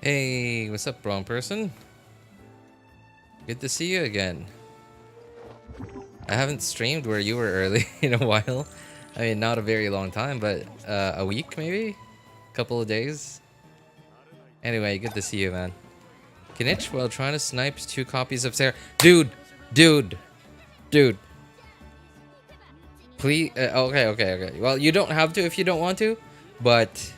Hey, what's up, wrong person? Good to see you again. I haven't streamed where you were early in a while. I mean, not a very long time, but a week maybe? Couple of days? Anyway, good to see you, man. Kinich, while trying to snipe 2 copies of Sarah. Dude! Dude! Dude! Please. Okay. Well, you don't have to if you don't want to, but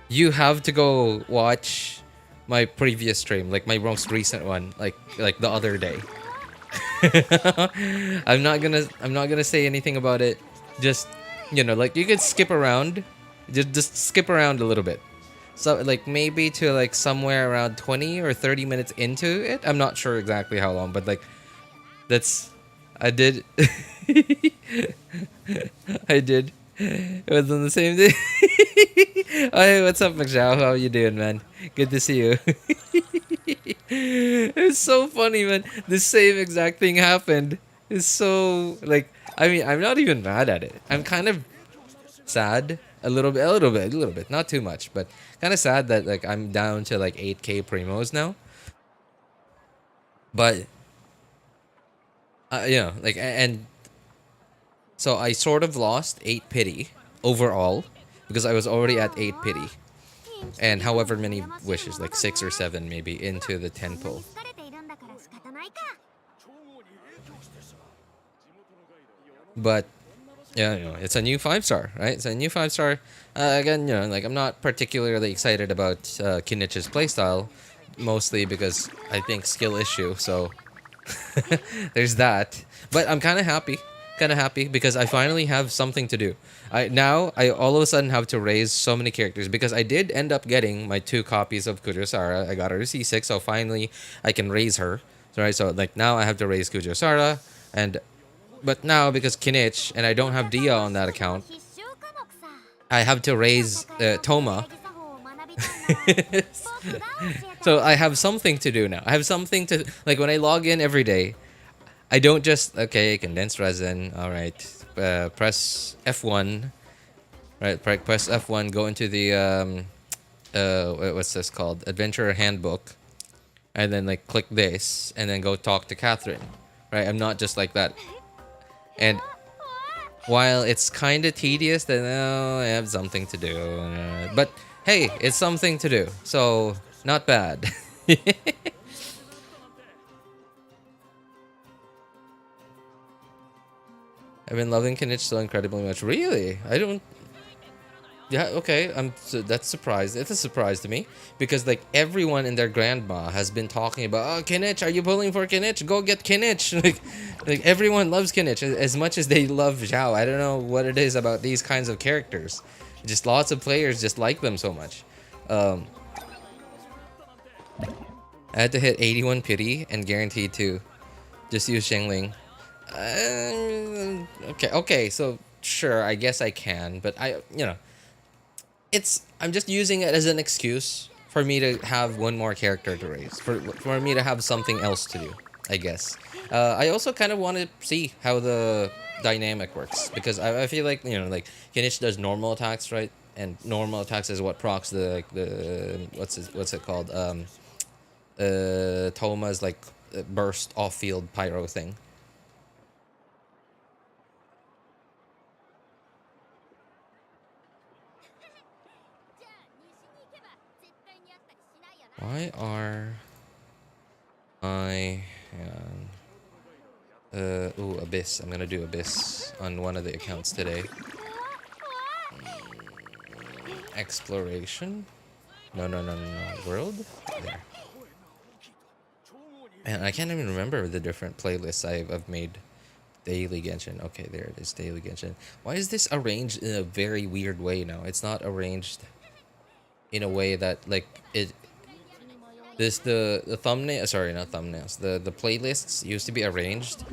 you have to go watch my previous stream, like my most recent one, like the other day. I'm not gonna say anything about it. Just, you know, like you could skip around, just skip around a little bit. So like maybe to like somewhere around 20 or 30 minutes into it. I'm not sure exactly how long, but like that's I did. I did. It was on the same day. Oh, hey, what's up, McJow? How you doing, man? Good to see you. It's so funny, man. The same exact thing happened. It's so like, I mean, I'm not even mad at it. I'm kind of sad a little bit, not too much, but kind of sad that like I'm down to like 8k primos now. But you know, like, and so I sort of lost 8 pity overall because I was already at 8 pity, and however many wishes, like 6 or 7 maybe, into the 10 pull. But yeah, you know, it's a new 5-star, right? It's a new 5-star. Again, you know, like I'm not particularly excited about Kinich's playstyle, mostly because I think skill issue. So there's that. But I'm kind of happy because I finally have something to do. I all of a sudden have to raise so many characters because I did end up getting my 2 copies of Kujosara. I got her to C6, so finally I can raise her. Right, so like now I have to raise Kujosara, but now because Kinich and I don't have Dia on that account, I have to raise Toma. So I have something to do now. I have something to, like, when I log in every day, I don't just, okay, condensed resin, all right, press F1, right, press F1, go into the, what's this called, Adventurer Handbook, and then, like, click this, and then go talk to Catherine, right? I'm not just like that. And while it's kind of tedious, then I have something to do, but hey, it's something to do, so not bad. I've been loving Kinich so incredibly much. Really? I don't. Yeah, okay. That's surprised. It's a surprise to me because like everyone and their grandma has been talking about, oh, Kinich, are you pulling for Kinich? Go get Kinich. like everyone loves Kinich as much as they love Zhao. I don't know what it is about these kinds of characters. Just lots of players just like them so much. I had to hit 81 pity and guaranteed to just use Shengling. Okay, so sure, I guess I can, but you know, I'm just using it as an excuse for me to have one more character to raise, for me to have something else to do, I guess. I also kind of want to see how the dynamic works because I feel like, you know, like Kinich does normal attacks, right? And normal attacks is what procs the what's it called? Toma's like burst off-field pyro thing. Why are I ooh, Abyss. I'm gonna do Abyss on one of the accounts today. Exploration? No. World? There. Man, I can't even remember the different playlists I've made. Daily Genshin. Okay, there it is. Daily Genshin. Why is this arranged in a very weird way now? It's not arranged in a way that like it. The thumbnail. Sorry, not thumbnails. The playlists used to be arranged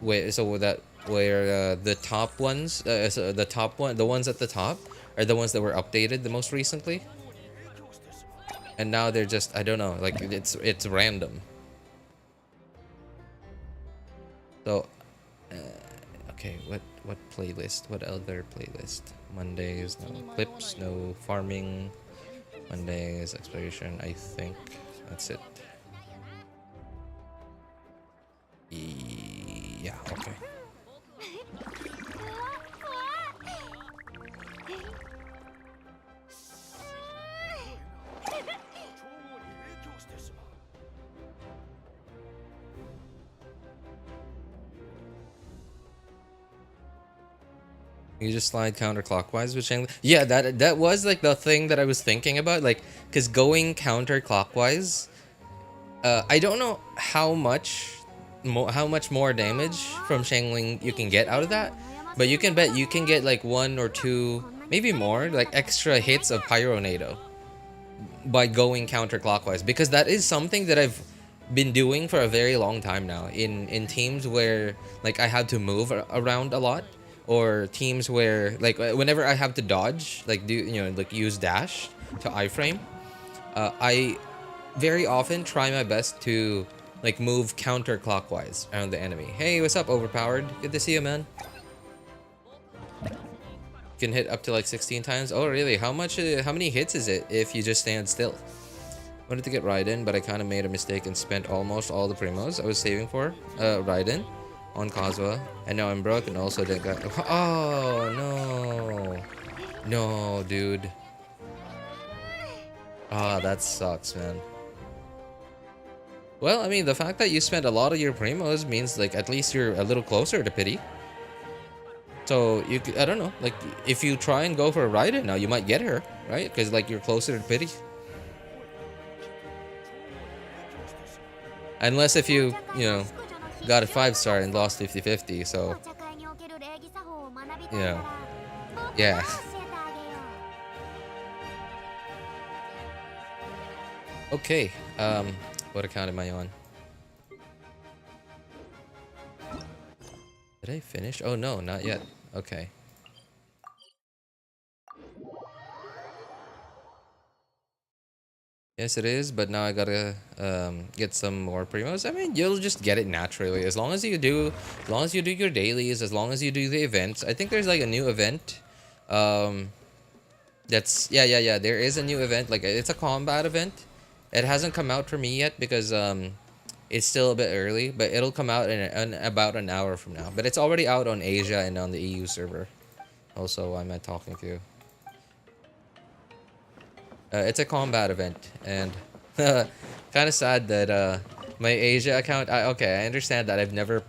where the top ones, the ones at the top are the ones that were updated the most recently, and now they're just, I don't know, like it's random. So, okay, what playlist? What other playlist? Mondays, no clips, no farming. Mondays, exploration. I think that's it. Yeah. Okay. You just slide counterclockwise with Shang. Yeah, that was like the thing that I was thinking about, like, cause going counterclockwise, I don't know how much more damage from Shangling you can get out of that, but you can bet you can get like 1 or 2, maybe more, like extra hits of Pyronado by going counterclockwise, because that is something that I've been doing for a very long time now in teams where like I had to move around a lot, or teams where like whenever I have to dodge, like like use dash to iframe, I very often try my best to like move counterclockwise around the enemy. Hey, what's up, Overpowered? Good to see you, man. Can hit up to like 16 times. Oh, really? How many hits is it if you just stand still? Wanted to get Raiden, but I kind of made a mistake and spent almost all the primos I was saving for Raiden on Kazuha, and now I'm broke and also didn't got. Oh no, no, dude. Ah, that sucks, man. Well, I mean, the fact that you spent a lot of your primos means like at least you're a little closer to pity. So you, I don't know, like if you try and go for a Raiden now, you might get her, right? Because like you're closer to pity. Unless if you got a 5-star and lost 50-50, so yeah. Okay, what account am I on? Did I finish? Oh no, not yet. Okay. Yes, it is, but now I gotta get some more primos. I mean, you'll just get it naturally as long as you do your dailies, as long as you do the events. I think there's like a new event. That's yeah. There is a new event. Like it's a combat event. It hasn't come out for me yet because it's still a bit early, but it'll come out in about an hour from now. But it's already out on Asia and on the EU server. Also, why am I talking to you? It's a combat event, and kind of sad that my Asia account. Okay, I understand that I've never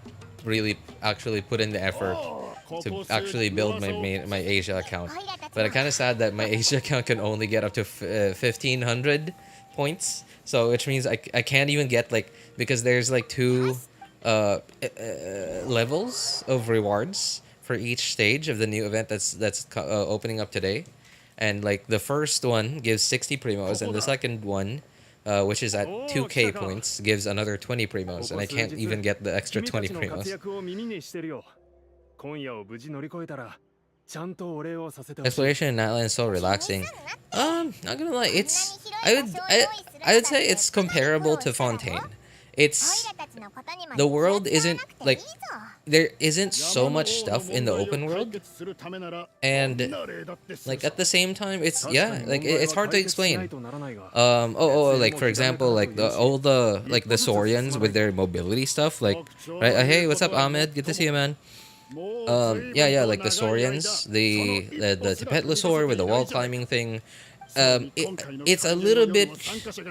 really actually put in the effort to actually build my Asia account, but I'm kind of sad that my Asia account can only get up to 1,500 points. So which means I can't even get like, because there's like 2 levels of rewards for each stage of the new event that's opening up today. And like the first one gives 60 primos, and the second one, which is at 2k points, gives another 20 primos, and I can't even get the extra 20 primos. Exploration in Natlan is so relaxing. Not gonna lie, I would say it's comparable to Fontaine. It's, the world isn't like, there isn't so much stuff in the open world, and like at the same time it's like it's hard to explain. Like for example, like all the Saurians with their mobility stuff, like right. Hey, what's up, Ahmed? Good to see you, man. Like the Saurians, the Tepetlosaur with the wall climbing thing. It's a little bit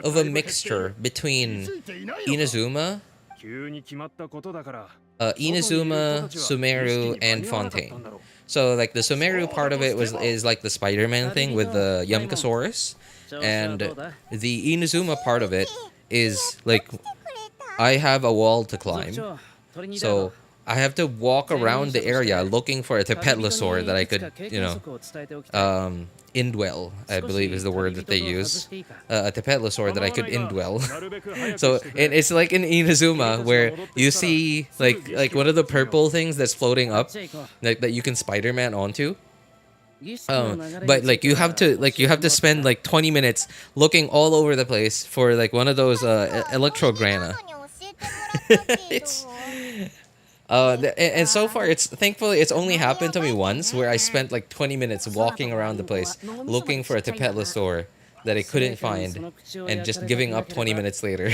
of a mixture between Inazuma, Sumeru, and Fontaine. So like the Sumeru part of it is like the Spider-Man thing with the Yamkasaurus, and the Inazuma part of it is like I have a wall to climb, so I have to walk around the area looking for a Tepetlosaur that I could, indwell, I believe is the word that they use. A Tepetlosaur that I could indwell. So it's like in Inazuma where you see like one of the purple things that's floating up, like that you can Spider-Man onto. But like you have to spend like 20 minutes looking all over the place for like one of those Electrograna. And so far, it's thankfully it's only happened to me once where I spent like 20 minutes walking around the place looking for a Tepetless store that I couldn't find, and just giving up 20 minutes later.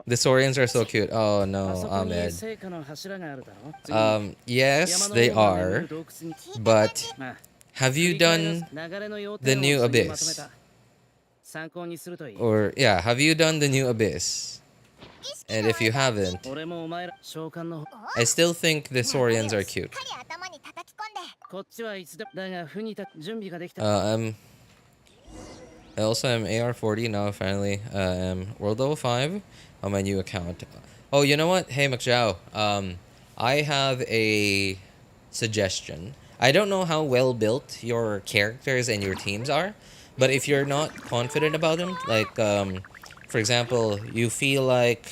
The Saurians are so cute. Oh no, Ahmed. Yes, they are. But have you done the new Abyss? Or yeah, have you done the new Abyss? And if you haven't, I still think the Saurians are cute. I also am AR40 now. Finally, am World Level 5 on my new account. Oh, you know what? Hey, McJow. I have a suggestion. I don't know how well built your characters and your teams are, but if you're not confident about them, like for example, you feel like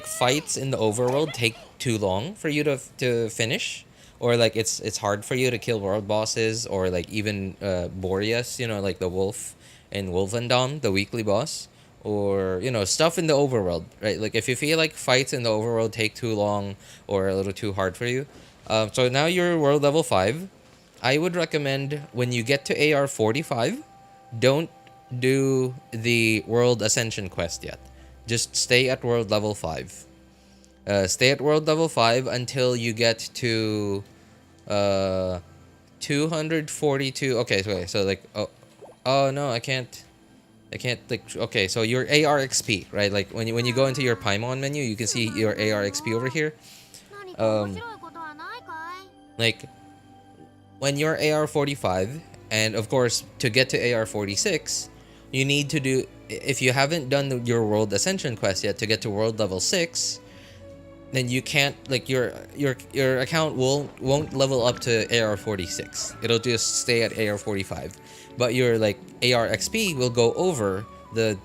fights in the overworld take too long for you to finish, or like it's hard for you to kill world bosses, or like even Boreas, like the wolf in Wolfendom, the weekly boss, or stuff in the overworld, right? Like if you feel like fights in the overworld take too long or a little too hard for you, so now you're world level 5. I would recommend when you get to AR45, don't do the world ascension quest yet. Just stay at world level 5. Stay at world level 5 until you get to 242. Okay, so like oh no, I can't like, okay, so your AR XP, right? Like when you go into your Paimon menu, you can see your AR XP over here. Like when you're AR45, and of course to get to AR46, you need to do, if you haven't done your world ascension quest yet to get to world level 6, then you can't, like your account won't level up to AR46. It'll just stay at AR45. But your like AR XP will go over, the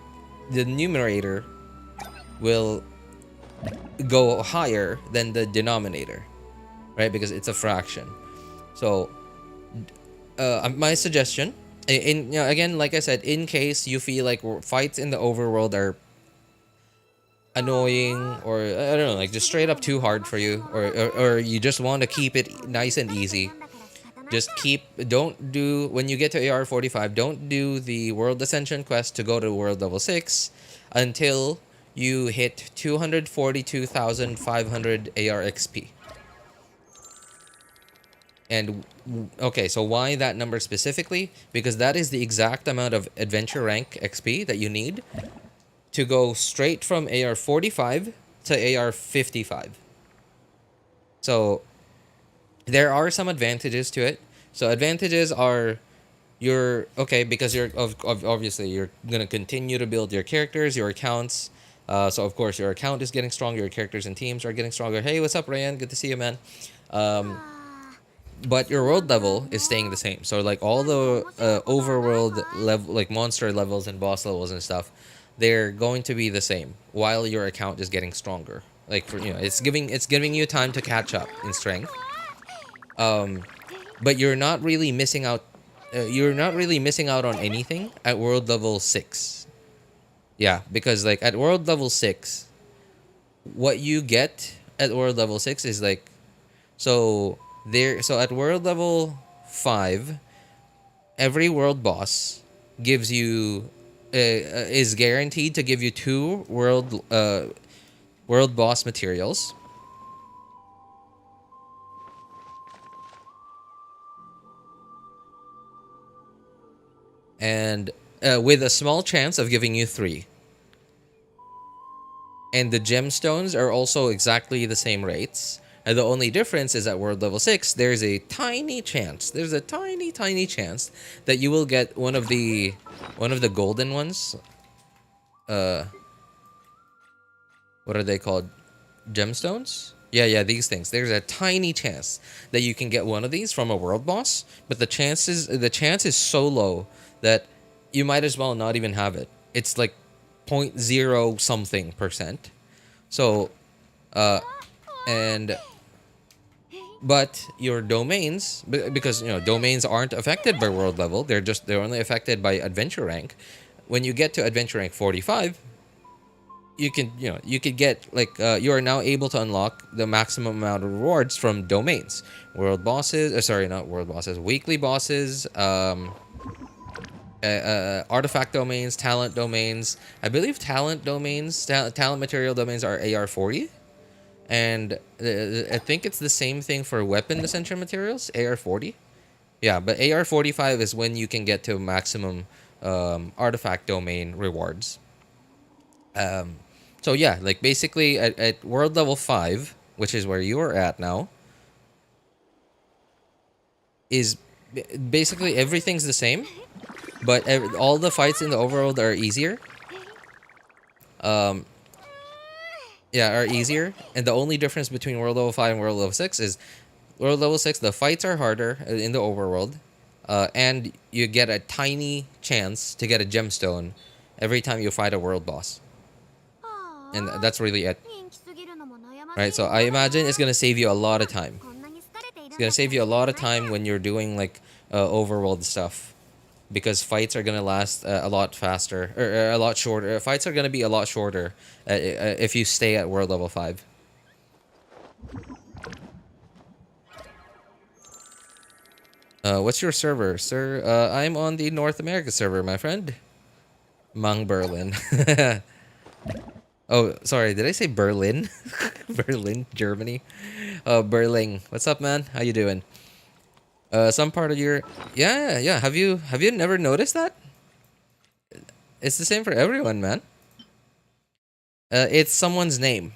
numerator will go higher than the denominator, right? Because it's a fraction. So my suggestion, again, like I said, in case you feel like fights in the overworld are annoying, or I don't know, like just straight up too hard for you, or you just want to keep it nice and easy, don't do, when you get to AR45, don't do the world ascension quest to go to world level 6 until you hit 242,500 AR XP. And okay, so why that number specifically? Because that is the exact amount of adventure rank XP that you need to go straight from AR45 to AR55. So there are some advantages to it. So advantages are, because you're obviously you're gonna continue to build your characters, your accounts. So of course your account is getting stronger, your characters and teams are getting stronger. Hey, what's up, Ryan? Good to see you, man. But your world level is staying the same. So like all the overworld level, like monster levels and boss levels and stuff, they're going to be the same while your account is getting stronger. Like it's giving you time to catch up in strength. But you're not really missing out. You're not really missing out on anything at world level 6. Yeah, because like at world level 6, what you get at world level 6 is like, so at world level 5, every world boss gives you is guaranteed to give you 2 world boss materials. And with a small chance of giving you 3. And the gemstones are also exactly the same rates. And the only difference is at world level 6, there's a tiny chance. There's a tiny chance that you will get one of the golden ones. What are they called? Gemstones? Yeah, these things. There's a tiny chance that you can get one of these from a world boss, but the chance is so low that you might as well not even have it. It's like 0.0 something %. So, but your domains, because domains aren't affected by world level, they're only affected by adventure rank. When you get to adventure rank 45, you can, you could get like you are now able to unlock the maximum amount of rewards from domains, world bosses. Sorry, not world bosses. Weekly bosses. Artifact domains, talent domains. I believe talent domains, talent material domains are AR40, and I think it's the same thing for weapon essential materials, AR40. Yeah, but AR45 is when you can get to maximum artifact domain rewards. So yeah, like basically at world level 5, which is where you're at now, is basically everything's the same, but all the fights in the overworld are easier. Um, yeah, are easier, and the only difference between world level 5 and world level 6 is world level 6 the fights are harder in the overworld, and you get a tiny chance to get a gemstone every time you fight a world boss, and that's really it. Right, so I imagine it's gonna save you a lot of time. It's gonna save you a lot of time when you're doing like overworld stuff, because fights are gonna last a lot faster or a lot shorter. Fights are gonna be a lot shorter if you stay at world level 5. What's your server, sir? I'm on the North America server, my friend. Mang Berlin. Oh, sorry. Did I say Berlin? Berlin, Germany. Berlin. What's up, man? How you doing? Some part of your yeah. Have you never noticed that? It's the same for everyone, man. It's someone's name.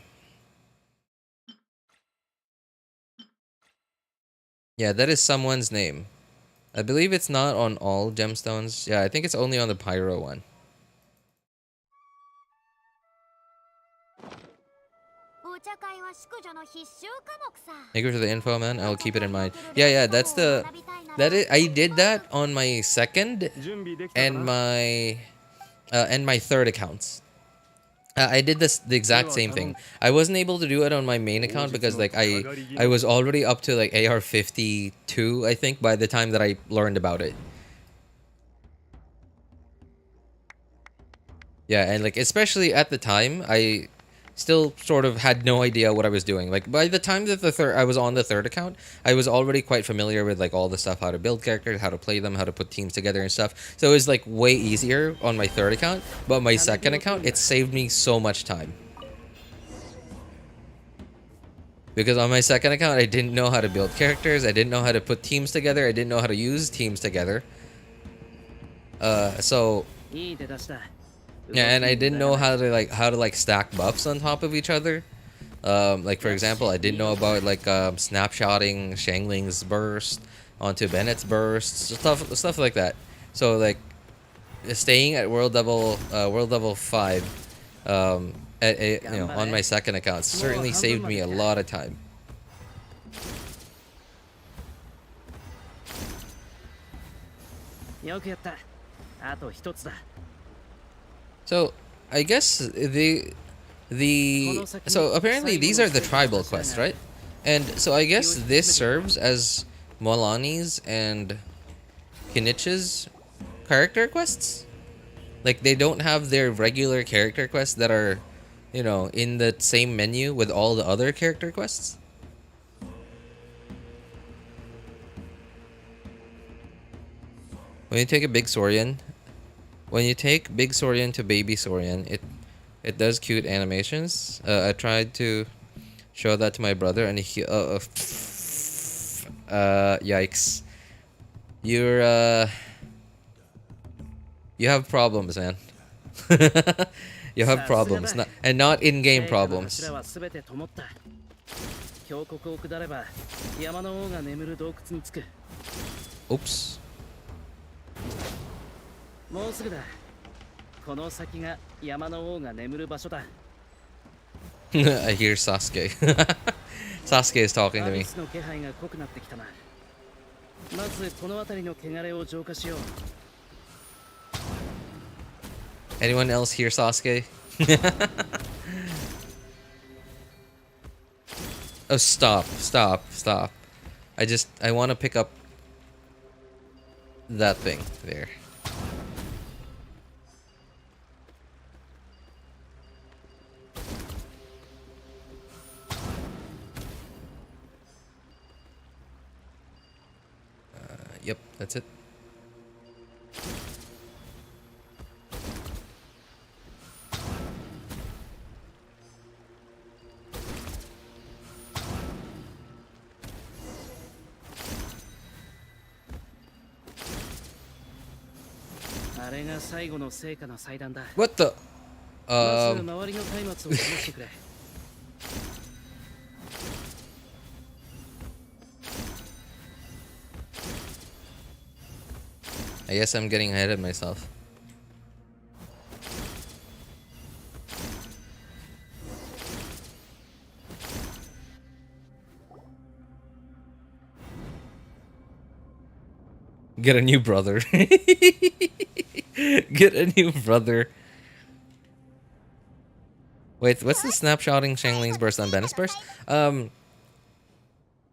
Yeah, that is someone's name. I believe it's not on all gemstones. Yeah, I think it's only on the pyro one. Thank you for the info, man. I'll keep it in mind. Yeah, that's the... I did that on my second and my third accounts. I did the exact same thing. I wasn't able to do it on my main account because like I was already up to like AR 52, I think, by the time that I learned about it. Yeah, and like especially at the time, I still sort of had no idea what I was doing. Like by the time that I was on the third account, I was already quite familiar with like all the stuff, how to build characters, how to play them, how to put teams together and stuff. So it was like way easier on my third account, but my second account, it saved me so much time. Because on my second account, I didn't know how to build characters, I didn't know how to put teams together, I didn't know how to use teams together. So yeah, and I didn't know how to stack buffs on top of each other. Like for example, I didn't know about like snapshotting Shangling's burst onto Bennett's burst, stuff like that. So like staying at world level 5 on my second account certainly saved me a lot of time. So I guess so apparently these are the tribal quests, right? And so I guess this serves as Mualani's and Kinich's character quests. Like they don't have their regular character quests that are, in the same menu with all the other character quests. When you take Big Saurian to Baby Saurian, it does cute animations. I tried to show that to my brother, and he yikes. You have problems, man. You have problems, not in-game problems. Oops. I hear Sasuke. Sasuke is talking to me. Anyone else hear Sasuke? Oh, stop. I want to pick up that thing there. That's it. What the? I guess I'm getting ahead of myself. Get a new brother. Get a new brother. Wait, what's the snapshotting Shangling's burst on Bennett's burst? So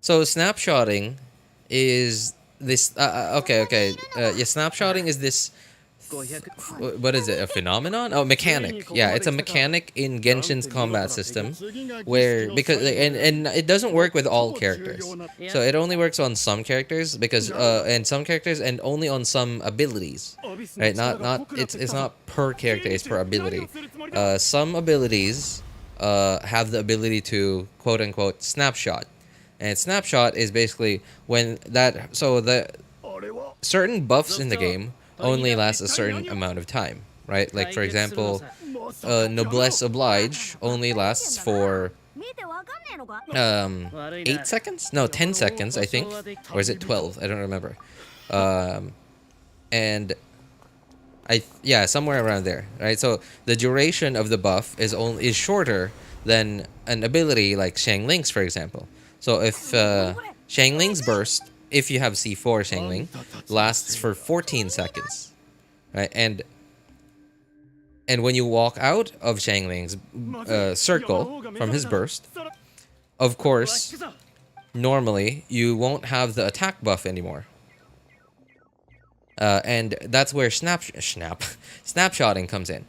snapshotting is this. Okay. Yeah, snapshotting is this. What is it? A phenomenon? Oh, mechanic. Yeah, it's a mechanic in Genshin's combat system, where and it doesn't work with all characters. So it only works on some characters because and some characters and only on some abilities. Right? It's not per character. It's per ability. Some abilities have the ability to quote unquote snapshot, and snapshot is basically when that the certain buffs in the game only lasts a certain amount of time, right? Like for example, Noblesse Oblige only lasts for 8 seconds? No, 10 seconds, I think. Or is it 12? I don't remember. And yeah, somewhere around there, right? So the duration of the buff is shorter than an ability like Shangling's, for example. So if Shangling's burst, if you have C4 Shangling, lasts for 14 seconds, right? And when you walk out of Shangling's circle from his burst, of course, normally you won't have the attack buff anymore. And that's where snapshotting comes in.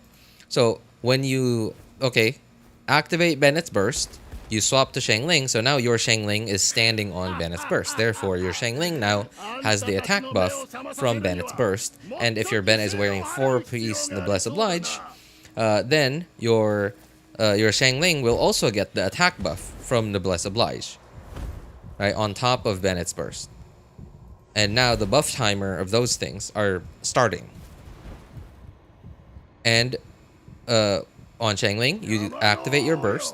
So when you activate Bennett's burst, you swap to Shangling, so now your Shangling is standing on Bennett's burst. Therefore, your Shangling now has the attack buff from Bennett's burst. And if your Bennett is wearing 4-piece Noblesse Oblige, then your Shangling will also get the attack buff from Noblesse Oblige, right, on top of Bennett's burst. And now the buff timer of those things are starting. And on Shangling, you activate your burst.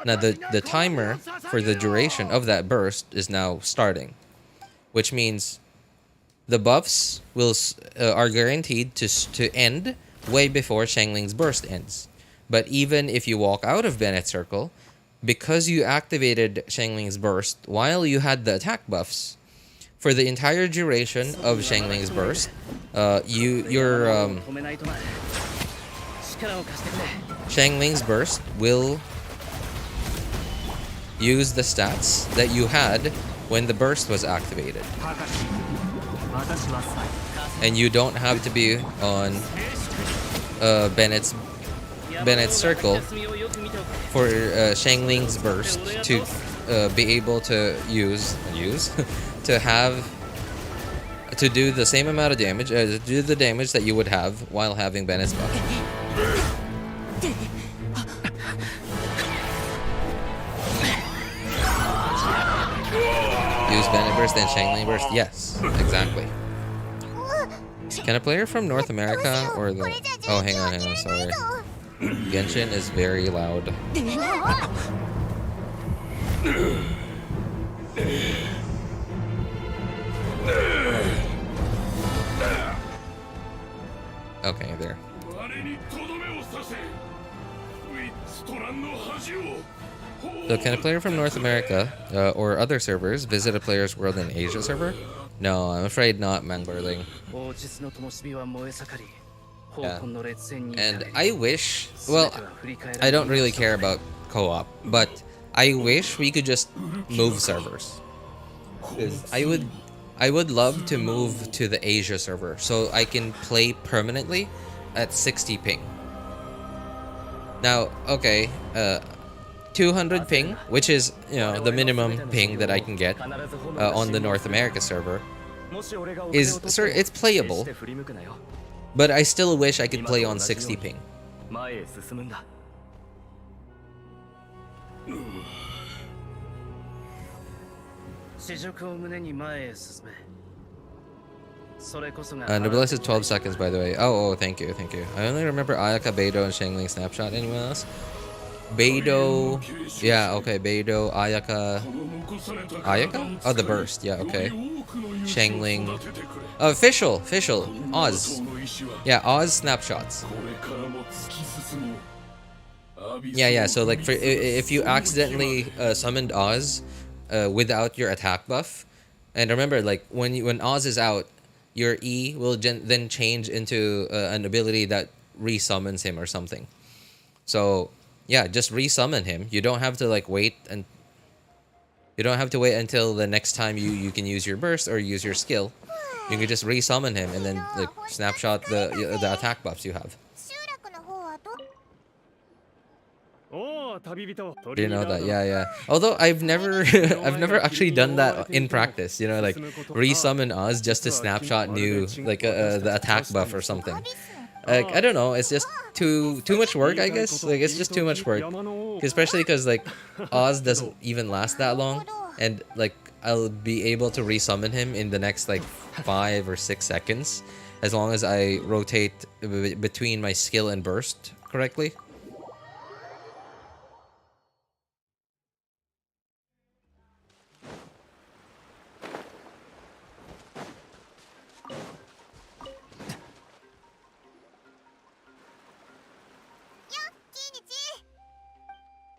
Now the timer for the duration of that burst is now starting, which means the buffs are guaranteed to end way before Shangling's burst ends. But even if you walk out of Bennett's circle, because you activated Shangling's burst while you had the attack buffs, for the entire duration of Shangling's burst, your Shangling's burst will use the stats that you had when the burst was activated. And you don't have to be on Bennett's circle for Shangling's burst to be able to use to do the same amount of damage, do the damage that you would have while having Bennett's buff. Use Bennett burst and Shangling burst? Yes, exactly. Can a player from North America or the... Oh, hang on, sorry. Genshin is very loud. Okay, there. So can a player from North America or other servers visit a player's world in Asia server? No, I'm afraid not, Manglerling. Yeah. And I wish... Well, I don't really care about co-op, but I wish we could just move servers. Because I would love to move to the Asia server so I can play permanently at 60 ping. Now, okay, 200 ping, which is, the minimum ping that I can get on the North America server. is, sir, it's playable, but I still wish I could play on 60 ping. Noblesse is 12 seconds, by the way. Oh, thank you. I only remember Ayaka, Beidou, and Shangling Snapshot. Anyone else? Beidou. Yeah, okay. Beidou, Ayaka. Ayaka? Oh, the burst. Yeah, okay. Shangling. Oh, official. Oz. Yeah, Oz snapshots. Yeah. So, like, if you accidentally summoned Oz without your attack buff, and remember, like, when Oz is out, your E will then change into an ability that resummons him or something. So yeah, just resummon him. You don't have to like wait, and you don't have to wait until the next time you can use your burst or use your skill. You can just resummon him and then like snapshot the attack buffs you have. Do you know that? Yeah. Although I've never actually done that in practice. You know, like resummon Oz just to snapshot new like the attack buff or something. Like, I don't know. It's just too much work, I guess. Like it's just too much work, especially because like Oz doesn't even last that long, and like I'll be able to resummon him in the next like 5 or 6 seconds, as long as I rotate between my skill and burst correctly.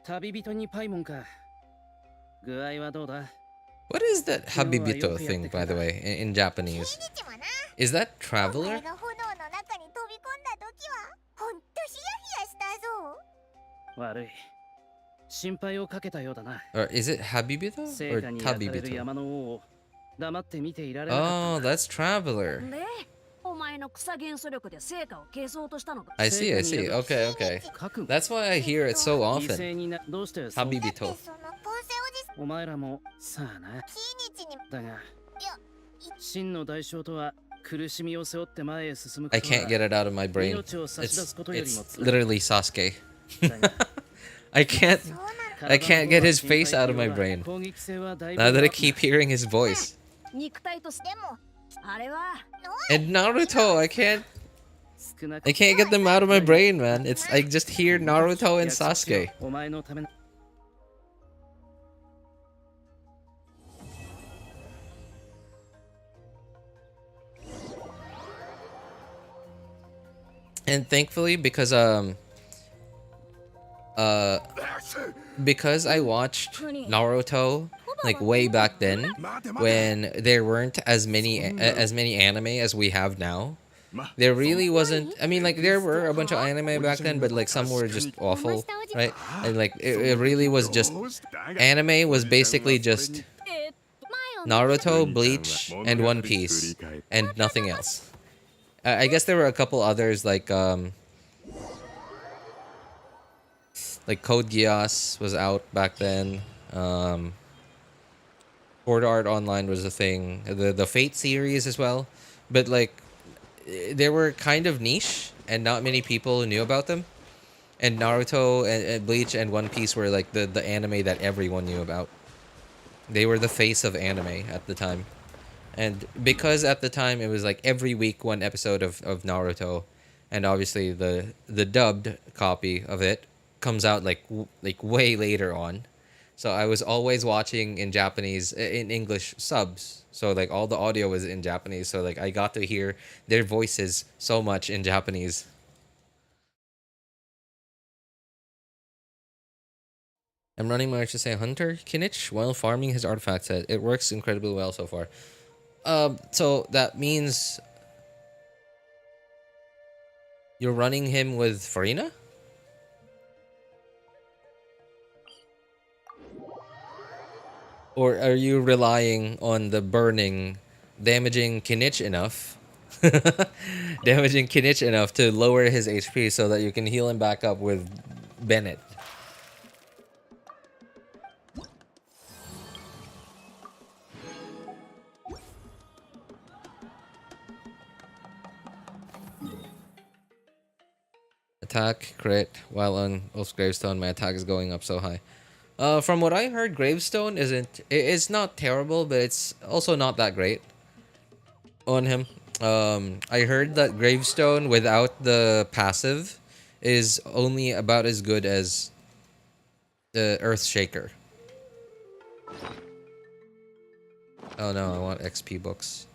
What is that Habibito thing, by the way, in Japanese? Is that traveler? Or is it Habibito or Tabibito? Oh, that's traveler. I see. Okay. That's why I hear it so often. Habibito. I can't get it out of my brain. It's literally Sasuke. I can't get his face out of my brain. Now that I keep hearing his voice. And Naruto, I can't get them out of my brain, man. It's I just hear Naruto and Sasuke. And thankfully, because I watched Naruto like way back then, when there weren't as many anime as we have now. There really wasn't. I mean, like there were a bunch of anime back then, but like some were just awful, right? And like it really was just anime was basically just Naruto, Bleach, and One Piece, and nothing else. I guess there were a couple others like Code Geass was out back then. Sword Art Online was a thing. The Fate series as well, but like they were kind of niche and not many people knew about them. And Naruto and Bleach and One Piece were like the anime that everyone knew about. They were the face of anime at the time. And because at the time it was like every week one episode of Naruto, and obviously the dubbed copy of it comes out like way later on. So I was always watching in Japanese, in English subs. So like all the audio was in Japanese. So like I got to hear their voices so much in Japanese. I'm running my to say Hunter Kinich while farming his artifact set. It works incredibly well so far. So that means you're running him with Farina? Or are you relying on the burning, damaging Kinich enough to lower his HP so that you can heal him back up with Bennett? Attack, crit. While on Wolf's Gravestone, my attack is going up so high. From what I heard, Gravestone it's not terrible, but it's also not that great on him. I heard that Gravestone without the passive is only about as good as the Earth Shaker. Oh no, I want XP books.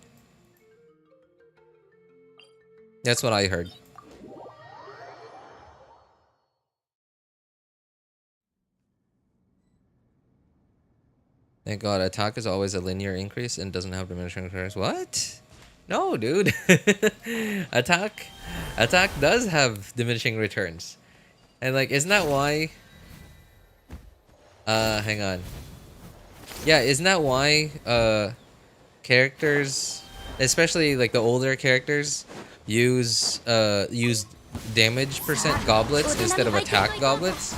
That's what I heard. Thank God, attack is always a linear increase and doesn't have diminishing returns. What? No, dude. attack does have diminishing returns. And like, isn't that why? Hang on. Yeah, isn't that why characters, especially like the older characters, use damage percent goblets instead of attack goblets?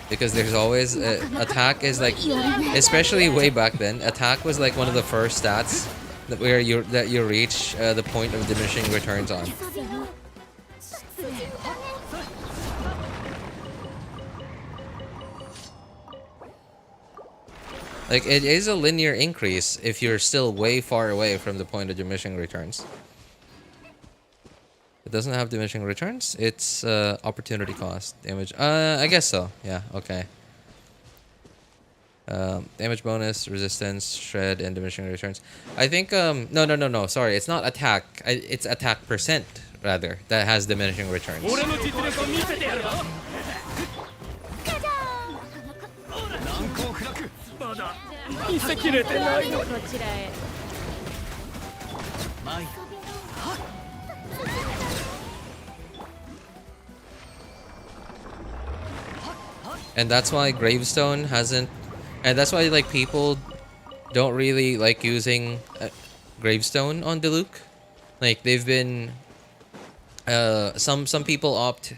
Because there's always attack is like, especially way back then, attack was like one of the first stats where you reach the point of diminishing returns on. Like, it is a linear increase if you're still way far away from the point of diminishing returns. It doesn't have diminishing returns. It's opportunity cost damage. I guess so. Yeah. Okay. Damage bonus, resistance, shred, and diminishing returns. I think no. Sorry, it's not attack. It's attack percent rather that has diminishing returns. And that's why Gravestone hasn't, and that's why like people don't really like using Gravestone on Diluc. Like they've been some people opt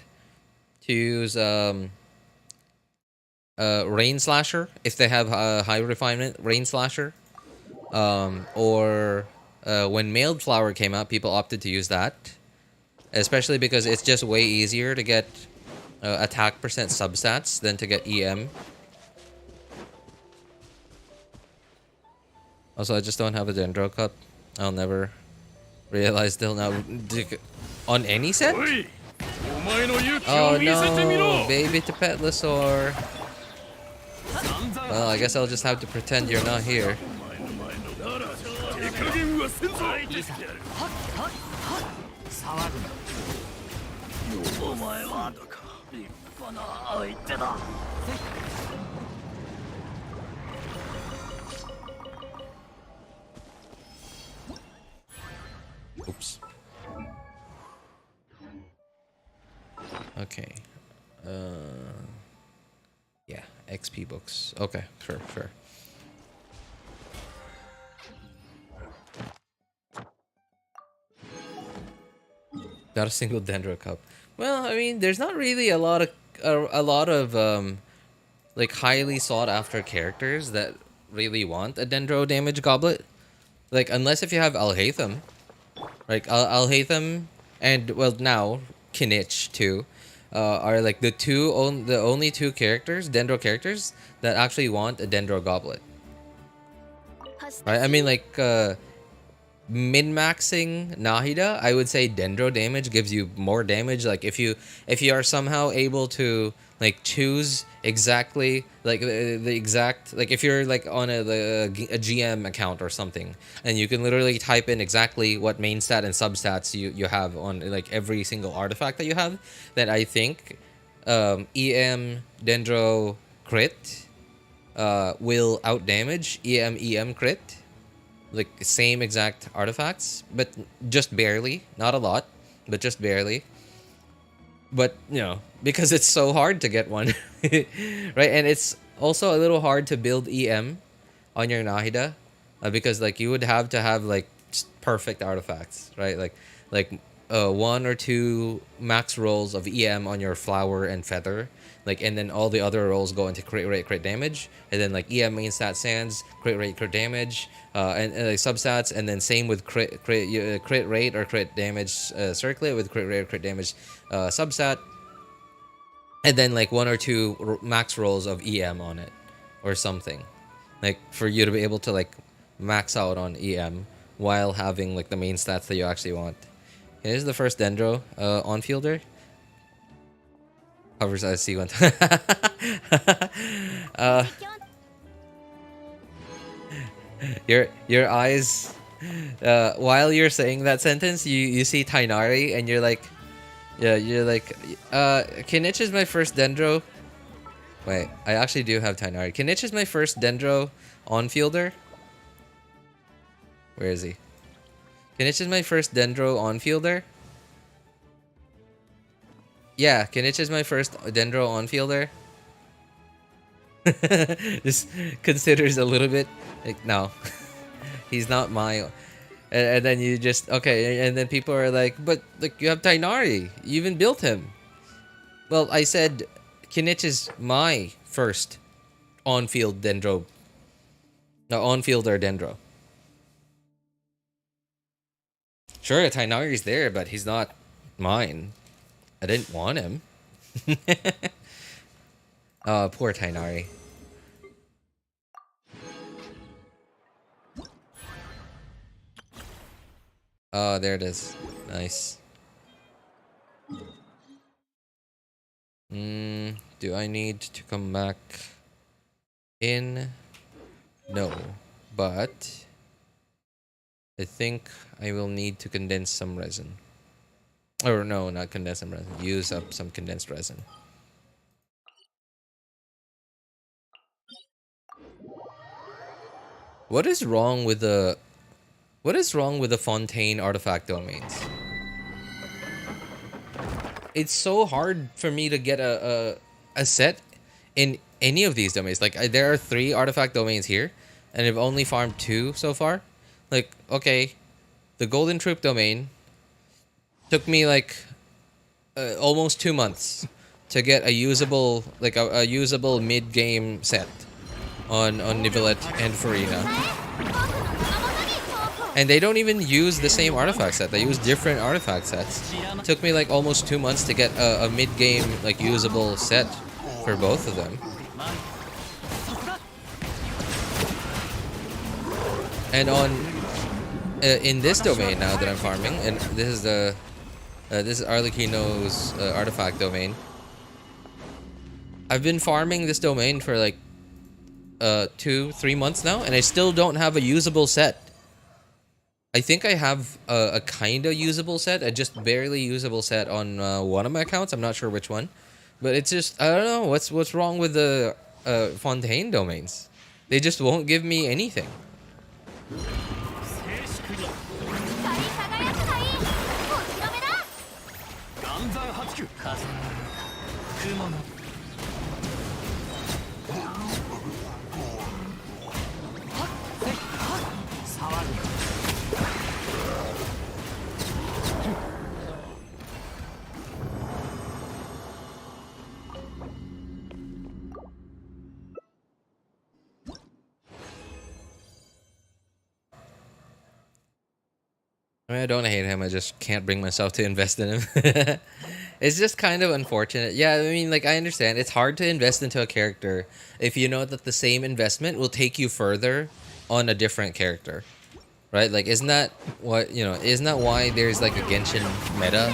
to use Rain Slasher if they have high refinement Rain Slasher, or when Mailed Flower came out, people opted to use that, especially because it's just way easier to get attack percent substats than to get EM. Also, I just don't have a Dendro Cup. I'll never realize till now. On any set? Oh no, baby to Petlosaur. Well, I guess I'll just have to pretend you're not here. Oops. Okay. Yeah, XP books. Okay, sure. Not a single Dendro Cup. Well, I mean, there's not really a lot of like highly sought after characters that really want a Dendro damage goblet. Like unless if you have Alhaitham. Like Alhaitham and well now Kinich too are like the only two characters, Dendro characters that actually want a Dendro goblet. Right? I mean like min-maxing Nahida, I would say Dendro damage gives you more damage. Like if you are somehow able to like choose exactly like the exact, like if you're like on a GM account or something, and you can literally type in exactly what main stat and substats you have on like every single artifact that you have, then I think EM Dendro crit will outdamage EM crit. Like same exact artifacts, but just barely, not a lot, but just barely. But you know, because it's so hard to get one, right? And it's also a little hard to build EM on your Nahida, because like you would have to have like perfect artifacts, right? Like one or two max rolls of EM on your flower and feather, like, and then all the other rolls go into crit rate, crit damage, and then like EM main stat sands, crit rate, crit damage, and like substats, and then same with crit rate or crit damage circlet with crit rate or crit damage substat, and then like one or two max rolls of EM on it, or something, like for you to be able to like max out on EM while having like the main stats that you actually want. Okay, this is the first Dendro on fielder. Hovers as C1. Your eyes while you're saying that sentence, you see Tainari and you're like, yeah, you're like, Kinich is my first Dendro. Wait, I actually do have Tainari. Kinich is my first Dendro on fielder. Where is he? Kinich is my first Dendro on fielder. Yeah, Kinich is my first Dendro on fielder. Just considers a little bit. Like, no, he's not my. And then you just, okay, and then people are like, but like you have Tainari, you even built him. Well, I said Kinich is my first on-field Dendro. No, on-fielder Dendro. Sure, Tainari's there, but he's not mine. I didn't want him. Oh, poor Tainari. Oh, there it is. Nice. Do I need to come back in? No, but I think I will need to condense some resin. Or no, not condense some resin. Use up some condensed resin. What is wrong with the Fontaine artifact domains? It's so hard for me to get a set in any of these domains. Like there are 3 artifact domains here, and I've only farmed 2 so far. Like, okay, the Golden Troop domain took me like almost 2 months to get a usable, like a usable mid-game set on Nivelet and Farina. And they don't even use the same artifact set. They use different artifact sets. It took me like almost 2 months to get a mid-game like usable set for both of them. And on in this domain now that I'm farming, and this is the this is Arlecchino's artifact domain. I've been farming this domain for like 2-3 months now, and I still don't have a usable set. I think I have a kind of usable set, a just barely usable set on one of my accounts. I'm not sure which one, but it's just, I don't know what's wrong with the Fontaine domains. They just won't give me anything. I mean, I don't hate him. I just can't bring myself to invest in him. It's just kind of unfortunate. Yeah, I mean, like, I understand. It's hard to invest into a character if you know that the same investment will take you further on a different character. Right? Like, isn't that what, you know, isn't that why there's, like, a Genshin meta?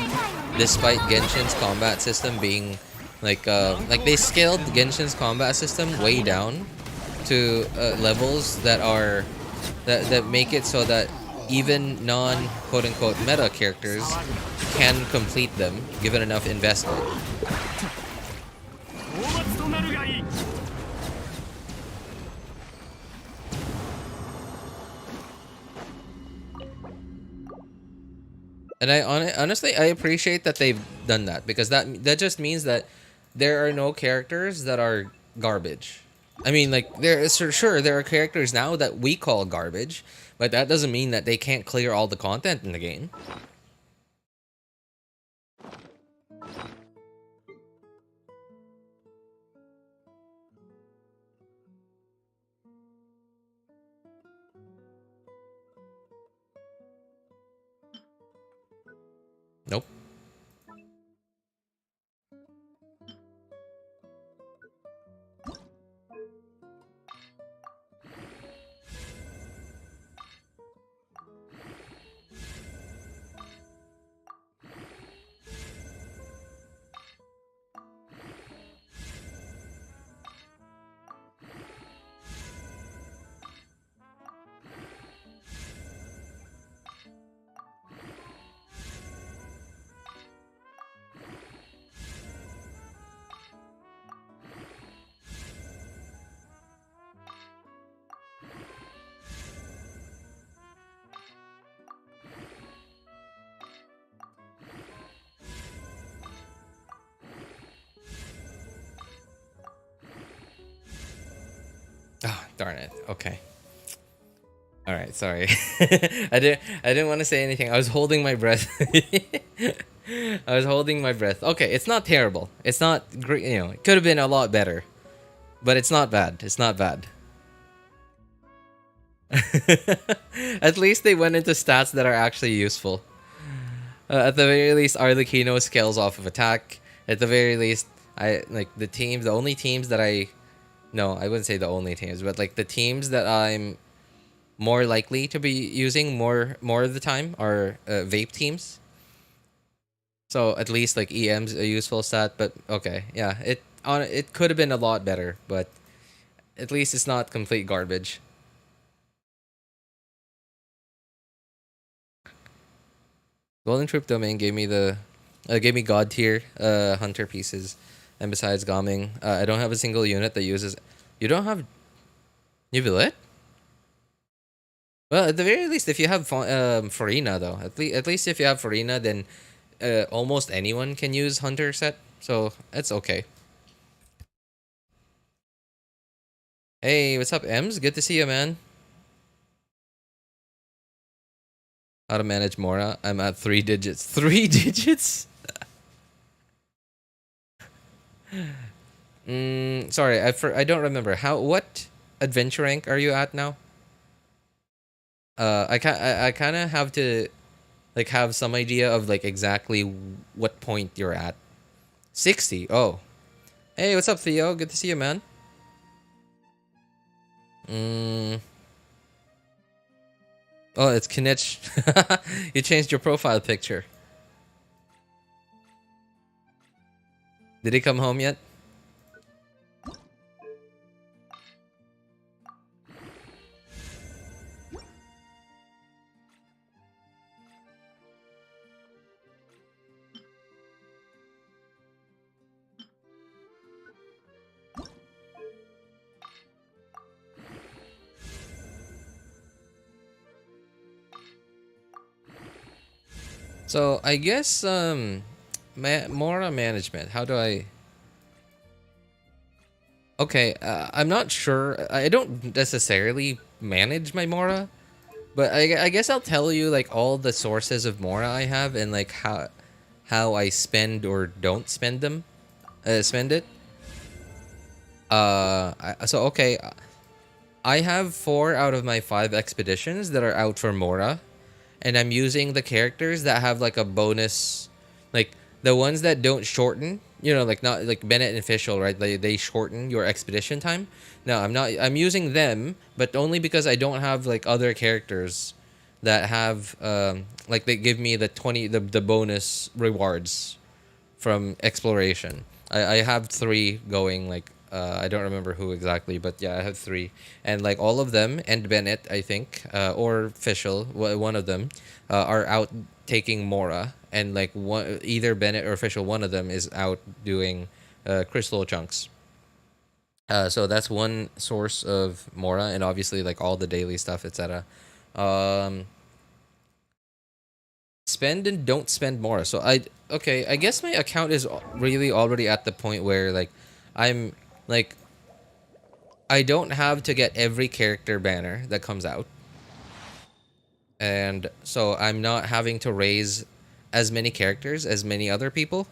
Despite Genshin's combat system being, like they scaled Genshin's combat system way down to levels that are, that make it so that even non-quote-unquote meta characters can complete them, given enough investment. And honestly, I appreciate that they've done that, because that just means that there are no characters that are garbage. I mean, like, sure, there are characters now that we call garbage, but that doesn't mean that they can't clear all the content in the game. Darn it. Okay. All right. Sorry. I didn't want to say anything. I was holding my breath. I was holding my breath. Okay, it's not terrible. It's not great. You know, it could have been a lot better, but it's not bad. It's not bad. At least they went into stats that are actually useful. At the very least, Arlecchino scales off of attack. At the very least, I like the teams. The only teams that no, I wouldn't say the only teams, but like the teams that I'm more likely to be using more of the time are vape teams. So at least like EM's a useful stat, but okay, yeah, it could have been a lot better, but at least it's not complete garbage. Golden Troop Domain gave me God tier hunter pieces, and besides Gaming, I don't have a single unit that uses. You don't have Nubilet? Well, at the very least, if you have Farina though, at least if you have Farina, then almost anyone can use hunter set, so it's okay. Hey, what's up, Ems? Good to see you, man. How to manage Mora? I'm at 3 digits. 3 digits? Sorry, I don't remember. What adventure rank are you at now? I kind of have to like have some idea of like exactly what point you're at. 60. Oh. Hey, what's up, Theo? Good to see you, man. Oh, it's Kinich. You changed your profile picture. Did he come home yet? So I guess Mora management. How do I? Okay, I'm not sure. I don't necessarily manage my Mora, but I guess I'll tell you like all the sources of Mora I have and like how I spend or don't spend them, spend it. So okay, I have 4 out of my 5 expeditions that are out for Mora. And I'm using the characters that have like a bonus, like the ones that don't shorten, you know, like not like Bennett and Official, right? They shorten your expedition time. No, I'm not. I'm using them, but only because I don't have like other characters that have like they give me the the bonus rewards from exploration. I have 3 going like I don't remember who exactly, but yeah, I have 3, and like all of them and Bennett, I think, or Official, one of them, are out taking Mora, and like either Bennett or Official, one of them is out doing crystal chunks. So that's one source of Mora, and obviously like all the daily stuff, etc. Spend and don't spend Mora. So I guess my account is really already at the point where like I'm like I don't have to get every character banner that comes out. And so I'm not having to raise as many characters as many other people.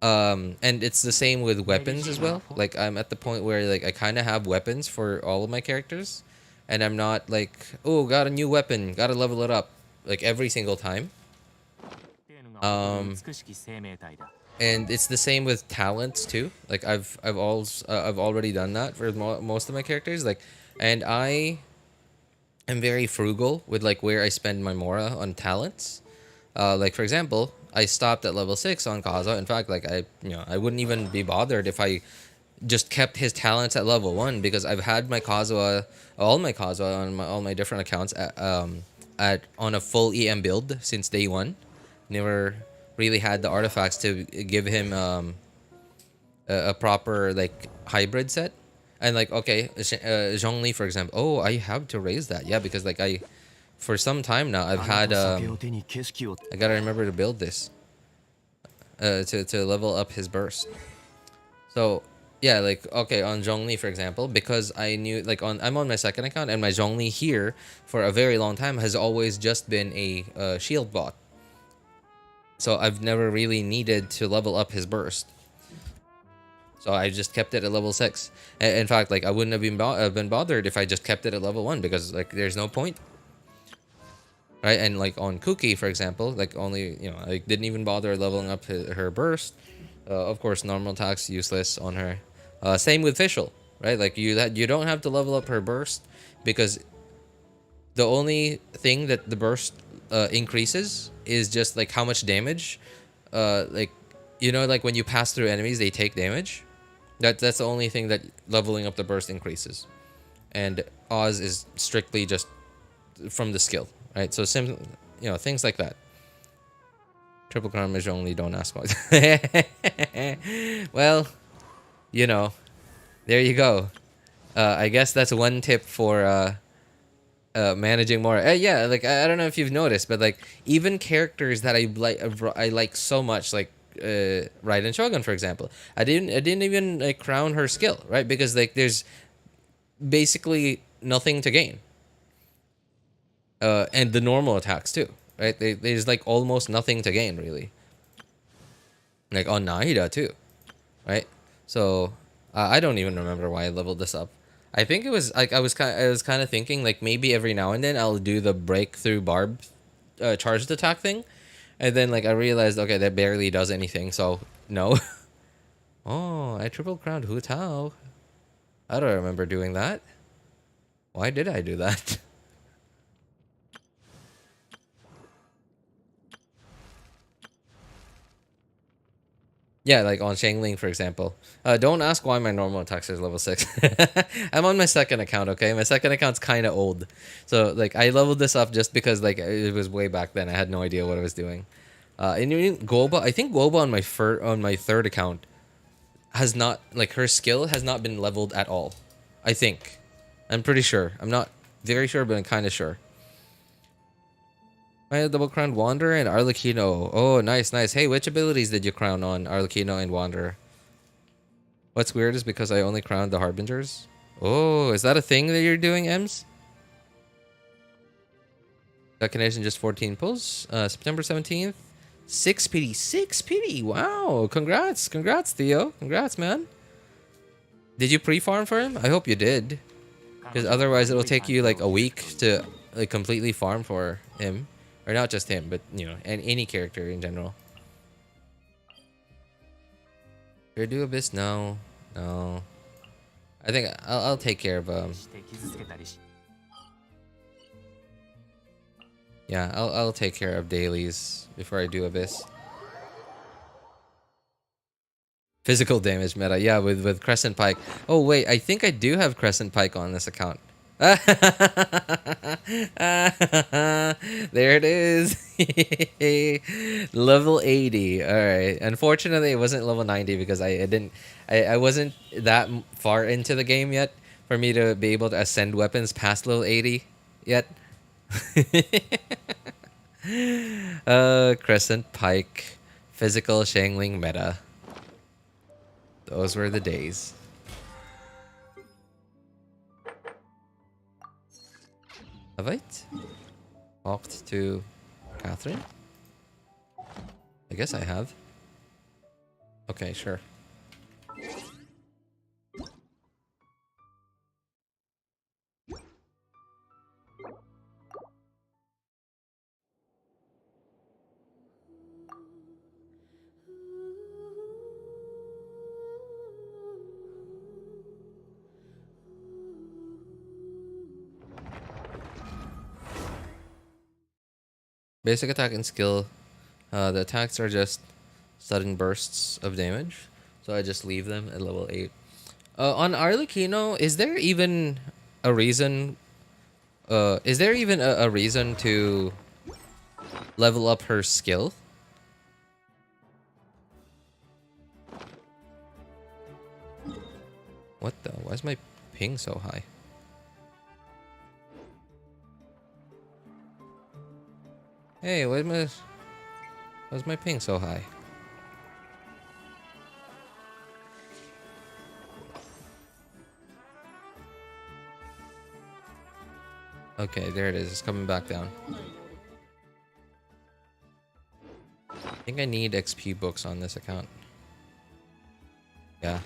And it's the same with weapons as well. Like I'm at the point where like I kind of have weapons for all of my characters, and I'm not like, oh, got a new weapon, got to level it up like every single time. And it's the same with talents too. Like I've already done that for most of my characters. Like, and I am very frugal with like where I spend my Mora on talents. Like for example, I stopped at level 6 on Kazuha. In fact, like I wouldn't even be bothered if I just kept his talents at level 1, because I've had my Kazuha, all my Kazuha on all my different accounts on a full EM build since day 1. Never really had the artifacts to give him a proper like hybrid set. And like okay, Zhongli for example. Oh, I have to raise that. Yeah, because like for some time now I've had I gotta remember to build this to level up his burst. So Yeah, like okay, on Zhongli for example, because I knew like I'm on my second account and my Zhongli here for a very long time has always just been a shield bot. So I've never really needed to level up his burst. So I just kept it at level 6. In fact, like I wouldn't have been bothered if I just kept it at level 1 because like there's no point. Right? And like on Kuki for example, like only, you know, I didn't even bother leveling up her burst. Of course, normal attacks useless on her. Same with Fischl, right? Like you don't have to level up her burst because the only thing that the burst increases is just like how much damage. Like you know, like when you pass through enemies, they take damage. That's the only thing that leveling up the burst increases, and Oz is strictly just from the skill, right? So you know, things like that. Triple crown measure only, don't ask why. Well, you know, there you go. I guess that's one tip for managing more. Yeah, like I don't know if you've noticed, but like even characters that I like so much, like Raiden Shogun, for example. I didn't even like crown her skill, right? Because like there's basically nothing to gain. And the normal attacks too, right? There's like almost nothing to gain really. Like on Nahida too, right? So I don't even remember why I leveled this up. I think it was like I was kind of thinking like maybe every now and then I'll do the breakthrough barb charged attack thing, and then like I realized okay that barely does anything, so no. Oh, I triple crowned Hu Tao. I don't remember doing that. Why did I do that? Yeah, like on Shangling, for example. Don't ask why my normal attack is level 6. I'm on my second account, okay? My second account's kind of old. So, like, I leveled this up just because, like, it was way back then. I had no idea what I was doing. And even Goba, I think Goba on my third account has not, like, her skill has not been leveled at all. I think. I'm pretty sure. I'm not very sure, but I'm kind of sure. I had double crowned Wanderer and Arlecchino. Oh, nice, nice. Hey, which abilities did you crown on Arlecchino and Wanderer? What's weird is because I only crowned the Harbingers. Oh, is that a thing that you're doing, Ems? Connection just 14 pulls. September 17th. 6 pity. 6 pity. Wow. Congrats. Congrats, Theo. Congrats, man. Did you pre-farm for him? I hope you did. Because otherwise it'll take you like a week to like completely farm for him. Or not just him, but you know, and any character in general. Should I do Abyss? No. No. I think I'll take care of yeah, I'll take care of Dailies before I do Abyss. Physical damage meta, yeah, with Crescent Pike. Oh wait, I think I do have Crescent Pike on this account. There it is. Level 80. All right. Unfortunately, it wasn't level 90 because I wasn't that far into the game yet for me to be able to ascend weapons past level 80 yet. Crescent Pike, physical Shangling meta. Those were the days. Have I talked to Catherine? I guess I have. Okay, sure. Basic attack and skill. The attacks are just sudden bursts of damage. So I just leave them at level 8. On Arlecchino, is there even a reason... is there even a reason to level up her skill? What the? Why is my ping so high? Hey, why's my ping so high? Okay, there it is. It's coming back down. I think I need XP books on this account. Yeah.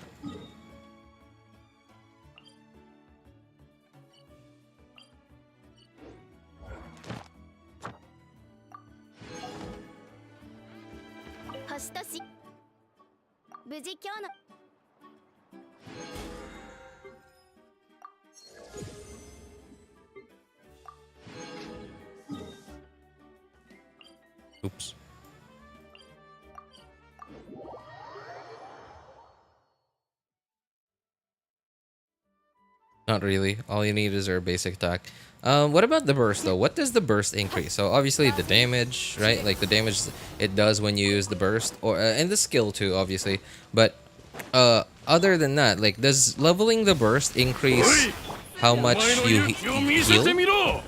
Oops. Not really. All you need is our basic attack. What about the burst though? What does the burst increase? So obviously the damage, right? Like the damage it does when you use the burst, or and the skill too, obviously. But other than that, like does leveling the burst increase how much you heal?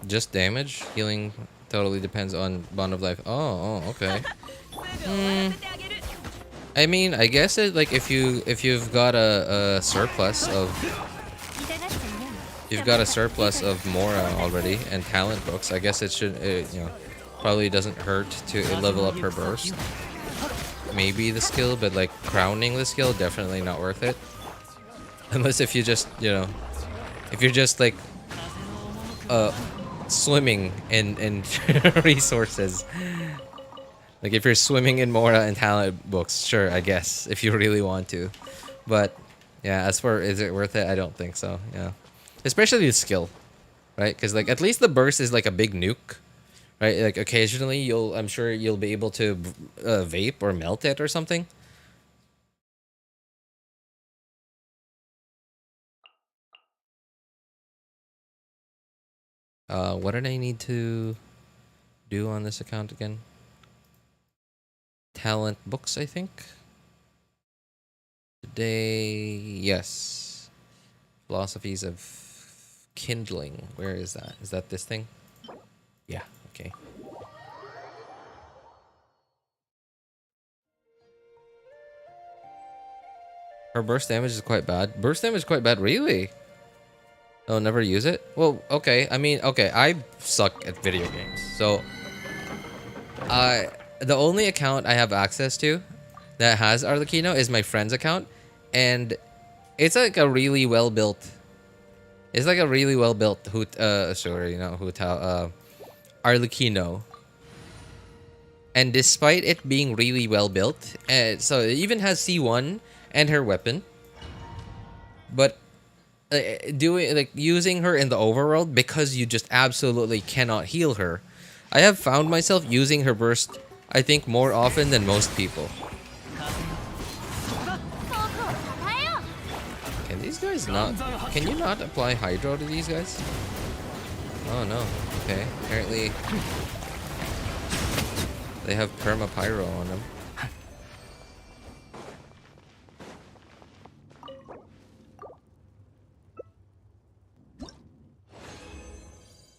Just damage? Healing totally depends on bond of life. Oh, okay. I mean, I guess it like if you've got a surplus of Mora already and talent books, I guess it should you know, probably doesn't hurt to level up her burst. Maybe the skill, but like crowning the skill, definitely not worth it. Unless if you just, you know, if you're just like swimming in resources. Like if you're swimming in Mora and talent books, sure, I guess, if you really want to. But yeah, as for is it worth it, I don't think so. Yeah, especially the skill, right? Because like at least the burst is like a big nuke, right? Like occasionally I'm sure you'll be able to vape or melt it or something. What did I need to do on this account again? Talent books, I think. Today, yes. Philosophies of kindling. Where is that? Is that this thing? Yeah, okay. Her burst damage is quite bad. Burst damage is quite bad, really? Oh, never use it? Well, okay. I mean, okay, I suck at video games. So, the only account I have access to that has Arlecchino is my friend's account. And it's like a really well built. It's like a really well built Arlecchino. And despite it being really well built, so it even has C1 and her weapon. But using her in the overworld, because you just absolutely cannot heal her, I have found myself using her burst, I think, more often than most people. Can these guys not... Can you not apply Hydro to these guys? Oh no. Okay. Apparently... they have Perma Pyro on them.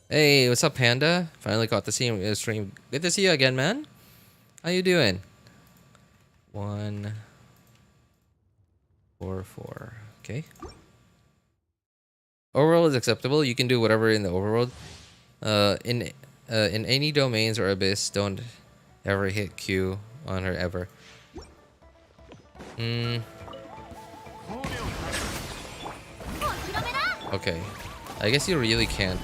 Hey, what's up, Panda? Finally caught the stream. Good to see you again, man. How you doing? 1, 4, 4. Okay. Overworld is acceptable. You can do whatever in the overworld. In any domains or abyss, don't ever hit Q on her ever. Okay. I guess you really can't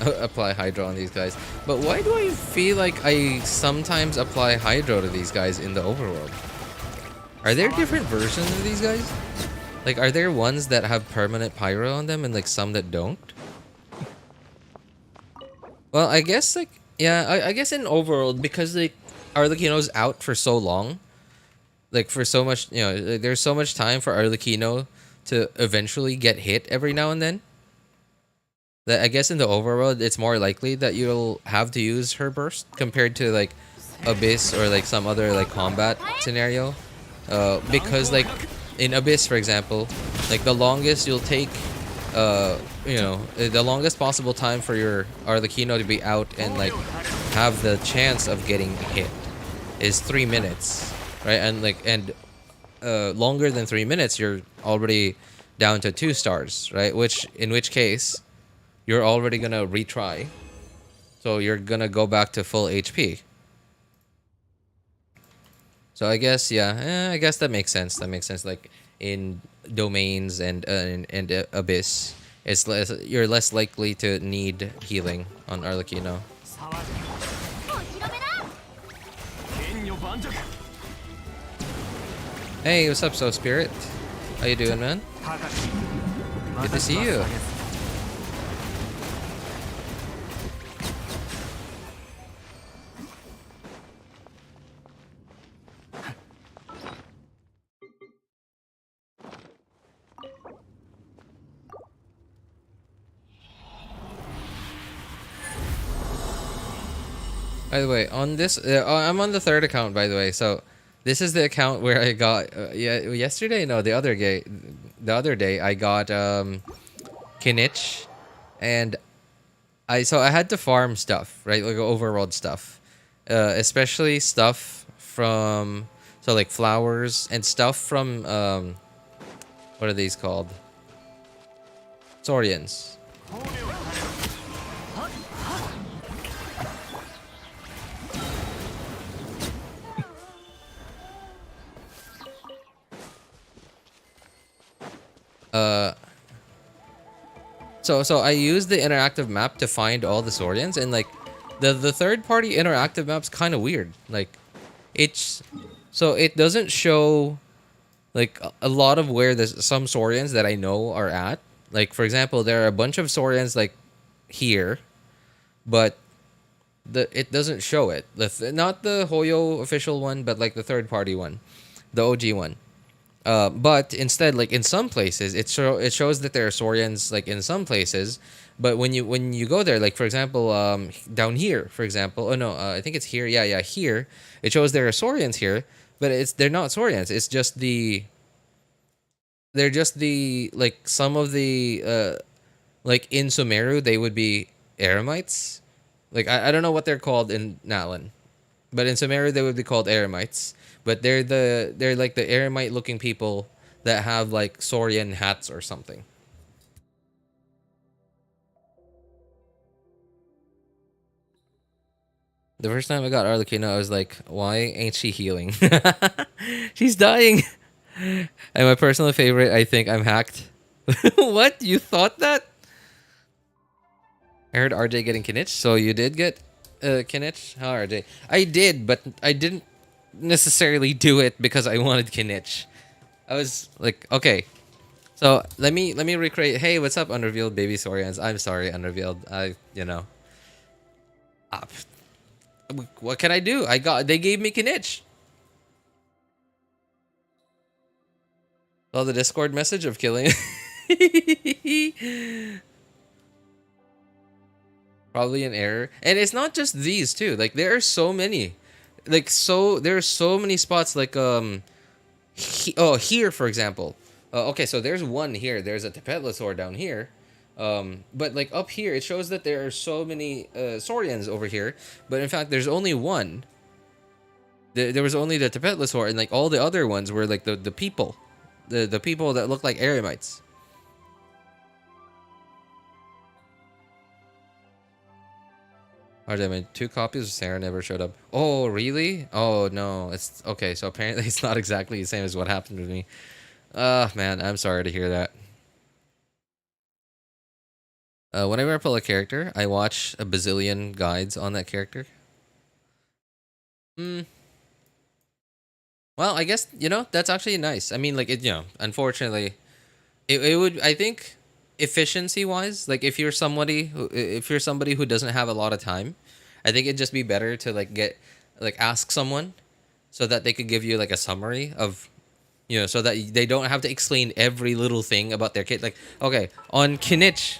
apply Hydro on these guys. But why do I feel like I sometimes apply Hydro to these guys in the overworld? Are there different versions of these guys? Like, are there ones that have permanent Pyro on them and like some that don't? Well, I guess like, yeah, I guess in overworld, because like Arlecchino's out for so long, like for so much, like, there's so much time for Arlecchino to eventually get hit every now and then. That I guess in the overworld, it's more likely that you'll have to use her burst compared to like Abyss or like some other like combat scenario. Because like in Abyss, for example, like the longest you'll take, the longest possible time for your Arlecchino to be out and like have the chance of getting hit is 3 minutes, right? And longer than 3 minutes, you're already down to 2 stars, right? In which case, you're already gonna retry, so you're gonna go back to full HP. So I guess, yeah, I guess that makes sense. That makes sense. Like in domains and Abyss, you're less likely to need healing on Arlecchino. Hey, what's up, So Spirit? How you doing, man? Good to see you. By the way, on this, I'm on the third account, by the way. So this is the account where I got, yesterday, no, the other day, I got Kinich, and I had to farm stuff, right, like overworld stuff, especially stuff from, so like flowers and stuff from what are these called? Saurians. So I used the interactive map to find all the Saurians, and like the third party interactive map's kind of weird. Like it doesn't show like a lot of where there's some Saurians that I know are at. Like for example, there are a bunch of Saurians like here, but it doesn't show it. Not the Hoyo official one, but like the third party one, the OG one. But instead, like in some places, it shows that there are Saurians like in some places, but when you go there, like for example, down here, for example, oh no, I think it's here, yeah, here, it shows there are Saurians here, but they're not Saurians. It's just they're just the like some of the like in Sumeru they would be Eremites, like I don't know what they're called in Natlan, but in Sumeru they would be called Eremites. But they're like the eremite looking people that have like Saurian hats or something. The first time I got Arlecchino, I was like, why ain't she healing? She's dying. And my personal favorite, I think I'm hacked. What? You thought that? I heard RJ getting Kinich, so you did get Kinich? How RJ? I did, but I didn't necessarily do it because I wanted Kinich. I was like, okay, so let me recreate. Hey, what's up, Unrevealed Baby Saurians? I'm sorry, Unrevealed. Ah, what can I do? They gave me Kinich. Well, the Discord message of killing. Probably an error, and it's not just these too. Like there are so many. There are so many spots like here for example, okay, so there's one here, there's a Tepetlosaur down here, but like up here it shows that there are so many Saurians over here, but in fact there's only one. There was only the Tepetlosaur, and like all the other ones were like the people, the people that look like Eremites. Oh, damn it. 2 copies of Sarah never showed up. Oh, really? Oh, no. It's okay. So apparently it's not exactly the same as what happened with me. Man, I'm sorry to hear that. Whenever I pull a character, I watch a bazillion guides on that character. Well, I guess, that's actually nice. I mean, like, unfortunately, it would, I think, efficiency wise, like if you're somebody who doesn't have a lot of time, I think it'd just be better to like ask someone so that they could give you like a summary of, so that they don't have to explain every little thing about their kid. Like, okay, on Kinich,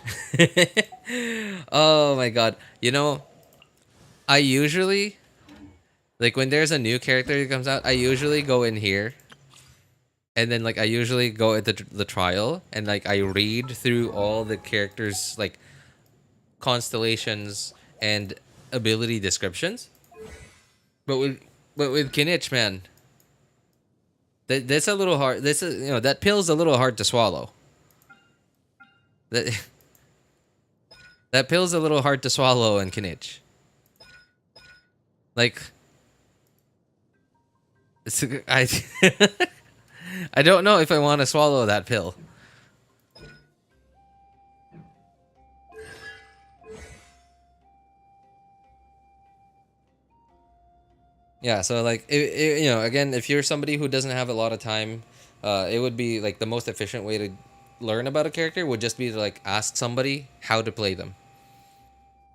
oh my god, I usually, like, when there's a new character that comes out, I usually go in here, and then like I usually go at the trial, and like I read through all the characters' like constellations and ability descriptions. But with Kinich, man, that's a little hard. That pill's a little hard to swallow. That that pill's a little hard to swallow in Kinich. Like, I I don't know if I want to swallow that pill. Yeah, so like again, if you're somebody who doesn't have a lot of time, it would be like the most efficient way to learn about a character would just be to like ask somebody how to play them.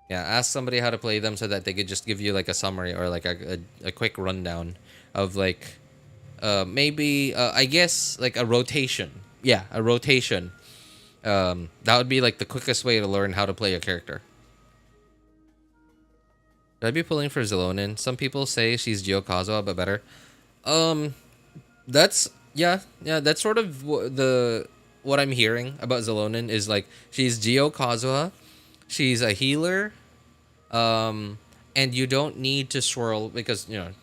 Yeah, ask somebody how to play them so that they could just give you like a summary or like a quick rundown of like maybe I guess like a rotation. Yeah, a rotation. That would be like the quickest way to learn how to play a character. Should I be pulling for Zelonin? Some people say she's Gyo Kazuha, but better. Um, that's yeah. That's sort of what I'm hearing about Zelonin is like she's Gyo Kazuha, she's a healer, and you don't need to swirl because all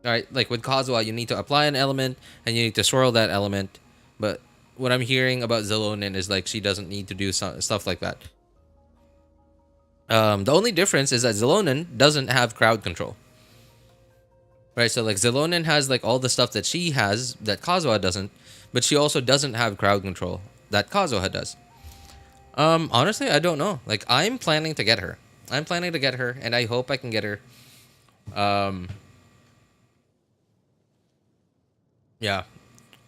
right, like with Kazuha, you need to apply an element and you need to swirl that element. But what I'm hearing about Zelonin is like she doesn't need to do stuff like that. The only difference is that Zelonin doesn't have crowd control. Right, so like Zelonin has like all the stuff that she has that Kazuha doesn't, but she also doesn't have crowd control that Kazuha does. Honestly, I don't know. Like I'm planning to get her. I'm planning to get her, and I hope I can get her. Um, yeah,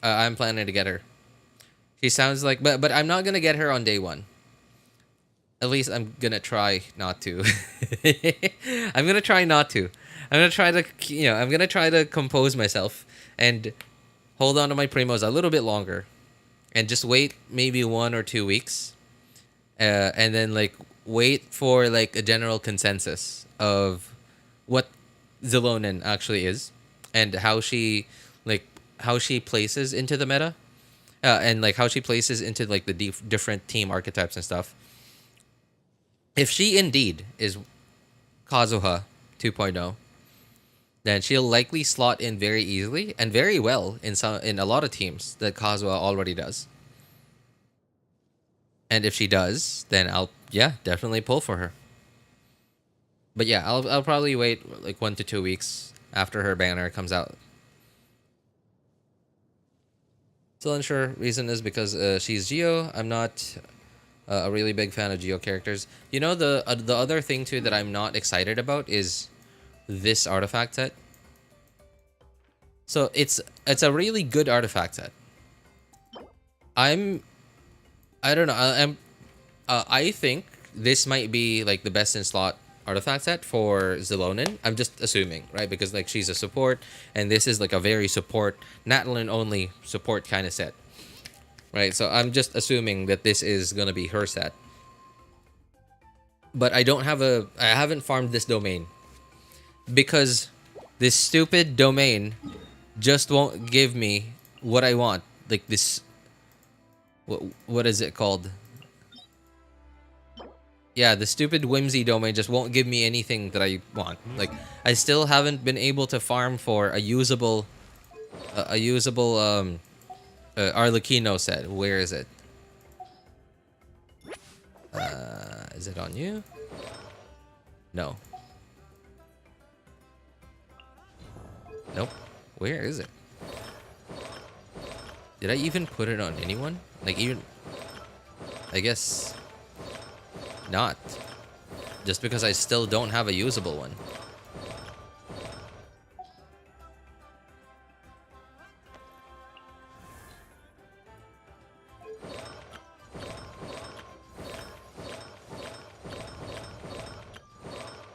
I'm planning to get her. She sounds like, but I'm not gonna get her on day one. At least I'm gonna try not to. I'm gonna try not to. I'm gonna try to, I'm gonna try to compose myself and hold on to my primos a little bit longer, and just wait maybe 1 or 2 weeks, and then like wait for like a general consensus of what Zelonin actually is, and how she places into the meta, and like how she places into like the different team archetypes and stuff. If she indeed is Kazuha 2.0, then she'll likely slot in very easily and very well in a lot of teams that Kazuha already does. And if she does, then I'll definitely pull for her. But yeah, I'll probably wait like 1 to 2 weeks after her banner comes out. Still unsure. Reason is because she's Geo. I'm not a really big fan of Geo characters. The other thing too that I'm not excited about is this artifact set. So it's a really good artifact set. I don't know. I think this might be like the best in slot artifact set for Zelonin. I'm just assuming, right? Because like she's a support, and this is like a very support, Natalin only support kind of set. Right, so I'm just assuming that this is gonna be her set. But I haven't farmed this domain. Because this stupid domain just won't give me what I want. Like this, what is it called? Yeah, the stupid whimsy domain just won't give me anything that I want. Like, I still haven't been able to farm for a usable Arlecchino set. Where is it? Is it on you? No. Nope. Where is it? Did I even put it on anyone? Like even... I guess... not. Just because I still don't have a usable one.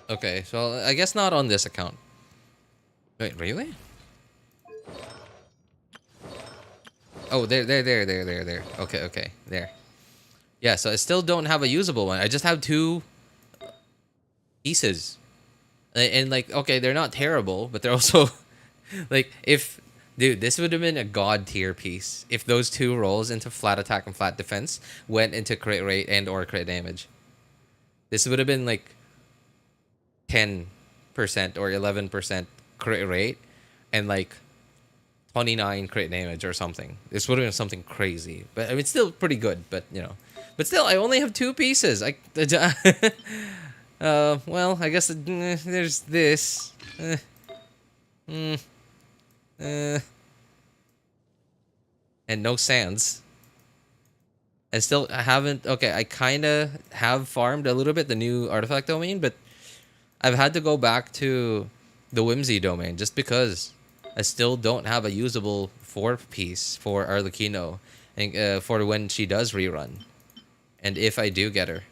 Okay, so I guess not on this account. Wait, really? Oh, there. Okay, there. Yeah, so I still don't have a usable one. I just have 2 pieces. And like, okay, they're not terrible, but they're also like, if dude, this would have been a god tier piece if those 2 rolls into flat attack and flat defense went into crit rate and or crit damage. This would have been like 10% or 11% crit rate and like 29 crit damage or something. This would have been something crazy. But I mean, it's still pretty good, but you know. But still, I only have 2 pieces. Well, I guess there's this. And no sands. I haven't. Okay, I kind of have farmed a little bit the new artifact domain, but I've had to go back to the Whimsy domain just because I still don't have a usable 4 piece for Arlecchino and for when she does rerun, and if I do get her.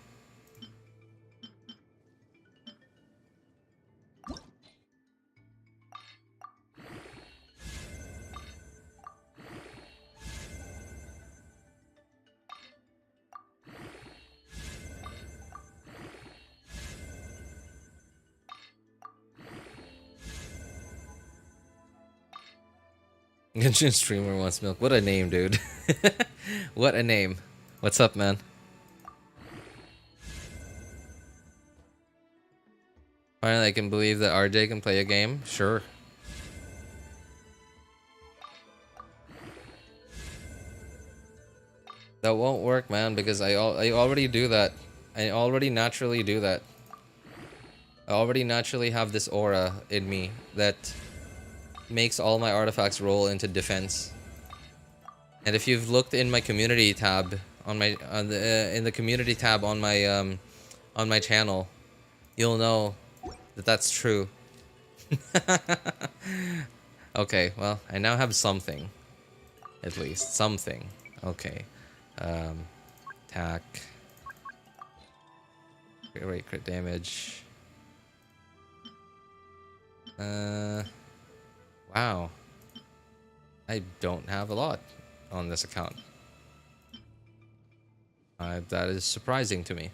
Genshin streamer wants milk. What a name, dude. What a name. What's up, man? Finally, I can believe that RJ can play a game. Sure. That won't work, man, because I already do that. I already naturally do that. I already naturally have this aura in me that makes all my artifacts roll into defense. And if you've looked in my community tab in the community tab on my channel, you'll know that that's true. Okay, well, I now have something. At least something. Okay. Attack. Wait, crit damage. Wow. I don't have a lot on this account. That is surprising to me.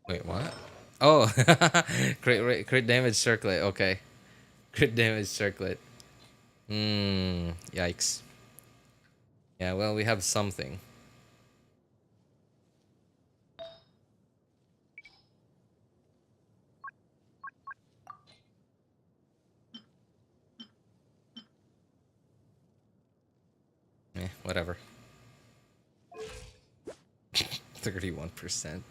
Wait, what? Oh, crit damage circlet. Okay, crit damage circlet. Yikes. Yeah, well, we have something. Whatever. 31%.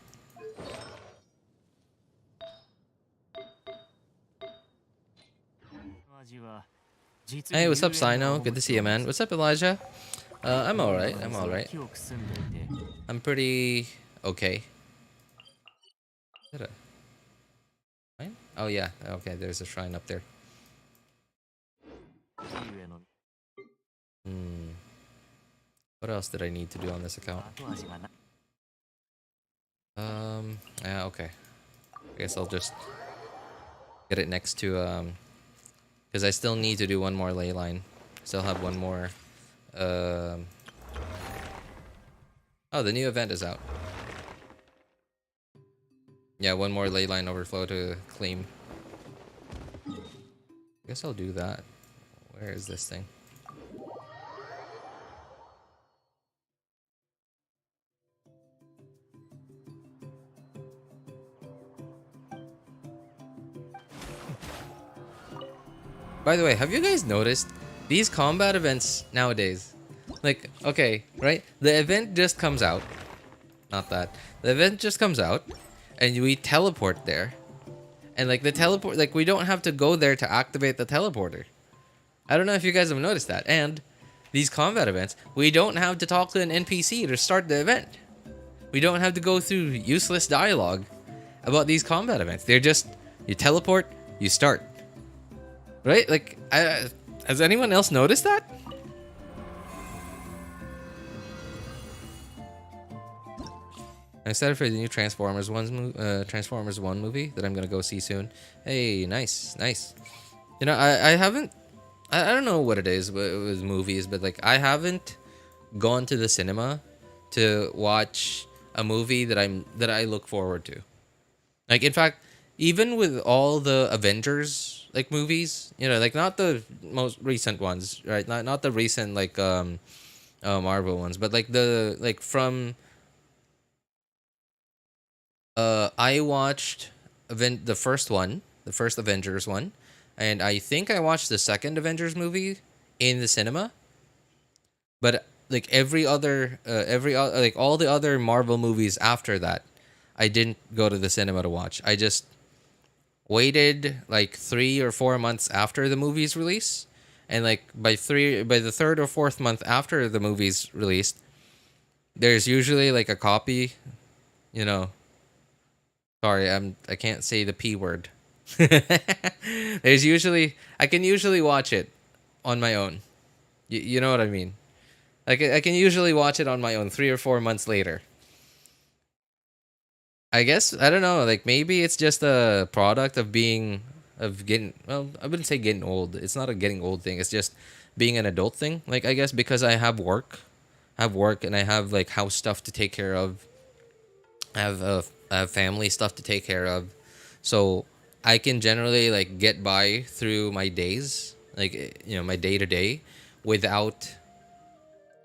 Hey, what's up, Sino? Good to see you, man. What's up, Elijah? I'm alright. I'm pretty okay. Is that a shrine? Oh, yeah. Okay, there's a shrine up there. What else did I need to do on this account? Yeah, okay. I guess I'll just get it next to, because I still need to do one more ley line. Still have one more, oh, the new event is out. Yeah, one more ley line overflow to claim. I guess I'll do that. Where is this thing? By the way, have you guys noticed these combat events nowadays? Like, okay, right? The event just comes out. Not that. The event just comes out, and we teleport there. And like the teleport, like we don't have to go there to activate the teleporter. I don't know if you guys have noticed that. And these combat events, we don't have to talk to an NPC to start the event. We don't have to go through useless dialogue about these combat events. They're just, you teleport, you start. Right? Like, has anyone else noticed that? I'm excited for the new Transformers Transformers 1 movie that I'm gonna go see soon. Hey, nice, nice. You know, I haven't, I don't know what it is with movies, but like I haven't gone to the cinema to watch a movie that I look forward to. Like, in fact, even with all the Avengers like movies, you know, like not the most recent ones, right? Not the recent like Marvel ones, but like the like from I watched the first one, the first Avengers one, and I think I watched the second Avengers movie in the cinema. But like like all the other Marvel movies after that, I didn't go to the cinema to watch. I just waited like 3 or 4 months after the movie's release, and like by the third or fourth month after the movie's released, there's usually like a copy, you know. Sorry, I can't say the P word. There's usually I can usually watch it on my own. You know what I mean? Like I can usually watch it on my own 3 or 4 months later. I guess I don't know. Like maybe it's just a product of being of getting. Well, I wouldn't say getting old. It's not a getting old thing. It's just being an adult thing. Like I guess because I have work, and I have like house stuff to take care of. I have family stuff to take care of, so I can generally like get by through my days, like my day to day, without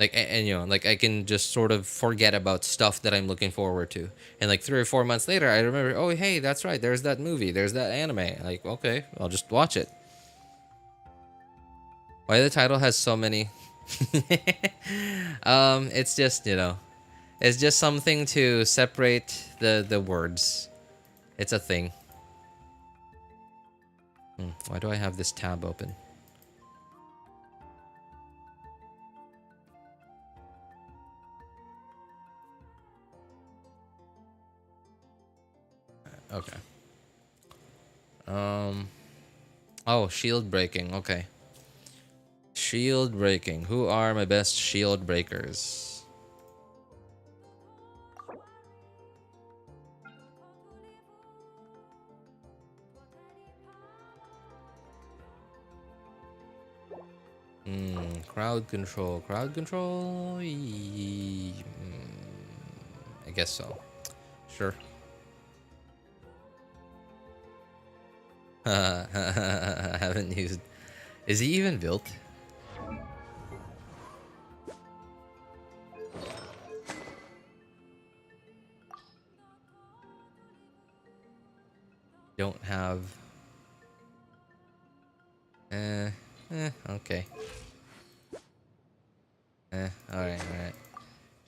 like and like I can just sort of forget about stuff that I'm looking forward to, and like 3 or 4 months later I remember, oh hey, that's right, there's that movie, there's that anime, like okay, I'll just watch it. Why the title has so many? It's just it's just something to separate the words. It's a thing. Why do I have this tab open? Okay. Oh, shield breaking. Okay. Shield breaking. Who are my best shield breakers? Crowd control. Crowd control? I guess so. Sure. I haven't used... Is he even built? Don't have... okay. Alright.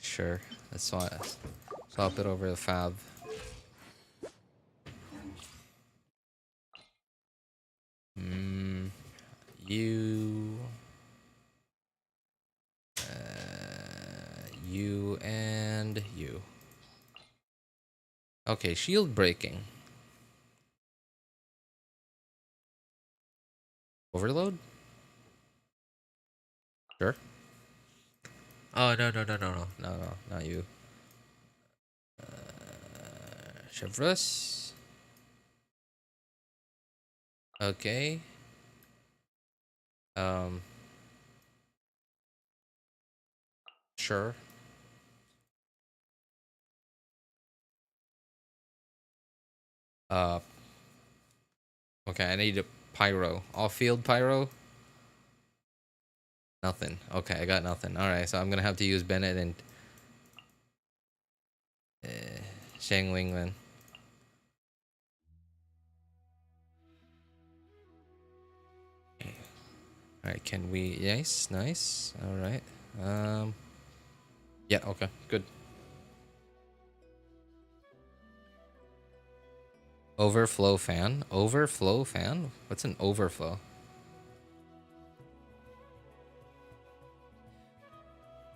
Sure. Let's swap it over to Fab. You... you and you. Okay, shield breaking. Overload? Sure. Oh, no, not you. Chevrus. Okay. Sure. Okay, I need a pyro. Off-field pyro? Nothing. Okay, I got nothing. Alright, so I'm gonna have to use Bennett and Shangling then. Alright, can we... Yes, nice. Alright. Yeah, okay, good. Overflow fan? Overflow fan? What's an overflow?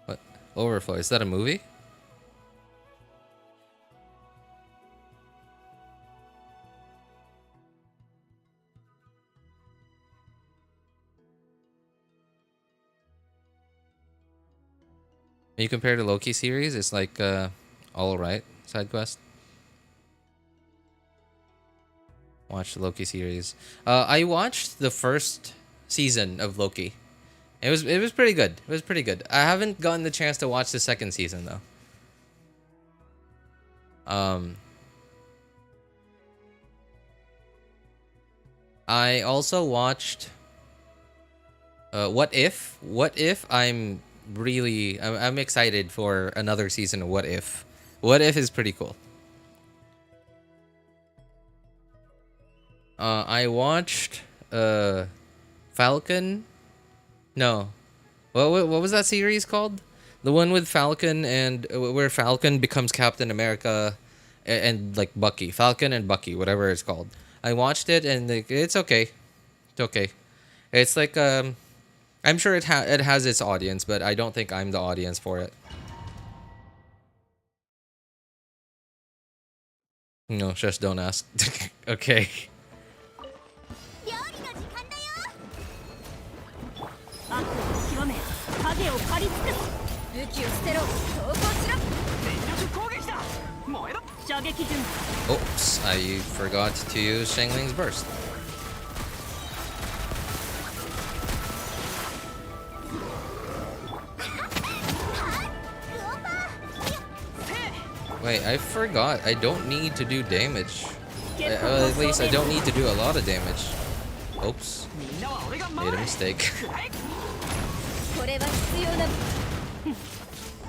What? Overflow, is that a movie? When you compare the Loki series, it's like all right side quest. Watch the Loki series. I watched the first season of Loki. It was pretty good. It was pretty good. I haven't gotten the chance to watch the second season though. I also watched What If? What If? I'm excited for another season of What If. What If is pretty cool. I watched Falcon. No. What was that series called? The one with Falcon and where Falcon becomes Captain America and like Bucky. Falcon and Bucky, whatever it's called. I watched it and like, it's okay. It's okay. It's like I'm sure it has its audience, but I don't think I'm the audience for it. No, just don't ask. Okay. Oops, I forgot to use Shangling's burst. Wait, I forgot. I don't need to do damage. At least I don't need to do a lot of damage. Oops. Made a mistake.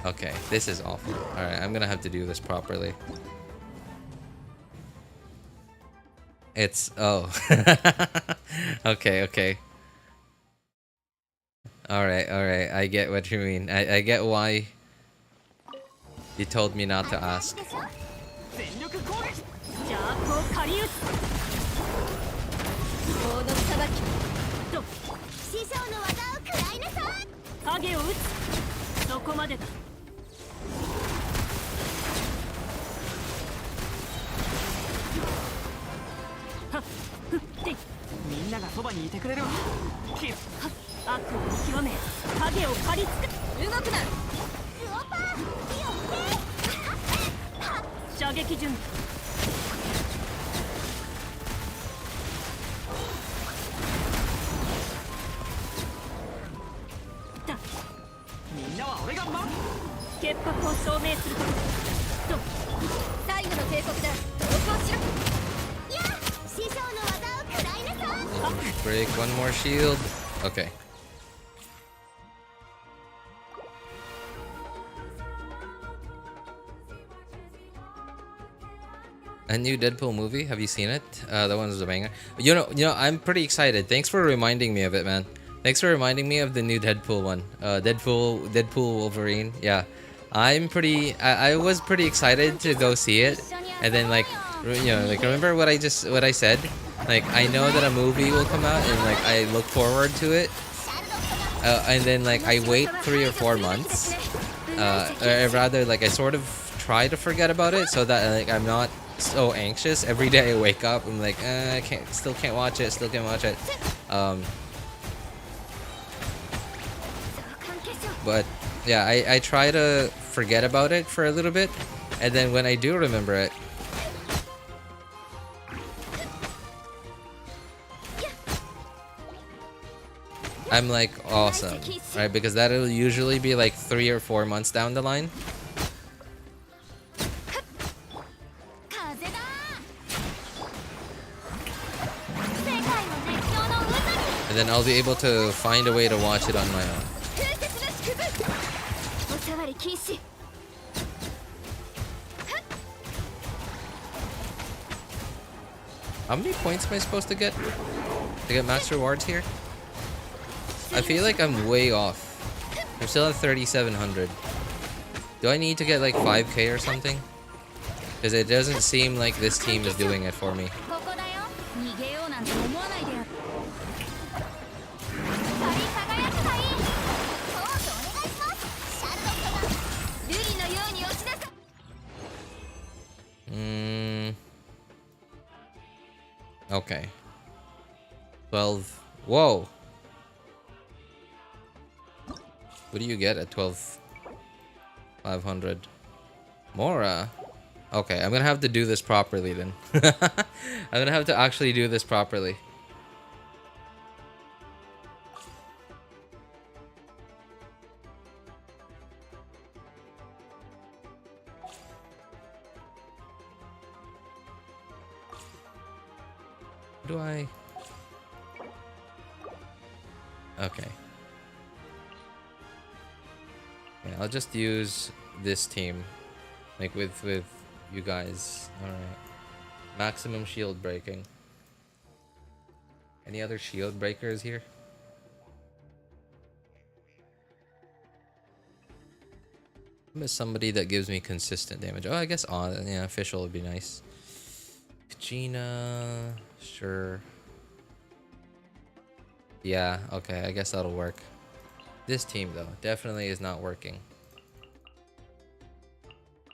Okay, this is awful. Alright, I'm gonna have to do this properly. It's... oh. Okay, okay. Alright, alright. I get what you mean. I get why you told me not to ask. Break one more shield. Okay. A new Deadpool movie? Have you seen it? That one's a banger. You know, I'm pretty excited. Thanks for reminding me of it, man. Thanks for reminding me of the new Deadpool one. Deadpool Wolverine. Yeah, I was pretty excited to go see it, and then like, you know, like remember what I said? Like I know that a movie will come out, and like I look forward to it, and then like I wait 3 or 4 months. Or rather, like I sort of try to forget about it so that like I'm not so anxious every day. I wake up, I'm like, I still can't watch it. But yeah, I try to forget about it for a little bit, and then when I do remember it, I'm like, awesome, right? Because that'll usually be like 3 or 4 months down the line. And then I'll be able to find a way to watch it on my own. How many points am I supposed to get max rewards here? I feel like I'm way off. I'm still at 3,700. Do I need to get like 5k or something? Because it doesn't seem like this team is doing it for me. Okay. 12. Whoa. What do you get at 12? 500. Mora. Okay, I'm gonna have to do this properly then. I'm gonna have to actually do this properly. Do I? Okay. Yeah, I'll just use this team, like with you guys. All right. Maximum shield breaking. Any other shield breakers here? I miss somebody that gives me consistent damage. Oh, I guess yeah, official would be nice. Kachina, sure. Yeah, okay, I guess that'll work. This team though definitely is not working.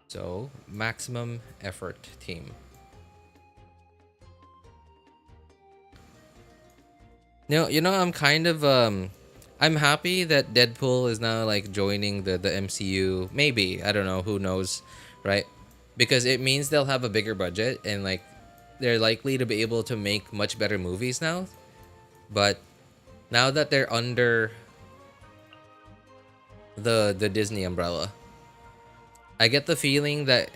So maximum effort team. No, you know, I'm kind of I'm happy that Deadpool is now like joining the MCU. Maybe, I don't know, who knows, right? Because it means they'll have a bigger budget and like they're likely to be able to make much better movies now. But now that they're under the Disney umbrella, I get the feeling that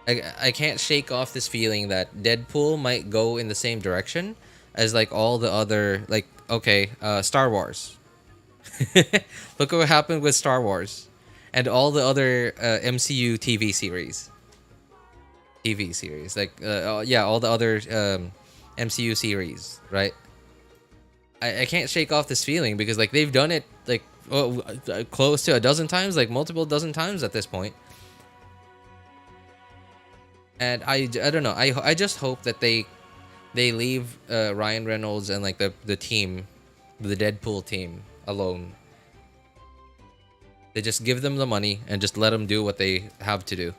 I can't shake off this feeling that Deadpool might go in the same direction as like all the other, like, okay, Star Wars. Look what happened with Star Wars and all the other MCU TV series. Like yeah, all the other MCU series, right? I can't shake off this feeling because like they've done it like close to a dozen times, like multiple dozen times at this point. And I don't know, I just hope that they leave Ryan Reynolds and like the team, the Deadpool team alone. They just give them the money and just let them do what they have to do.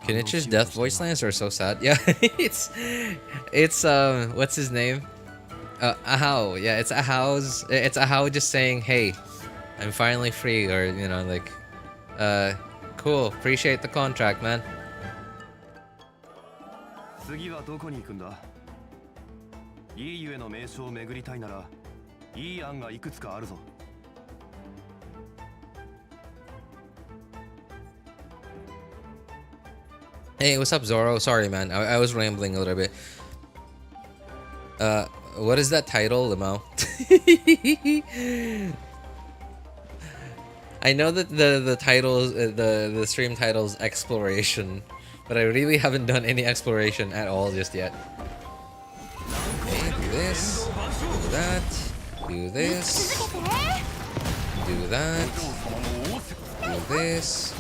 Kinich's death voice lines are so sad. Yeah, it's what's his name? Ahau. Yeah, it's Ahau just saying, "Hey, I'm finally free," or you know, like, cool. Appreciate the contract, man. Hey, what's up, Zoro? Sorry, man. I was rambling a little bit. What is that title, Limao? I know that the titles, the stream title's exploration, but I really haven't done any exploration at all just yet. Okay, do this, do that, do this, do that, do this,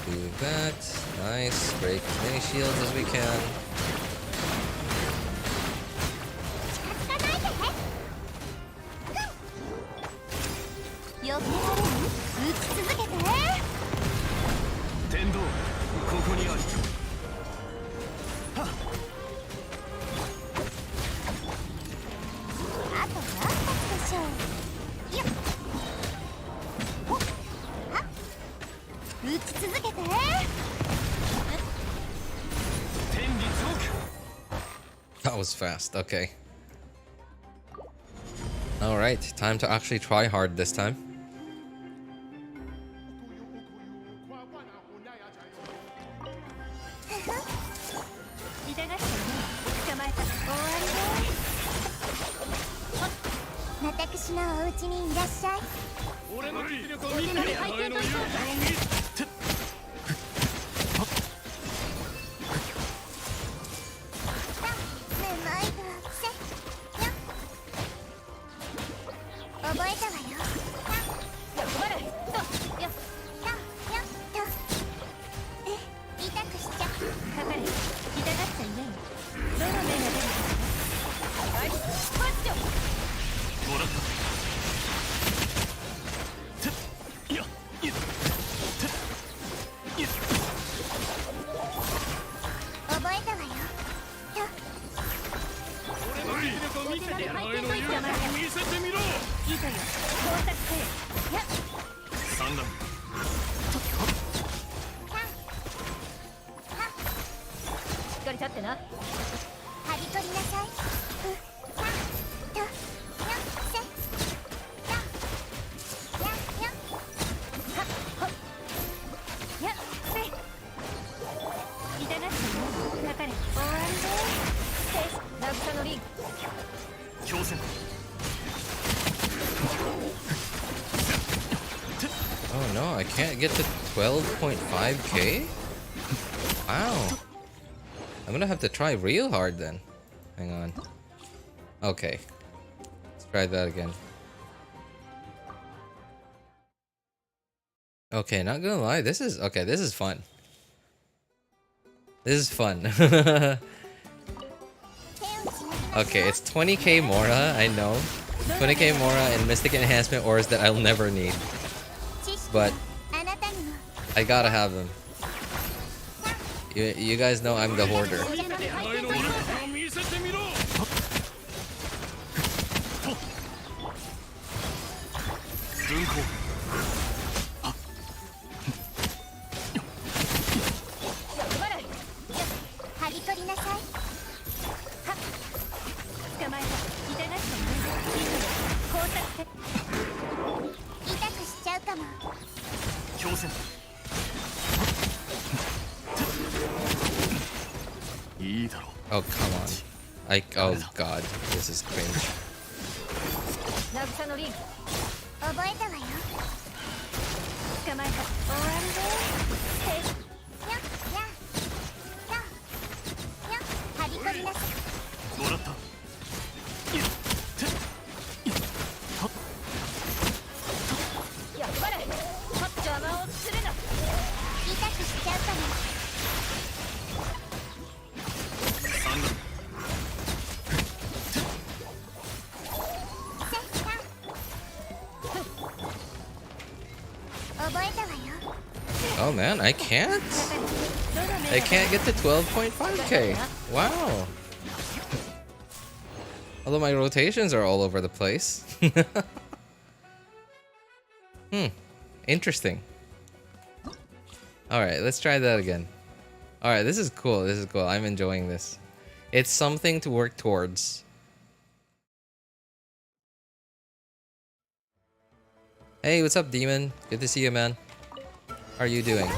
do that. Nice. Break as many shields as we can. That was fast, okay. Alright, time to actually try hard this time. Oh no, I can't get to 12.5k? Wow. I'm gonna have to try real hard then. Hang on. Okay. Let's try that again. Okay, not gonna lie, this is okay, this is fun. This is fun. Okay, it's 20k Mora, I know. 20k Mora and Mystic Enhancement ores that I'll never need. But I gotta have them. You guys know I'm the hoarder. Oh, come on. Oh god, this is cringe. Oh man, I can't get to 12.5k. Wow. Although my rotations are all over the place. Interesting. Alright, let's try that again. Alright, this is cool. This is cool. I'm enjoying this. It's something to work towards. Hey, what's up, Demon? Good to see you, man. How are you doing?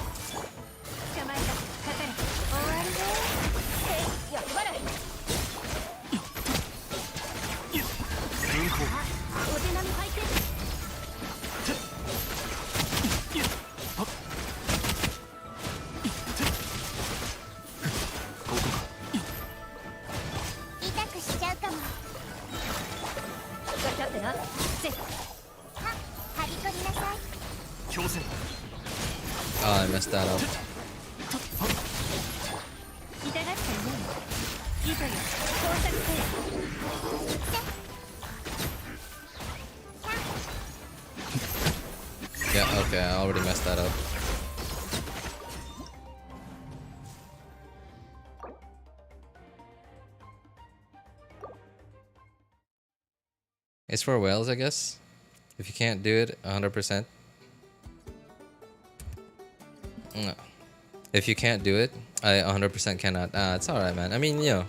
Oh, I messed that up. Yeah, okay, I already messed that up. It's for whales, I guess. If you can't do it 100%. No. If you can't do it, I 100% cannot. It's alright, man. I mean, you know,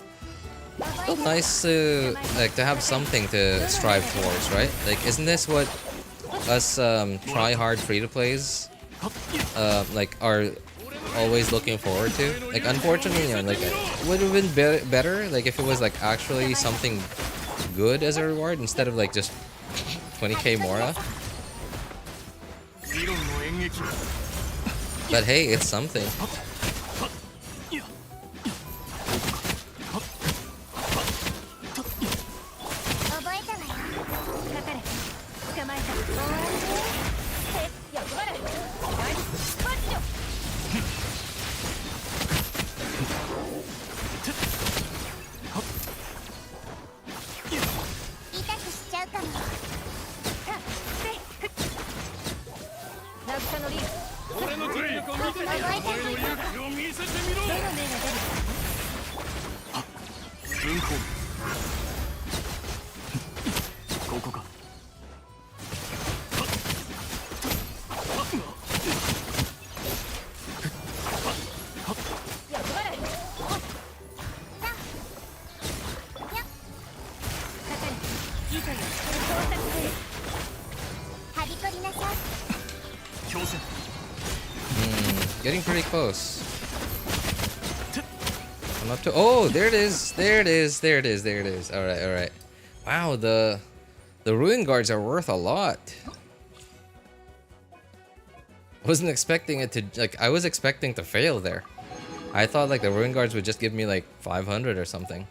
still nice to like to have something to strive towards, right? Like, isn't this what us try hard free to plays like are always looking forward to? Like, unfortunately, you know, like it would have been better like if it was like actually something good as a reward instead of like just 20k Mora. But hey, it's something. Getting pretty close. I'm up to. Oh, there it is. There it is. There it is. There it is. All right. All right. Wow. The ruin guards are worth a lot. Wasn't expecting it to, like, I was expecting to fail there. I thought like the ruin guards would just give me like 500 or something.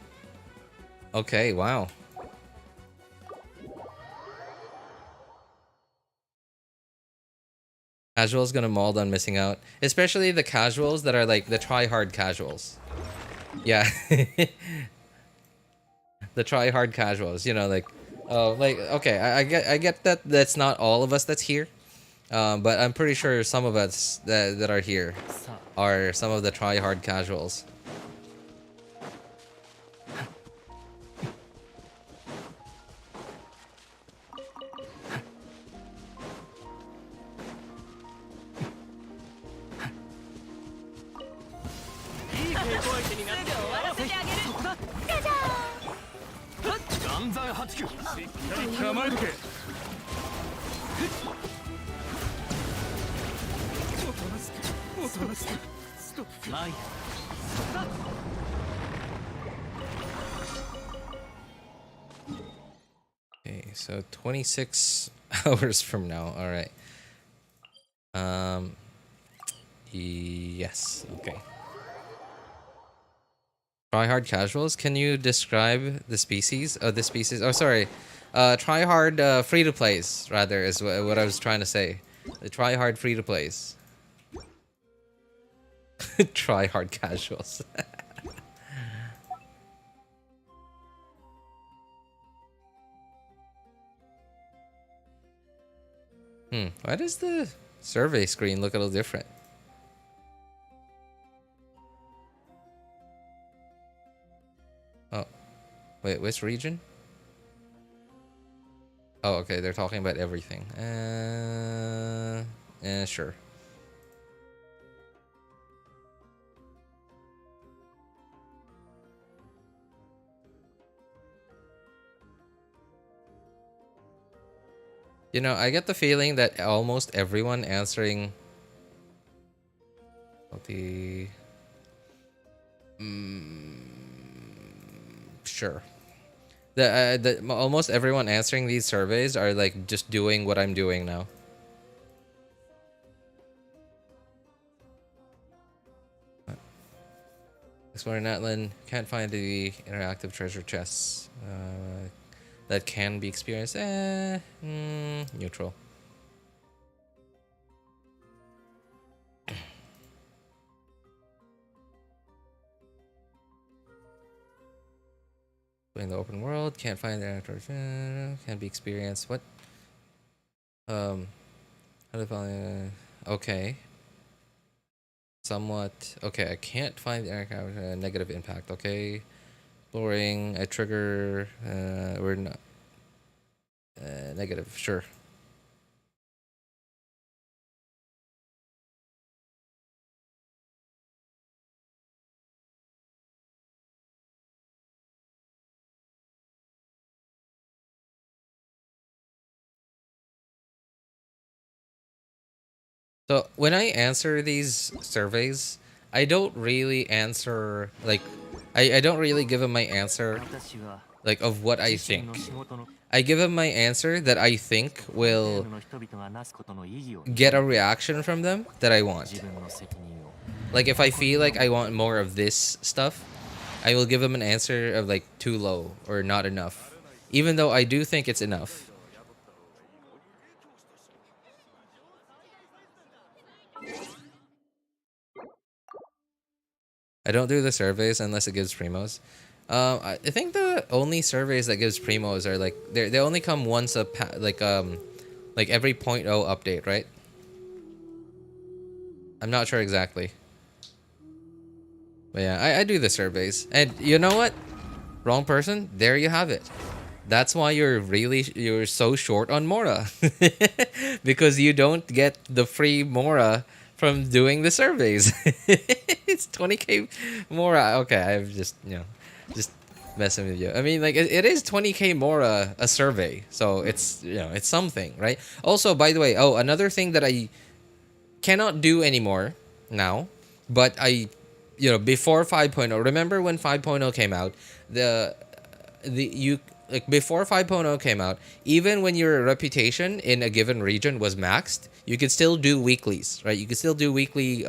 Okay, wow. Casuals gonna maul on missing out, especially the casuals that are like the try-hard casuals. Yeah, the try-hard casuals. You know, like, okay, I get that that's not all of us that's here. But I'm pretty sure some of us that are here are some of the try-hard casuals. Okay, so 26 hours from now. All right. Yes. Okay. Try hard casuals. Can you describe the species? Oh, the species. Oh, sorry. Try hard free to plays rather is what I was trying to say. The try hard free to plays. Try hard casuals. Why does the survey screen look a little different? Oh, wait, which region? Oh, okay, they're talking about everything. Sure. You know, I get the feeling that almost everyone answering the sure. The almost everyone answering these surveys are like just doing what I'm doing now. Exploring Natlan, can't find the interactive treasure chests that can be experienced. Neutral. In the open world, can't find the interactive can be experienced. What? How to find? Okay. Somewhat. Okay, I can't find the negative impact. Okay. Exploring. I trigger. We're not. Negative. Sure. So when I answer these surveys, I don't really answer like I don't really give them my answer like of what I think. I give them my answer that I think will get a reaction from them that I want. Like if I feel like I want more of this stuff, I will give them an answer of like too low or not enough. Even though I do think it's enough. I don't do the surveys unless it gives primos. I think the only surveys that gives primos are like they only come once like every 0.0 update, right? I'm not sure exactly. But yeah, I do the surveys. And you know what? Wrong person. There you have it. That's why you're so short on Mora. Because you don't get the free Mora from doing the surveys. It's 20k Mora. Okay, I've just, just messing with you. I mean, like, it is 20k Mora a survey. So it's, it's something, right? Also, by the way, another thing that I cannot do anymore now, but before 5.0, remember when 5.0 came out, before 5.0 came out, even when your reputation in a given region was maxed, you could still do weeklies, right? You could still do weekly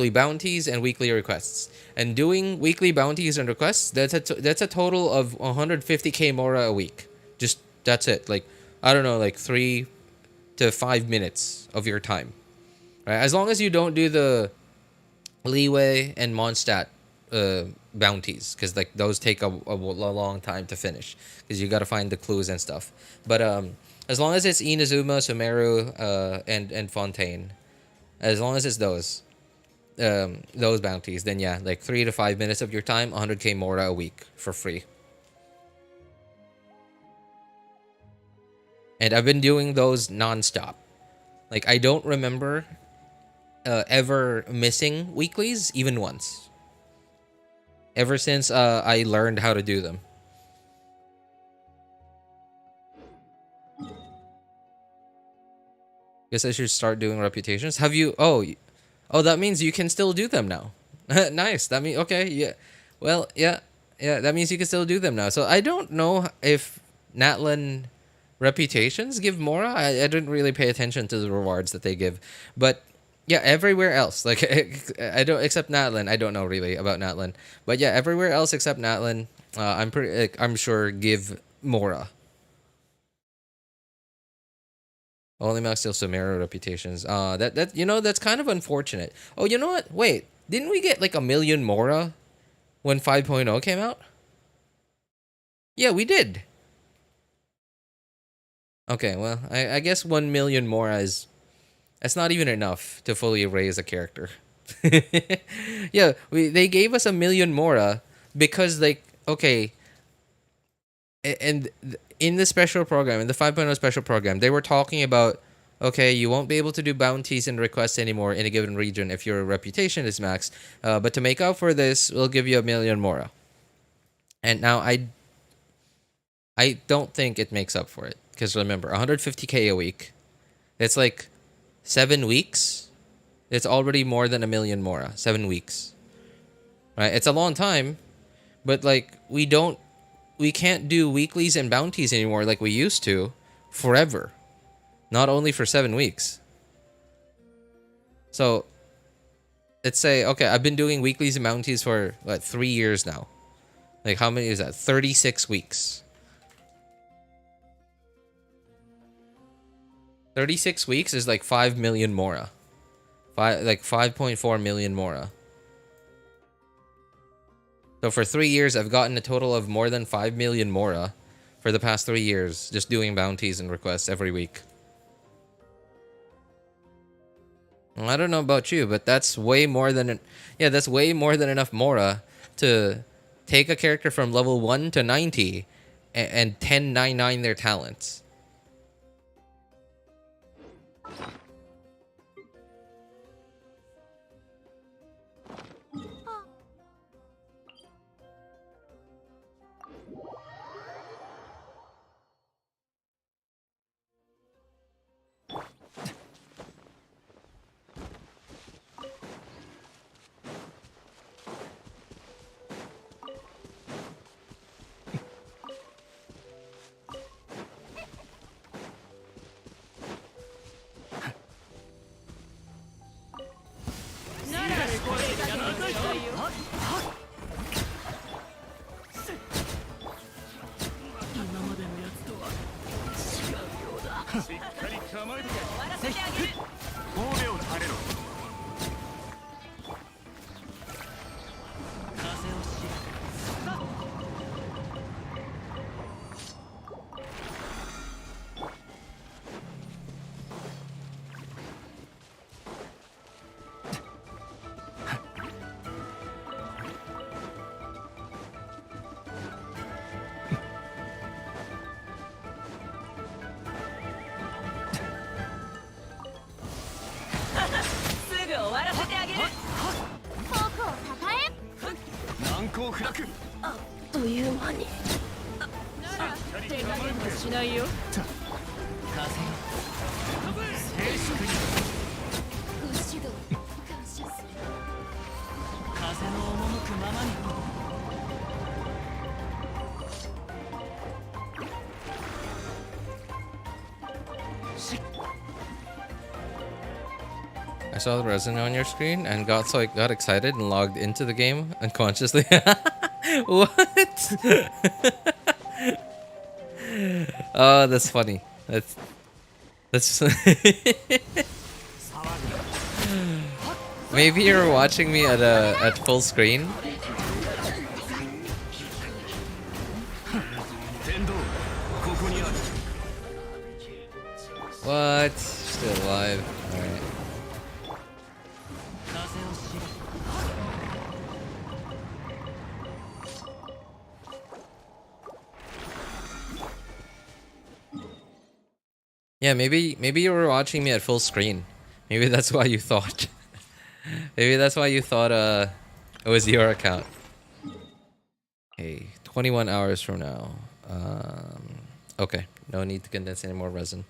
bounties and weekly requests. And doing weekly bounties and requests, that's a total of 150k mora a week. Just that's it. Like, I don't know, like 3 to 5 minutes of your time, right? As long as you don't do the leeway and Mondstadt bounties, because like those take a long time to finish, because you got to find the clues and stuff. But as long as it's Inazuma, Sumeru, and Fontaine, as long as it's those bounties, then yeah, like 3 to 5 minutes of your time, 100k mora a week for free. And I've been doing those non-stop. Like, I don't remember ever missing weeklies even once, ever since I learned how to do them. Guess I should start doing reputations. Have you? Oh, that means you can still do them now. Nice. That means okay. Yeah. Well, yeah. That means you can still do them now. So I don't know if Natlan reputations give mora. I didn't really pay attention to the rewards that they give, but yeah, everywhere else, like I don't, except Natlan, I don't know really about Natlan, but yeah, everywhere else except Natlan, I'm sure give mora. Only max still Sumeru reputations. That's kind of unfortunate. Oh, you know what? Wait, didn't we get like 1,000,000 mora when 5.0 came out? Yeah, we did. Okay, well, I guess 1,000,000 mora is, that's not even enough to fully raise a character. Yeah, they gave us 1,000,000 mora because, like, okay, and in the special program, in the 5.0 special program, they were talking about, okay, you won't be able to do bounties and requests anymore in a given region if your reputation is maxed, but to make up for this, we'll give you 1,000,000 mora. And now I don't think it makes up for it, because remember, 150k a week, it's like 7 weeks. It's already more than 1,000,000 mora. 7 weeks, right? It's a long time, but like we can't do weeklies and bounties anymore like we used to forever, not only for 7 weeks. So let's say, okay, I've been doing weeklies and bounties for what, 3 years now. Like, how many is that? 36 weeks. 36 weeks is like 5,000,000 mora. 5.4 million mora. So for 3 years, I've gotten a total of more than 5,000,000 mora for the past 3 years, just doing bounties and requests every week. Well, I don't know about you, but that's way more than that's way more than enough mora to take a character from level 1 to 90 and 1099 their talents. I saw the resin on your screen and got excited and logged into the game unconsciously. What? Oh, that's funny. That's maybe you're watching me at full screen. What? Still alive. Alright. Yeah, maybe you were watching me at full screen. Maybe that's why you thought. Maybe that's why you thought it was your account. Okay, 21 hours from now. Okay, no need to condense any more resin.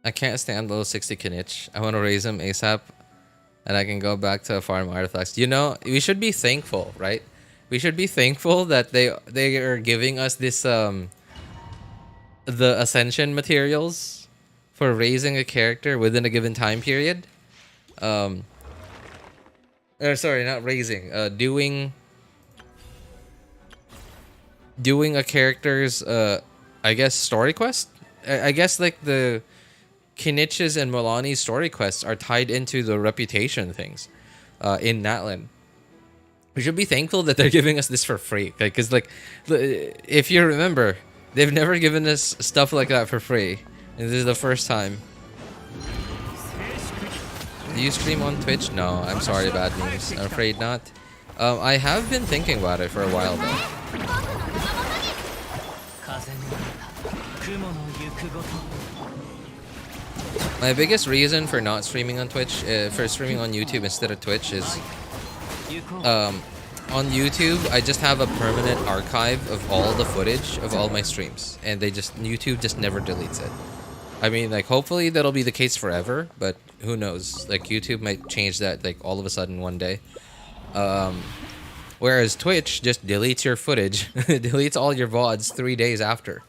I can't stand level 60 Kinich. I want to raise him ASAP, and I can go back to farm artifacts. You know, we should be thankful, right? We should be thankful that they are giving us this the ascension materials for raising a character within a given time period. Or sorry, not raising. Doing a character's I guess story quest. I guess like the Kinich's and Mualani's story quests are tied into the reputation things in Natlan. We should be thankful that they're giving us this for free. Because, like, if you remember, they've never given us stuff like that for free. And this is the first time. Do you stream on Twitch? No, I'm sorry, bad news. I'm afraid not. I have been thinking about it for a while, though. My biggest reason for not streaming on Twitch, for streaming on YouTube instead of Twitch is, on YouTube, I just have a permanent archive of all the footage of all my streams, and YouTube just never deletes it. I mean, like, hopefully that'll be the case forever, but who knows? Like, YouTube might change that, like, all of a sudden one day. Whereas Twitch just deletes your footage, deletes all your VODs 3 days after.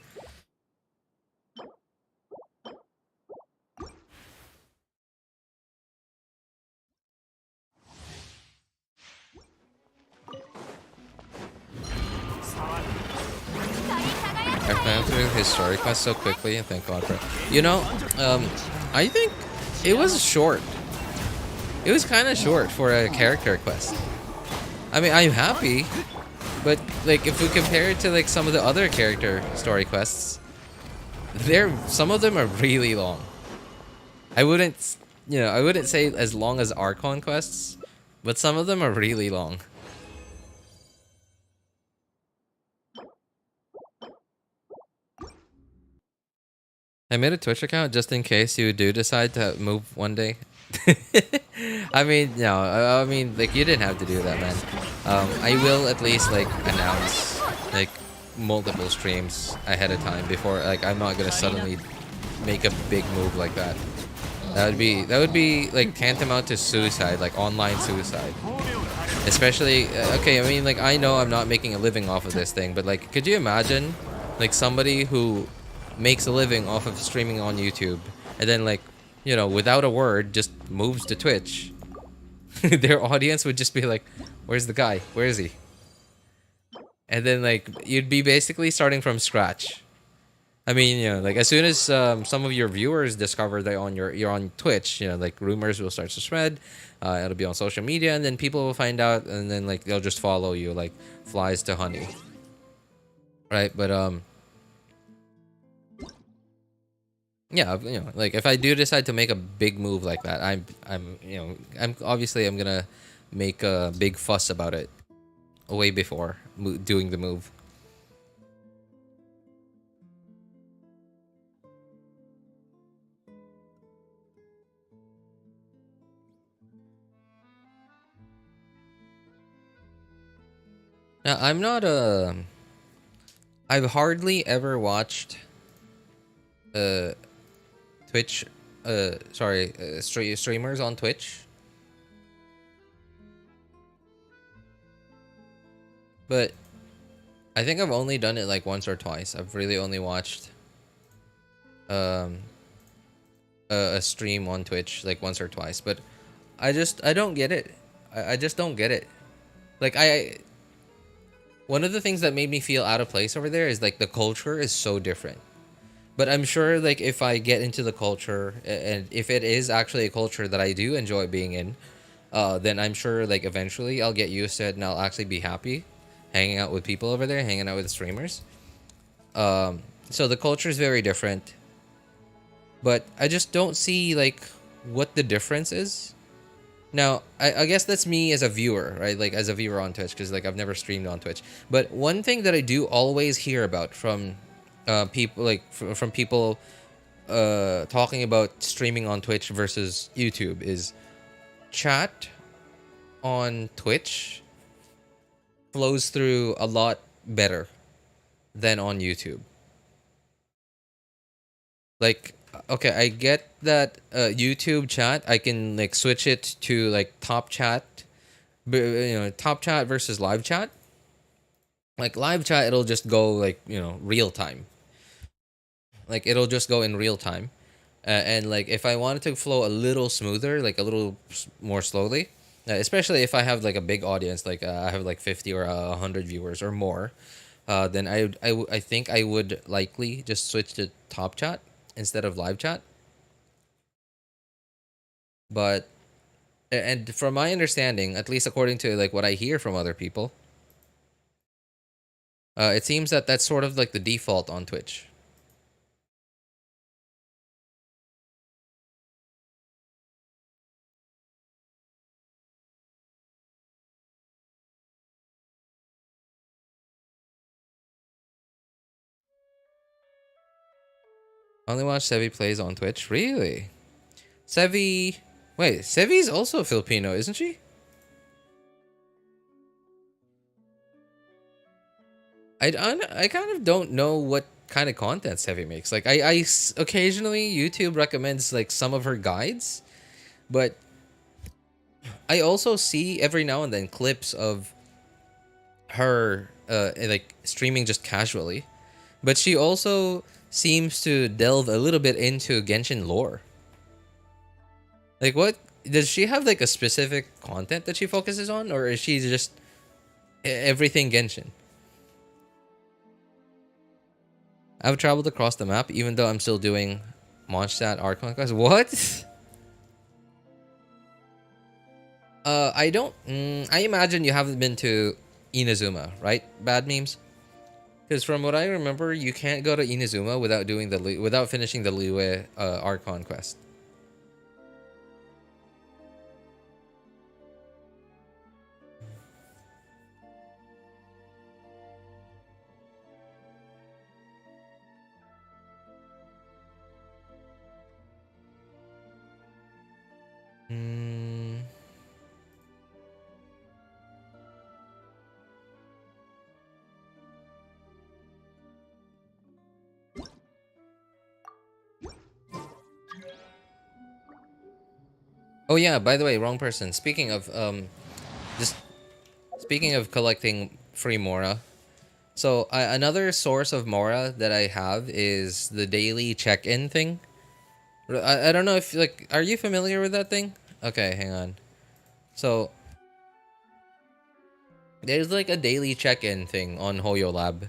I found through his story quest so quickly, and thank God for it. You know, I think it was short. It was kind of short for a character quest. I mean, I'm happy, but like if we compare it to like some of the other character story quests, some of them are really long. I wouldn't say as long as Archon quests, but some of them are really long. I made a Twitch account just in case you do decide to move one day. I mean, no, I mean, like, you didn't have to do that, man. I will at least, like, announce, like, multiple streams ahead of time before, like, I'm not gonna suddenly make a big move like that. That would be, like, tantamount to suicide, like, online suicide. Especially, okay, I mean, like, I know I'm not making a living off of this thing, but, like, could you imagine, like, somebody who makes a living off of streaming on YouTube, and then, like, you know, without a word, just moves to Twitch. Their audience would just be like, where's the guy? Where is he? And then, like, you'd be basically starting from scratch. I mean, you know, like, as soon as some of your viewers discover that you're on Twitch, you know, like, rumors will start to spread. It'll be on social media, and then people will find out, and then, like, they'll just follow you like flies to honey. Right? But, yeah, you know, like, if I do decide to make a big move like that, I'm obviously I'm gonna make a big fuss about it way before doing the move. Now I'm not a. I've hardly ever watched uh Twitch streamers on Twitch, but I think I've only done it like once or twice. I've really only watched um a stream on Twitch like once or twice, but I don't get it. I just don't get it. Like one of the things that made me feel out of place over there is like the culture is so different. But I'm sure like if I get into the culture and if it is actually a culture that I do enjoy being in, then I'm sure like eventually I'll get used to it and I'll actually be happy hanging out with people over there, hanging out with streamers. So the culture is very different, but I just don't see like what the difference is. Now, I guess that's me as a viewer, right? Like as a viewer on Twitch, because like I've never streamed on Twitch. But one thing that I do always hear about from people like from people talking about streaming on Twitch versus YouTube is chat on Twitch flows through a lot better than on YouTube. Like, okay, I get that YouTube chat, I can like switch it to like top chat, top chat versus live chat. Like live chat, it'll just go like real time. Like it'll just go in real time, and like if I wanted to flow a little smoother, like a little more slowly, especially if I have like a big audience, like I have like 50 or 100 viewers or more, then I think I would likely just switch to top chat instead of live chat. But and from my understanding, at least according to like what I hear from other people, it seems that that's sort of like the default on Twitch. Only watch Sevi plays on Twitch. Really? Sevi. Wait, Sevi's also Filipino, isn't she? I kind of don't know what kind of content Sevi makes. Like, occasionally YouTube recommends like some of her guides, but I also see every now and then clips of her like streaming just casually. But she also seems to delve a little bit into Genshin lore. Like, what does she have like a specific content that she focuses on, or is she just everything Genshin? I've traveled across the map, even though I'm still doing Mondstadt Archon quest. What? I don't. I imagine you haven't been to Inazuma, right? Bad memes. Because from what I remember, you can't go to Inazuma without doing without finishing the Liyue Archon quest. Hmm. Oh yeah, by the way, wrong person. Just speaking of collecting free Mora. So another source of Mora that I have is the daily check-in thing. I don't know if like, are you familiar with that thing? Okay, hang on. So there's like a daily check-in thing on Hoyo Lab.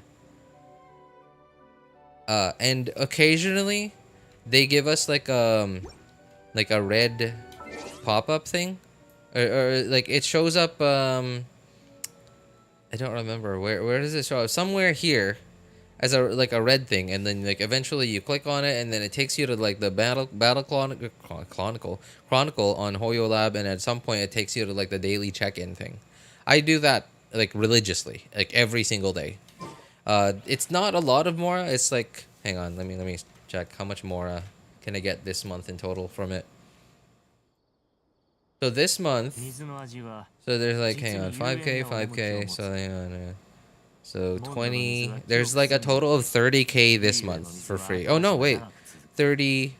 And occasionally they give us like a red pop-up thing, or like it shows up. I don't remember where does it show up? Somewhere here, as a like a red thing, and then like eventually you click on it, and then it takes you to like the chronicle on Hoyo Lab, and at some point it takes you to like the daily check-in thing. I do that like religiously, like every single day. It's not a lot of Mora. It's like, hang on, let me check how much Mora can I get this month in total from it. So this month, so there's like, hang on, 5k, 5k. So hang on. So 20. There's like a total of 30k this month for free. Oh no, wait. 30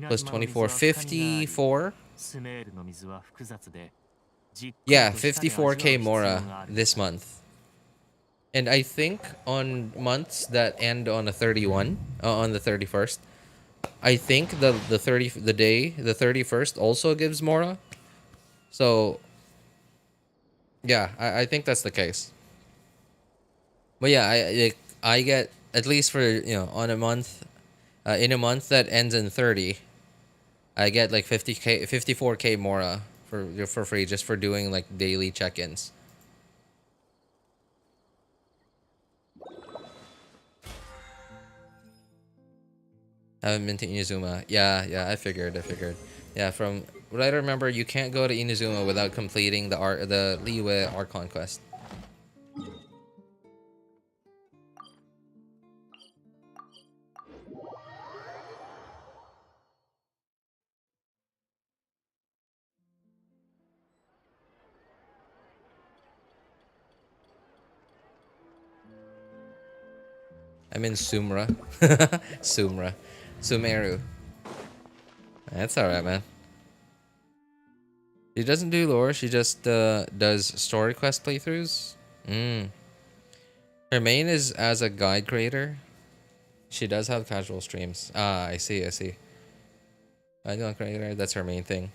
plus 24, 54. Yeah, 54k Mora this month. And I think on months that end on a 31, on the 31st, I think the 31st also gives Mora. So yeah, I think that's the case. But yeah, I get at least for on a month, in a month that ends in 30, I get like 50k, 54k Mora for free just for doing like daily check-ins. I haven't been to Inazuma. Yeah, I figured. Yeah, from what I remember, you can't go to Inazuma without completing the Liyue Archon quest. I'm in Sumra. Sumeru. That's alright, man. She doesn't do lore, she just does story quest playthroughs. Her main is as a guide creator. She does have casual streams. Ah, I see. Guide creator, that's her main thing.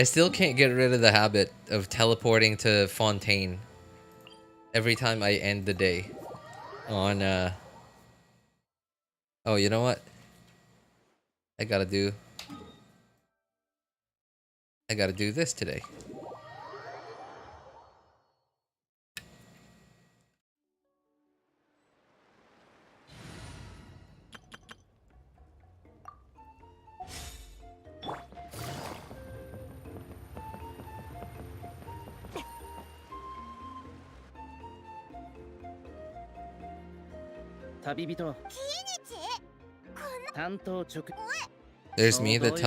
I still can't get rid of the habit of teleporting to Fontaine every time I end the day on oh, you know what? I gotta do this today. There's me that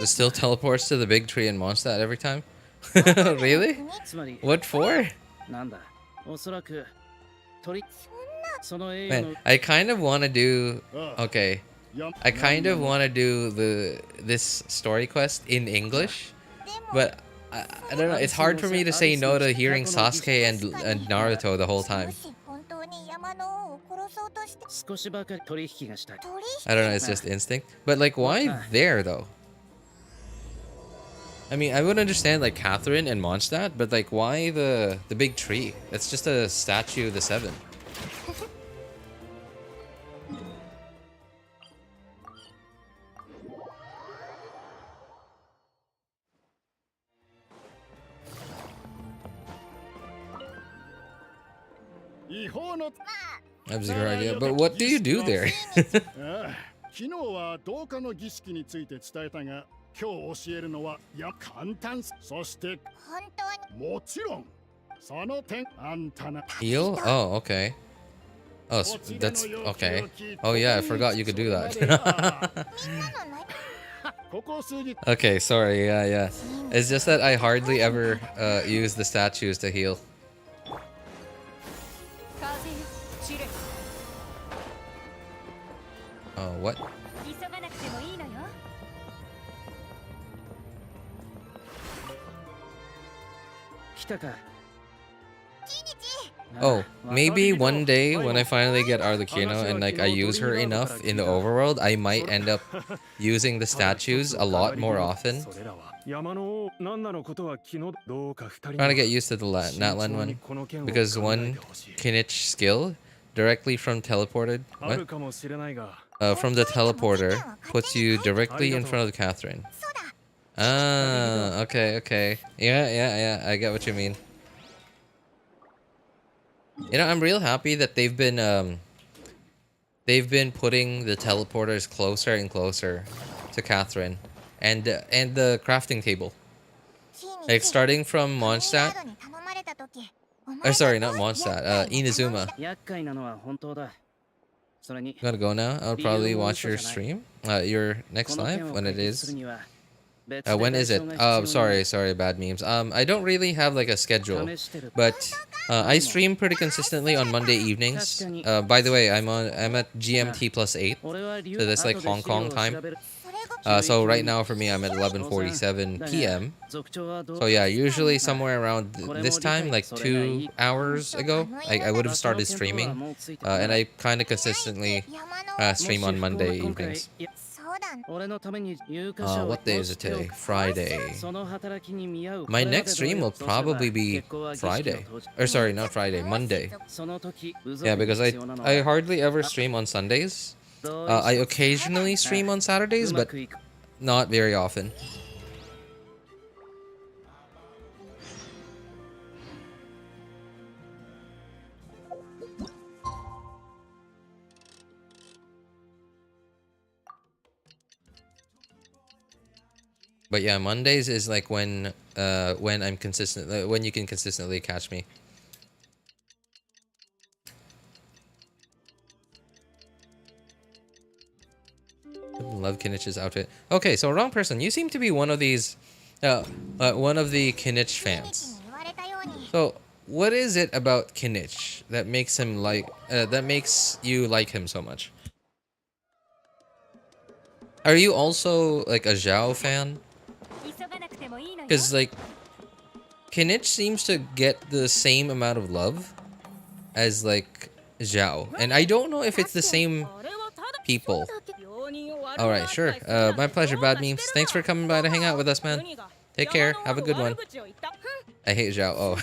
still teleports to the big tree in Mondstadt every time. Really? What for? Man, I kind of want to do... Okay. I kind of want to do this story quest in English, but I don't know. It's hard for me to say no to hearing Sasuke and Naruto the whole time. I don't know, it's just instinct. But like, why there though? I mean, I would understand like Catherine and Mondstadt, but like, why the big tree? It's just a statue of the Seven. I have zero idea, but what do you do there? Heal? Oh, okay. Oh, that's okay. Oh yeah, I forgot you could do that. Okay, sorry, yeah. It's just that I hardly ever use the statues to heal. Oh, what? Oh, maybe one day when I finally get Arlecchino and like I use her enough in the overworld, I might end up using the statues a lot more often. Trying to get used to the Natlan one, because one Kinich skill directly from teleported. What? From the teleporter puts you directly in front of Catherine. Ah, okay. Yeah, I get what you mean. You know, I'm real happy that they've been putting the teleporters closer and closer to Catherine and the crafting table. Like starting from Mondstadt. Or sorry, not Mondstadt, Inazuma. Gotta go now. I'll probably watch your stream. Your next live when it is. When is it? Sorry, bad memes. I don't really have like a schedule, but I stream pretty consistently on Monday evenings. By the way, I'm at GMT +8, so that's like Hong Kong time. So right now for me, I'm at 11:47 p.m. So yeah, usually somewhere around this time, like 2 hours ago, I would have started streaming, and I kind of consistently stream on Monday evenings. What day is it today? Friday. My next stream will probably be Friday. Or sorry, not Friday, Monday. Yeah, because I hardly ever stream on Sundays. I occasionally stream on Saturdays, but not very often. But yeah, Mondays is like when I'm consistent, when you can consistently catch me. Love Kinich's outfit. Okay, so wrong person. You seem to be one of these, one of the Kinich fans. So what is it about Kinich that makes him like, that makes you like him so much? Are you also like a Zhao fan? Because like, Kinich seems to get the same amount of love as like Zhao, and I don't know if it's the same people. Alright, sure. My pleasure, bad memes. Thanks for coming by to hang out with us, man. Take care. Have a good one. I hate Zhao. Oh.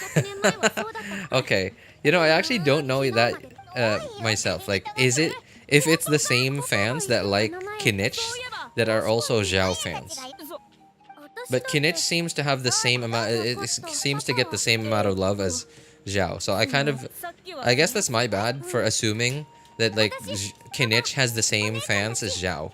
Okay. You know, I actually don't know that myself. Like, is it... If it's the same fans that like Kinich that are also Zhao fans. But Kinich seems to have the same amount... It seems to get the same amount of love as Zhao. So I kind of... I guess that's my bad for assuming that like Kinich has the same fans as Zhao.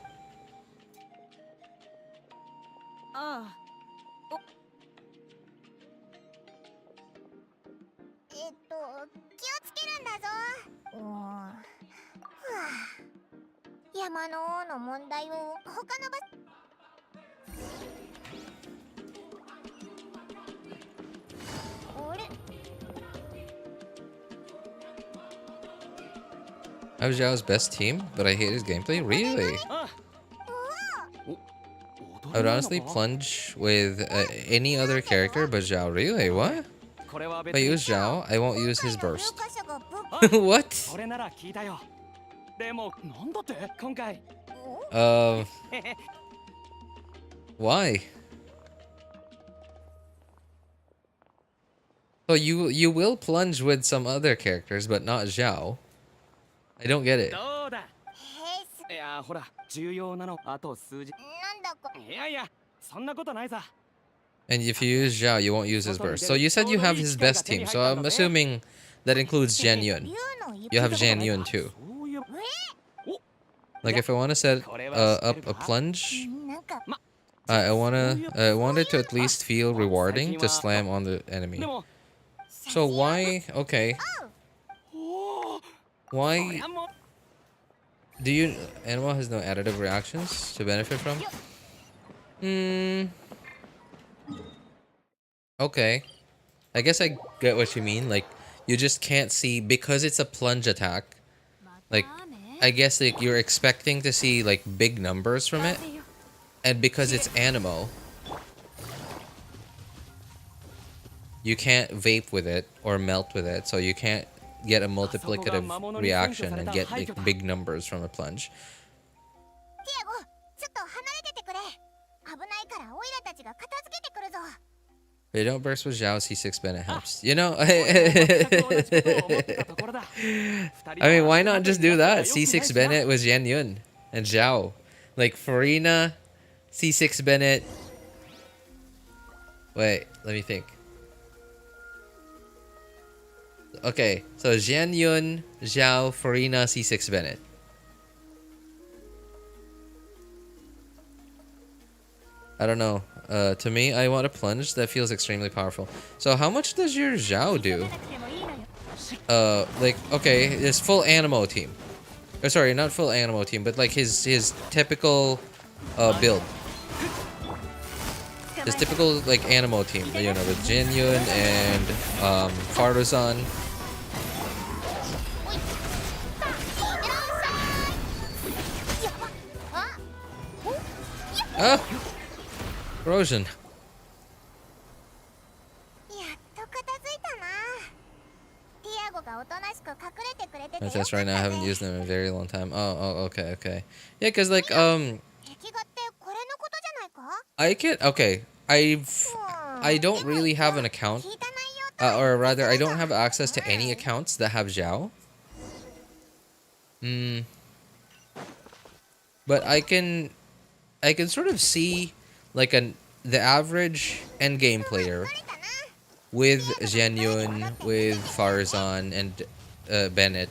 I have Zhao's best team, but I hate his gameplay? Really? I would honestly plunge with any other character but Zhao. Really? What? If I use Zhao, I won't use his burst. What? Why? So you will plunge with some other characters, but not Zhao. I don't get it. And if you use Zhao, you won't use his burst. So you said you have his best team, so I'm assuming that includes Zhangyun. You have Zhangyun too. Like if I want to set up a plunge, I want it to at least feel rewarding to slam on the enemy. So why? Okay. Why do you... Animal has no additive reactions to benefit from? Okay. I guess I get what you mean. Like, you just can't see... Because it's a plunge attack. Like, I guess like you're expecting to see like big numbers from it. And because it's Animo, you can't vape with it or melt with it. So you can't get a multiplicative reaction and get like, big numbers from a plunge. They don't burst with Zhao, C6 Bennett helps. You know, I mean, why not just do that? C6 Bennett with Zhangyun and Zhao. Like Farina, C6 Bennett. Wait, let me think. Okay, so Zhangyun, Zhao, Farina, C6 Bennett. I don't know. To me, I want a plunge that feels extremely powerful. So how much does your Zhao do? Like, okay, this full Animo team. Or sorry, not full Animo team, but like his typical build. His typical like Animo team, you know, with Xinyan and Faruzan. Ah! Corrosion. That's right now. I haven't used them in a very long time. Okay. Yeah, cause like okay. I don't really have an account, or rather, I don't have access to any accounts that have Zhao. But I can sort of see like the average endgame player with Xinyan, with Farzan and Bennett.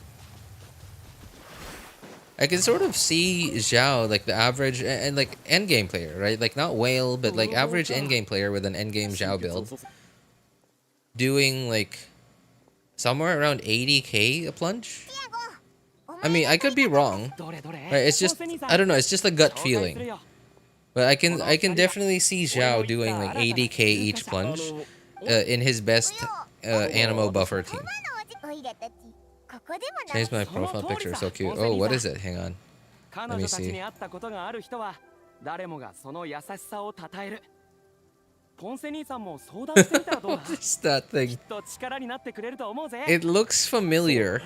I can sort of see Zhao, like the average and like endgame player, right? Like not whale, but like average endgame player with an endgame Zhao build, doing like somewhere around 80k a plunge. I mean, I could be wrong, right? It's just, I don't know. It's just a gut feeling, but I can definitely see Zhao doing like 80k each plunge in his best Animo buffer team. Change my profile picture, so cute. Oh, what is it? Hang on. Let me see. What's that thing? It looks familiar.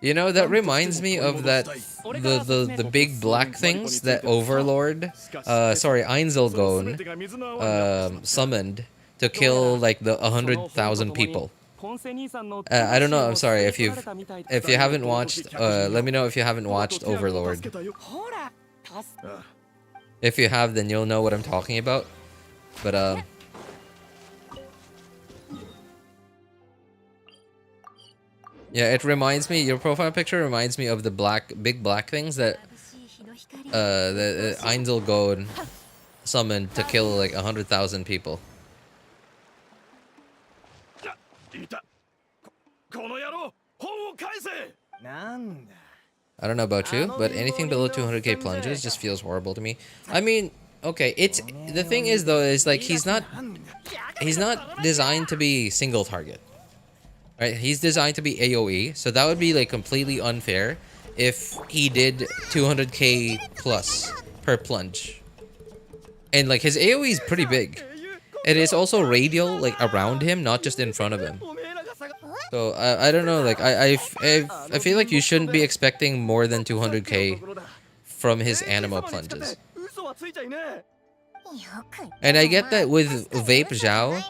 You know, that reminds me of that the big black things that Overlord, sorry, Einzelgone, summoned to kill like the 100,000 people. I don't know. I'm sorry if you haven't watched. Let me know if you haven't watched Overlord. If you have, then you'll know what I'm talking about. But yeah, it reminds me. Your profile picture reminds me of the big black things that the Einzelgone summoned to kill like 100,000 people. I don't know about you, but anything below 200k plunges just feels horrible to me. I mean, okay, it's the thing is though is like he's not designed to be single target. Right? He's designed to be AoE, so that would be like completely unfair if he did 200k plus per plunge. And like his AoE is pretty big. It is also radial like around him, not just in front of him. So I don't know, like I feel like you shouldn't be expecting more than 200k from his Animo plunges. And I get that with Vape Zhao,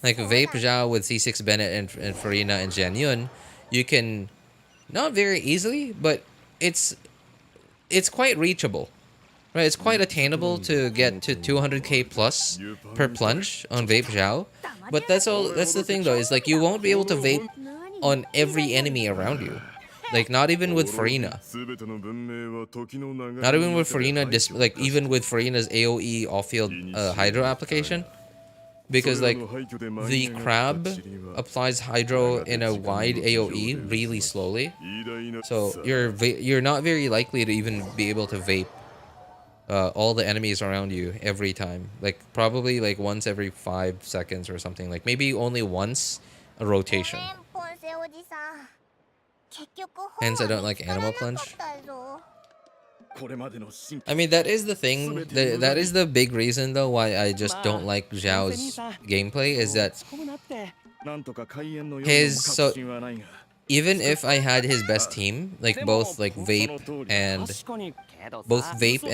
like Vape Zhao with C6 Bennett and Farina and Xinyan, you can not very easily, but it's quite reachable. Right, it's quite attainable to get to 200k plus per plunge on Vape Zhao. But that's the thing though, is like you won't be able to vape on every enemy around you. Like not even with Farina. Not even with Farina, like even with Farina's AoE off-field Hydro application. Because like the crab applies Hydro in a wide AoE really slowly. So you're not very likely to even be able to vape all the enemies around you every time. Like probably like once every 5 seconds or something. Like maybe only once a rotation. Hence I don't like Animo Plunge. I mean, that is the thing. That is the big reason though why I just don't like Zhao's gameplay, is that even if I had his best team, like both Vape and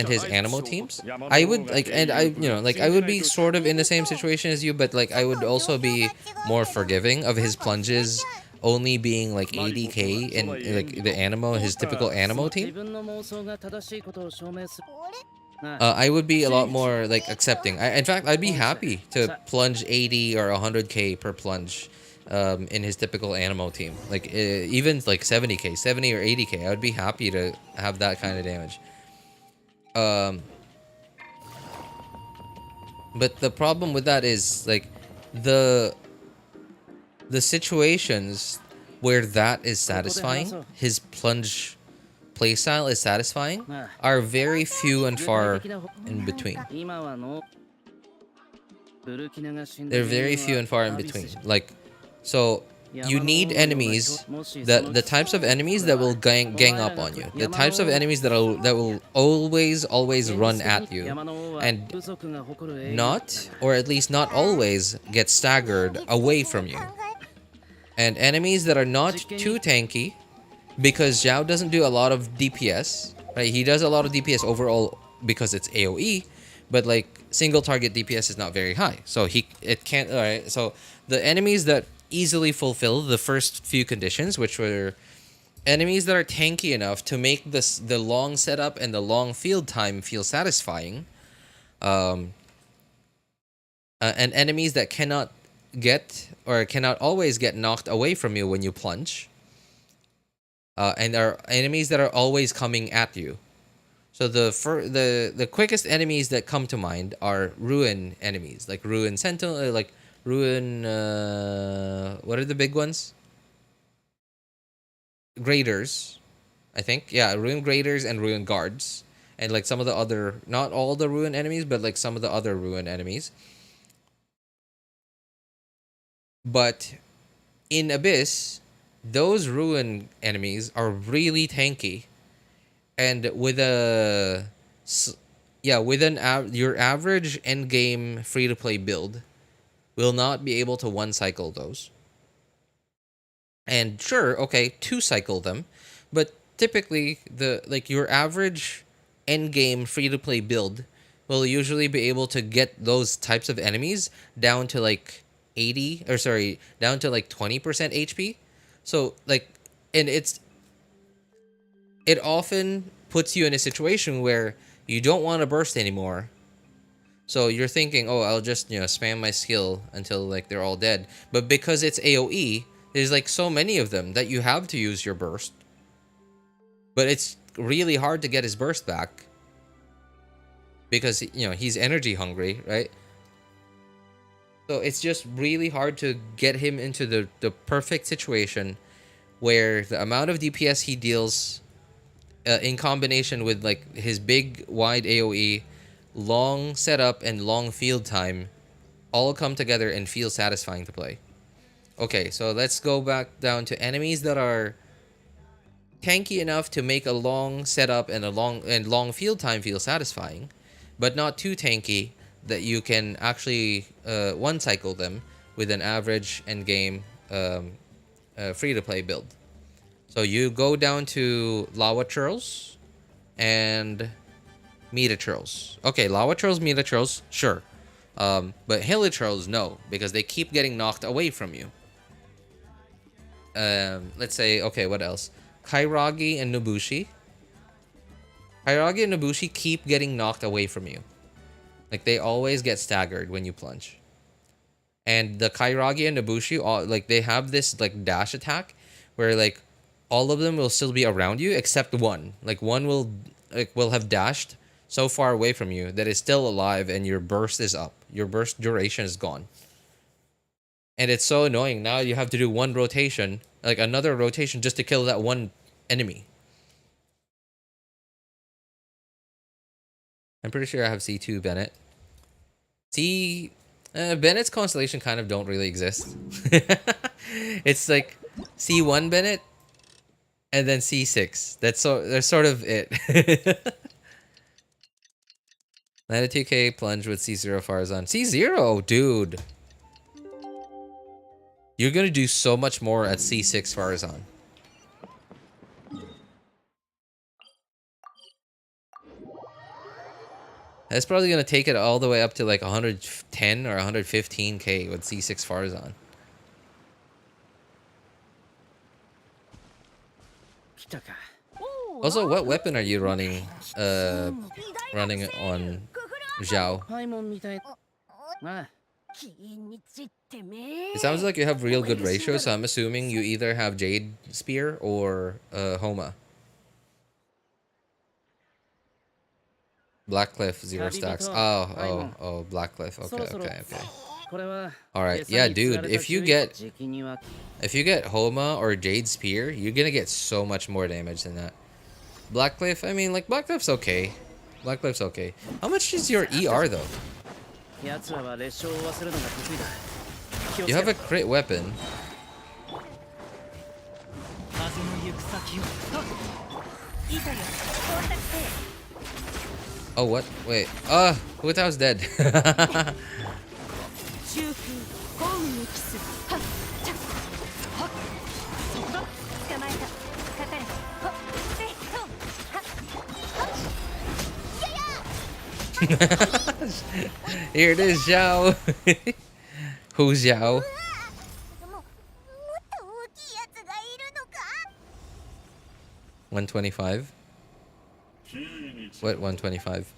his Animo teams, I would like, and I I would be sort of in the same situation as you, but like I would also be more forgiving of his plunges only being like 80k in like the Animo, his typical Animo team. I would be a lot more like accepting. In fact, I'd be happy to plunge 80 or 100k per plunge in his typical Animo team. Like even like 70k, 70 or 80k, I would be happy to have that kind of damage. But the problem with that is like the situations where that is satisfying, his plunge playstyle is satisfying, are very few and far in between. They're very few and far in between. Like, so you need enemies, the types of enemies that will gang up on you, the types of enemies that will always run at you, and not, or at least not always, get staggered away from you. And enemies that are not too tanky, because Zhao doesn't do a lot of DPS, right? He does a lot of DPS overall because it's AoE, but like single target DPS is not very high, so it can't. All right, so the enemies that easily fulfill the first few conditions, which were enemies that are tanky enough to make the long setup and the long field time feel satisfying, and enemies that cannot always get knocked away from you when you plunge. And are enemies that are always coming at you. So the quickest enemies that come to mind are ruin enemies, like ruin sentinel, like ruin. What are the big ones? Graders, I think. Yeah, ruin graders and ruin guards, and like some of the other, not all the ruin enemies, but like some of the other ruin enemies. But in Abyss, those ruin enemies are really tanky, and with your average end game free to play build will not be able to one cycle those. And sure, okay, two cycle them, but typically your average end game free to play build will usually be able to get those types of enemies down to like 80, or sorry, down to like 20% HP. So like, and it often puts you in a situation where you don't want to burst anymore. So you're thinking, oh, I'll just, spam my skill until like they're all dead. But because it's AoE, there's like so many of them that you have to use your burst. But it's really hard to get his burst back because, he's energy hungry, right? So it's just really hard to get him into the perfect situation where the amount of DPS he deals in combination with like his big wide AoE, long setup and long field time all come together and feel satisfying to play. Okay, so let's go back down to enemies that are tanky enough to make a long setup and a long field time feel satisfying, but not too tanky that you can actually one cycle them with an average end game free to play build. So you go down to Lava Churls and Meta Churls. Okay, Lava Churls, Meta Churls, sure. But Hilly Churls, no, because they keep getting knocked away from you. Let's say, okay, what else? Kairagi and Nobushi. Kairagi and Nobushi keep getting knocked away from you. Like, they always get staggered when you plunge. And the Kairagi and Nobushi, like, they have this, like, dash attack where, like, all of them will still be around you except one. Like, one will have dashed so far away from you that is still alive and your burst is up. Your burst duration is gone. And it's so annoying. Now you have to do one rotation, like another rotation, just to kill that one enemy. I'm pretty sure I have C2 Bennett. Bennett's constellation kind of don't really exist. It's like C1 Bennett and then C6. That's sort of it. 92k plunge with C0 Farzan. C0, dude. You're gonna do so much more at C6 Farzan. That's probably gonna take it all the way up to like 110 or 115k with C6 Farzan. Also, what weapon are you running? Running on Zhao. It sounds like you have real good ratios, so I'm assuming you either have Jade Spear or Homa. Blackcliff 0 stacks. Oh, Blackcliff. Okay. Alright, yeah, dude, if you get Homa or Jade Spear, you're gonna get so much more damage than that. Blackcliff, I mean, like, Blackcliff's okay. Blackcliff's okay. How much is your ER, though? You have a crit weapon. Oh, what? Wait. Hu Tao's dead. Here it is, Zhao. Who's Zhao? $125? What 125?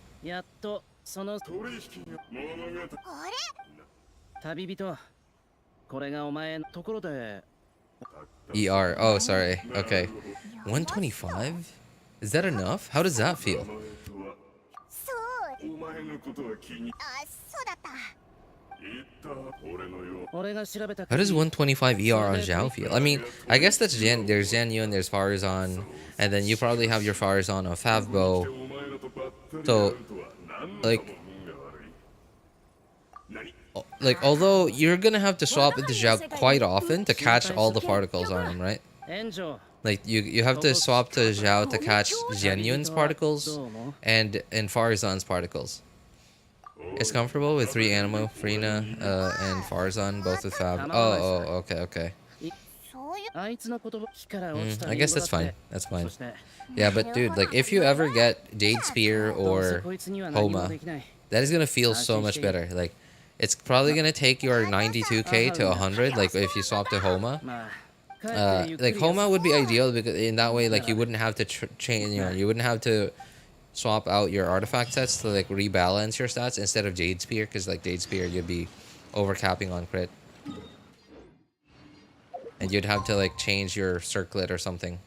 ER. Oh, sorry. Okay. 125? Is that enough? How does that feel? How does 125 ER on Zhao feel? I mean, I guess that's there's Xianyun, there's Farazan, and then you probably have your Farazan on Favbo. So, like, although you're gonna have to swap into Zhao quite often to catch all the particles on him, right? Like, you have to swap to Zhao to catch Xianyun's particles and Farazan's particles. It's comfortable with 3 Animo, Frina, and Farazan, both with Fab. Oh, okay. I guess that's fine. That's fine. Yeah, but dude, like, if you ever get Jade Spear or Homa, that is gonna feel so much better. Like, it's probably gonna take your 92k to 100. Like, if you swap to Homa, like, Homa would be ideal because in that way, like, you wouldn't have to change. You know, you wouldn't have to swap out your artifact sets to, like, rebalance your stats instead of Jade Spear, because, like, Jade Spear you'd be overcapping on crit. And you'd have to, like, change your circlet or something.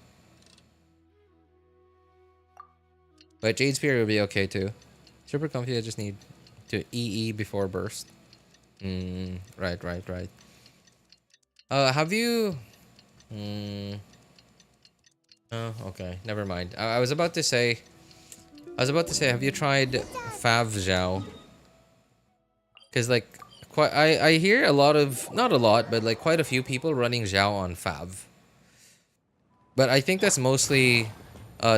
But Jade Spear would be okay too. Super comfy, I just need to EE before burst. Right. Have you... Oh, okay, never mind. I was about to say, have you tried Fav Zhao? Because, like, I hear a lot of, not a lot, but, like, quite a few people running Zhao on Fav. But I think that's mostly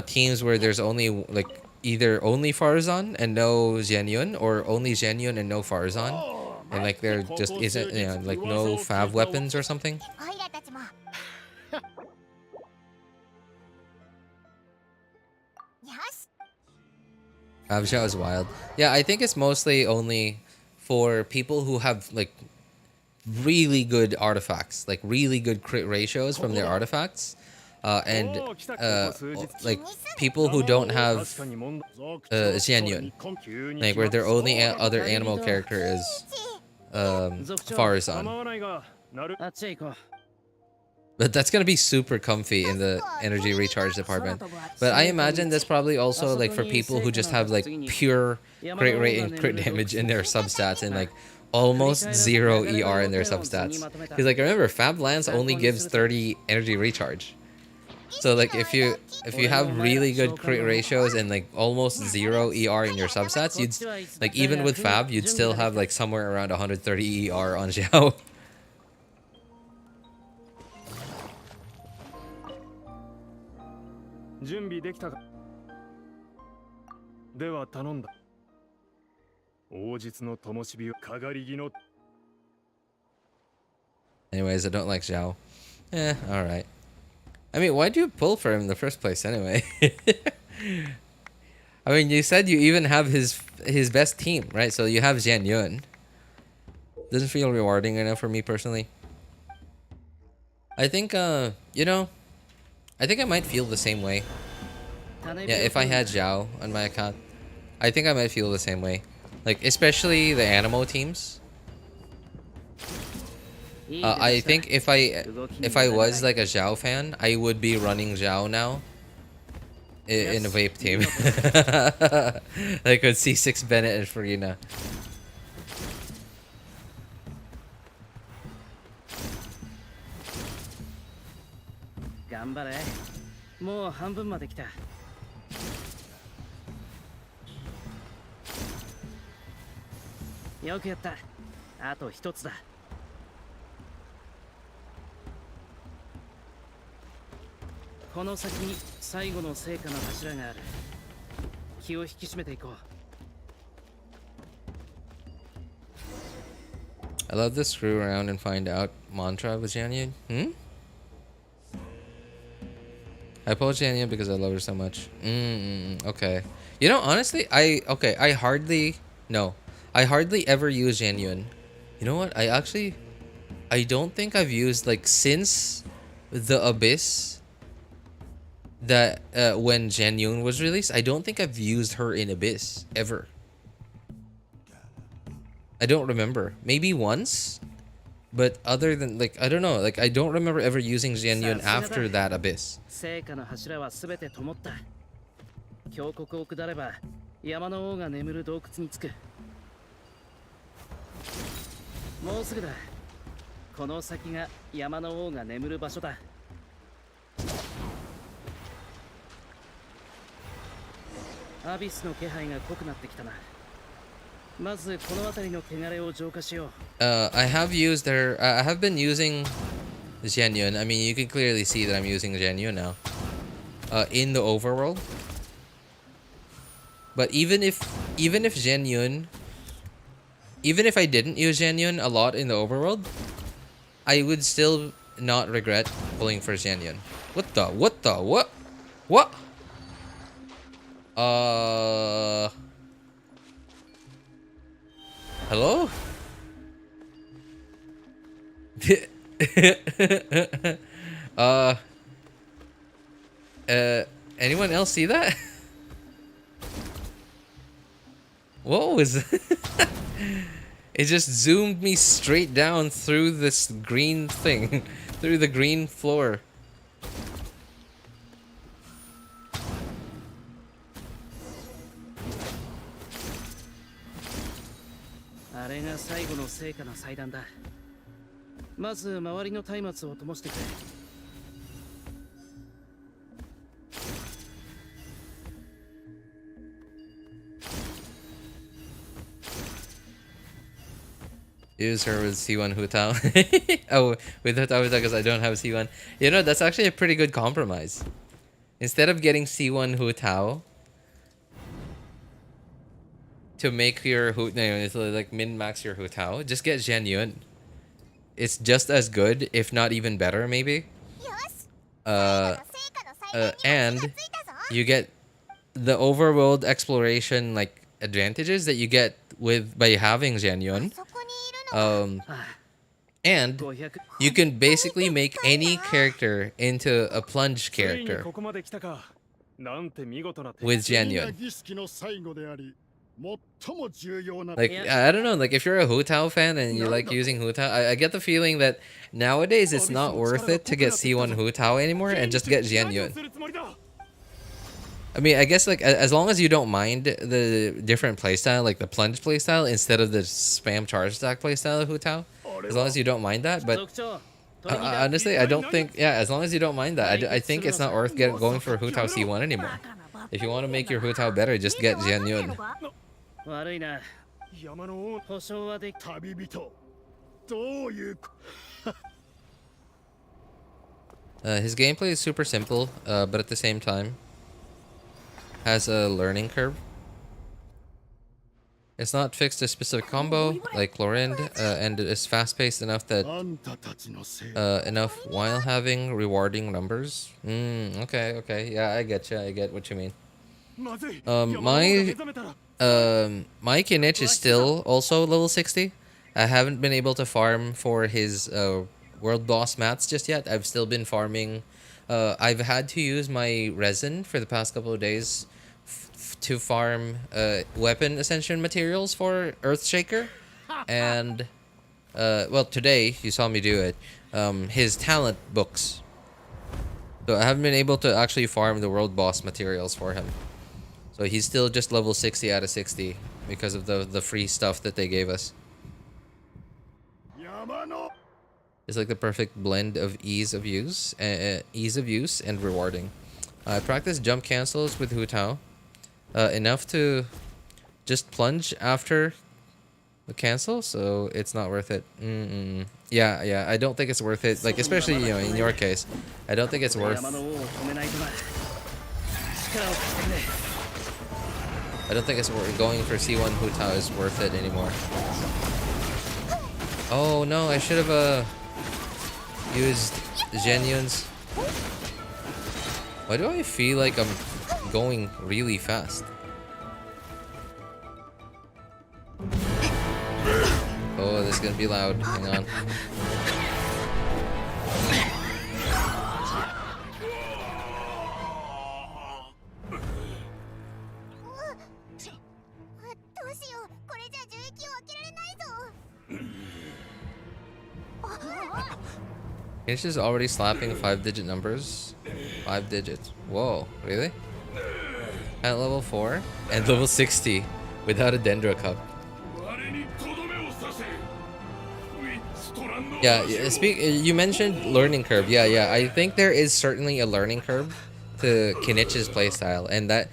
teams where there's only, like, either only Farazan and no Xianyun, or only Xianyun and no Farazan. And, like, there just isn't, you know, like, no Fav weapons or something. Fav Zhao is wild. Yeah, I think it's mostly only for people who have, like, really good artifacts, like really good crit ratios from their artifacts, and like people who don't have Xianyun, like where their only other animal character is Farazan. But that's gonna be super comfy in the energy recharge department. But I imagine that's probably also, like, for people who just have, like, pure crit rate and crit damage in their substats and, like, almost 0 ER in their substats. Because, like, remember, Fab Lance only gives 30 energy recharge. So, like, if you have really good crit ratios and, like, almost 0 ER in your substats, you'd, like, even with Fab, you'd still have, like, somewhere around 130 ER on Zhao. Anyways, I don't like Zhao. Alright. I mean, why'd you pull for him in the first place anyway? I mean, you said you even have his best team, right? So you have Xianyun. Doesn't feel rewarding enough for me personally. I think, you know, I think I might feel the same way. Yeah, if I had Zhao on my account, I think I might feel the same way. Like, especially the Animo teams. I think if I was, like, a Zhao fan, I would be running Zhao now. In a vape team. Like with C6 Bennett and Farina. 頑張れ。もう半分まで来た。よくやった。あと一つだ。この先に最後の成果の柱がある。気を引き締めていこう。I love to screw around and find out mantra with Xinyan. I pull Xinyan because I love her so much. Okay. You know, honestly, I hardly ever use Xinyan. You know what? I don't think I've used, like, since the Abyss, that when Xinyan was released, I don't think I've used her in Abyss ever. I don't remember. Maybe once, but other than, like, I don't know, like, I don't remember ever using Xinyan after that Abyss. 成果の柱はすべて灯った。峡谷を下れば山の王が眠る洞窟に着く。もうすぐだ。この先が山の王が眠る場所だ。アビスの気配が濃くなってきたな。まずこの辺りの汚れを浄化しよう。I have used her. I have been using Xinyan. I mean, you can clearly see that I'm using Xinyan now. In the overworld. But even if Xinyan, even if I didn't use Xinyan a lot in the overworld, I would still not regret pulling for Xinyan. What? Hello? Anyone else see that? What was that? It just zoomed me straight down through this green thing, through the green floor. Use her with C1 Hutao. Oh, with Hutao because I don't have C1. You know, that's actually a pretty good compromise. Instead of getting C1 Hutao to make your like min-max your Hutao, just get Xinyan. It's just as good, if not even better, maybe. And you get the overworld exploration, like, advantages that you get by having Xinyan. And you can basically make any character into a plunge character with Xinyan. Like, I don't know, like, if you're a Hutao fan and you like using Hutao, I get the feeling that nowadays it's not worth it to get C1 Hutao anymore and just get Xinyan. I mean, I guess, like, as long as you don't mind the different playstyle, like the plunge playstyle instead of the spam charge stack playstyle of Hutao, as long as you don't mind that, but honestly, I don't think, yeah, as long as you don't mind that, I think it's not worth going for Hutao C1 anymore. If you want to make your Hutao better, just get Xinyan. His gameplay is super simple, but at the same time has a learning curve. It's not fixed to a specific combo like Chlorind, and it's fast-paced enough that enough while having rewarding numbers. Okay, yeah, I get what you mean. My Kinich is still also level 60. I haven't been able to farm for his world boss mats just yet. I've still been farming. I've had to use my resin for the past couple of days to farm weapon ascension materials for Earthshaker, and well, today you saw me do it. His talent books. So I haven't been able to actually farm the world boss materials for him. So he's still just level 60 out of 60 because of the free stuff that they gave us. It's like the perfect blend of ease of use and rewarding. I practice jump cancels with Hu Tao, enough to just plunge after the cancel, so it's not worth it. Yeah, I don't think it's worth it. Like, especially, you know, in your case, I don't think it's worth. I don't think it's worth going for C1 Hu Tao is worth it anymore. Oh no, I should have used Xinyan's. Why do I feel like I'm going really fast? Oh, this is gonna be loud. Hang on. Kinich is already slapping 5-digit numbers. 5 digits. Whoa, really? At level 4 and level 60 without a Dendro Cup. Yeah, you mentioned learning curve. Yeah. I think there is certainly a learning curve to Kinich's playstyle, and that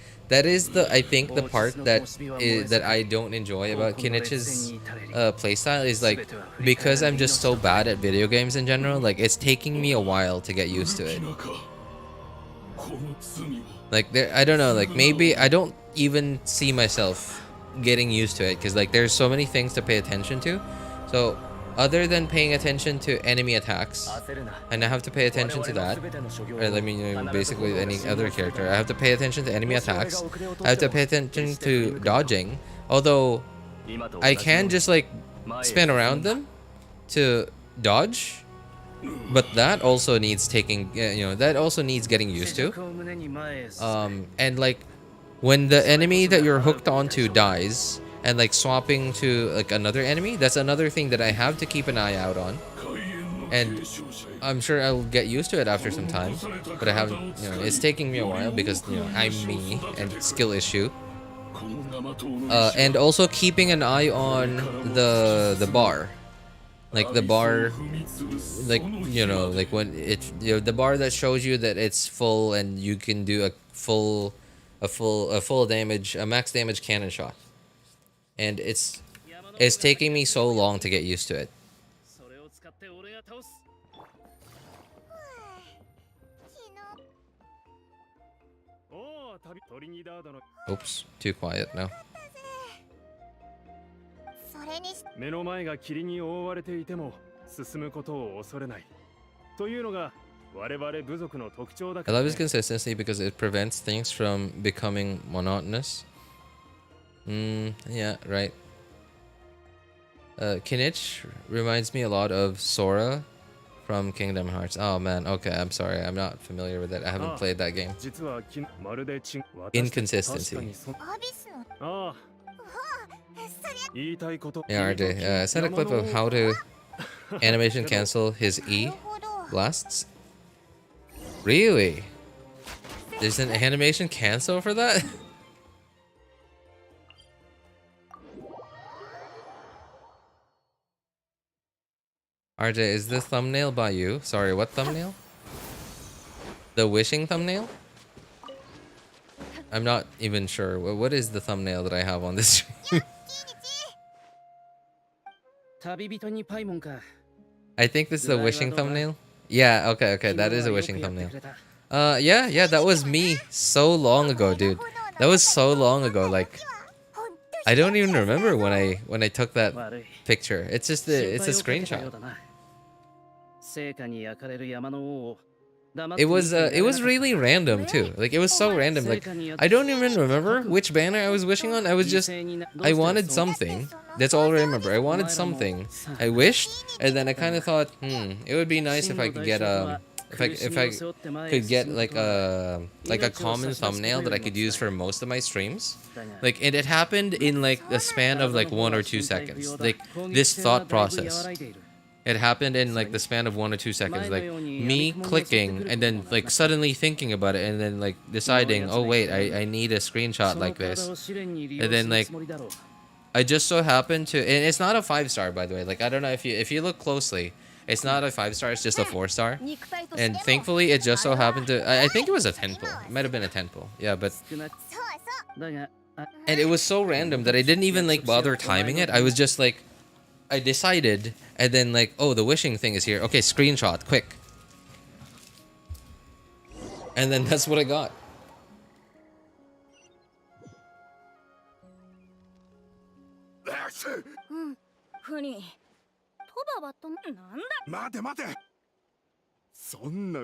is I think the part that I don't enjoy about Kinich's playstyle is like, because I'm just so bad at video games in general, like it's taking me a while to get used to it. Like I don't know, like maybe I don't even see myself getting used to it because like there's so many things to pay attention to. So other than paying attention to enemy attacks, and I have to pay attention to that, or I mean basically any other character, I have to pay attention to enemy attacks, I have to pay attention to dodging, although I can just like spin around them to dodge, but that also needs that also needs getting used to. And like when the enemy that you're hooked onto dies, and like swapping to like another enemy, that's another thing that I have to keep an eye out on, and I'm sure I'll get used to it after some time, but I haven't, it's taking me a while because I'm me and skill issue. And also keeping an eye on the bar, like the bar, like like when it the bar that shows you that it's full and you can do a full damage, a max damage cannon shot. And it's taking me so long to get used to it. Oops, too quiet now. I love his consistency because it prevents things from becoming monotonous. Yeah, right. Kinich reminds me a lot of Sora from Kingdom Hearts. Oh man, okay, I'm sorry, I'm not familiar with it. I haven't played that game. Inconsistency. Yeah, RJ, send a clip of how to animation cancel his E blasts. Really? There's an animation cancel for that? RJ, is this thumbnail by you? Sorry, what thumbnail? The wishing thumbnail? I'm not even sure. What is the thumbnail that I have on this stream? I think this is the wishing thumbnail. Yeah, okay, that is a wishing thumbnail. Yeah, that was me so long ago, dude. That was so long ago, like I don't even remember when I took that picture. It's just it's a screenshot. It was really random too. Like it was so random. Like I don't even remember which banner I was wishing on. I wanted something. That's all I remember. I wanted something. I wished, and then I kind of thought, it would be nice if I could get if I could get like a common thumbnail that I could use for most of my streams. Like and it happened in like the span of like 1 or 2 seconds. Like this thought process. It happened in like the span of 1 or 2 seconds, like me clicking and then like suddenly thinking about it and then like deciding, oh wait, I need a screenshot like this. And then like I just so happened to, and it's not a 5-star by the way. Like I don't know if you look closely, It's not a 5-star, it's just a 4-star. And thankfully, it just so happened to. I think it was a 10 pull. It might have been a 10 pull. Yeah, but. 少なだが And it was so random that I didn't even like bother timing it. I was just like. I decided, and then like, oh, the wishing thing is here. Okay, screenshot, quick. And then that's what I got. うんフニートババとなんだ待て待てそんな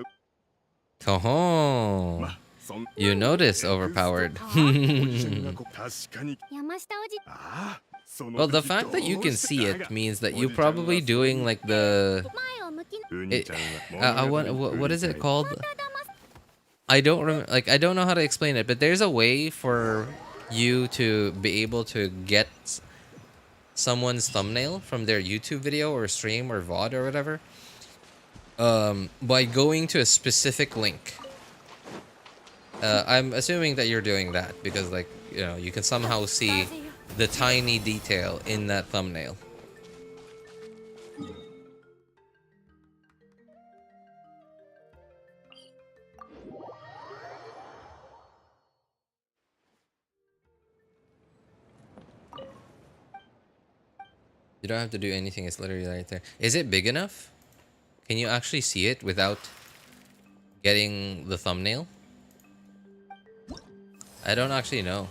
Oh, そん you notice overpowered. おじちゃんが確かに山下おじ ああその Well, the 時 fact that you ど can うして see か it means that you're probably doing like the 前を向き ウニ it, ちゃんは what is it called? I don't remember. Like I don't know how to explain it, but there's a way for you to be able to get someone's thumbnail from their YouTube video or stream or VOD or whatever, by going to a specific link. I'm assuming that you're doing that because, like, you know, you can somehow see the tiny detail in that thumbnail. You don't have to do anything, it's literally right there. Is it big enough? Can you actually see it without getting the thumbnail? I don't actually know.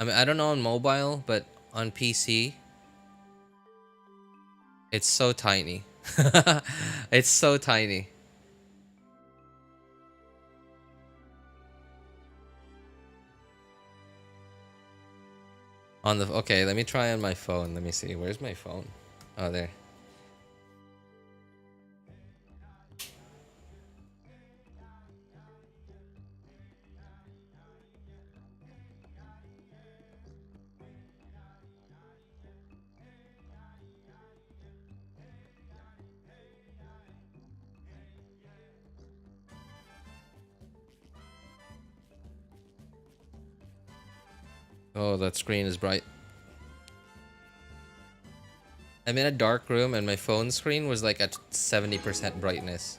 I mean, I don't know on mobile, but on PC, it's so tiny. It's so tiny. On the okay, let me try on my phone. Let me see. Where's my phone? Oh, there. Oh, that screen is bright. I'm in a dark room and my phone screen was like at 70% brightness.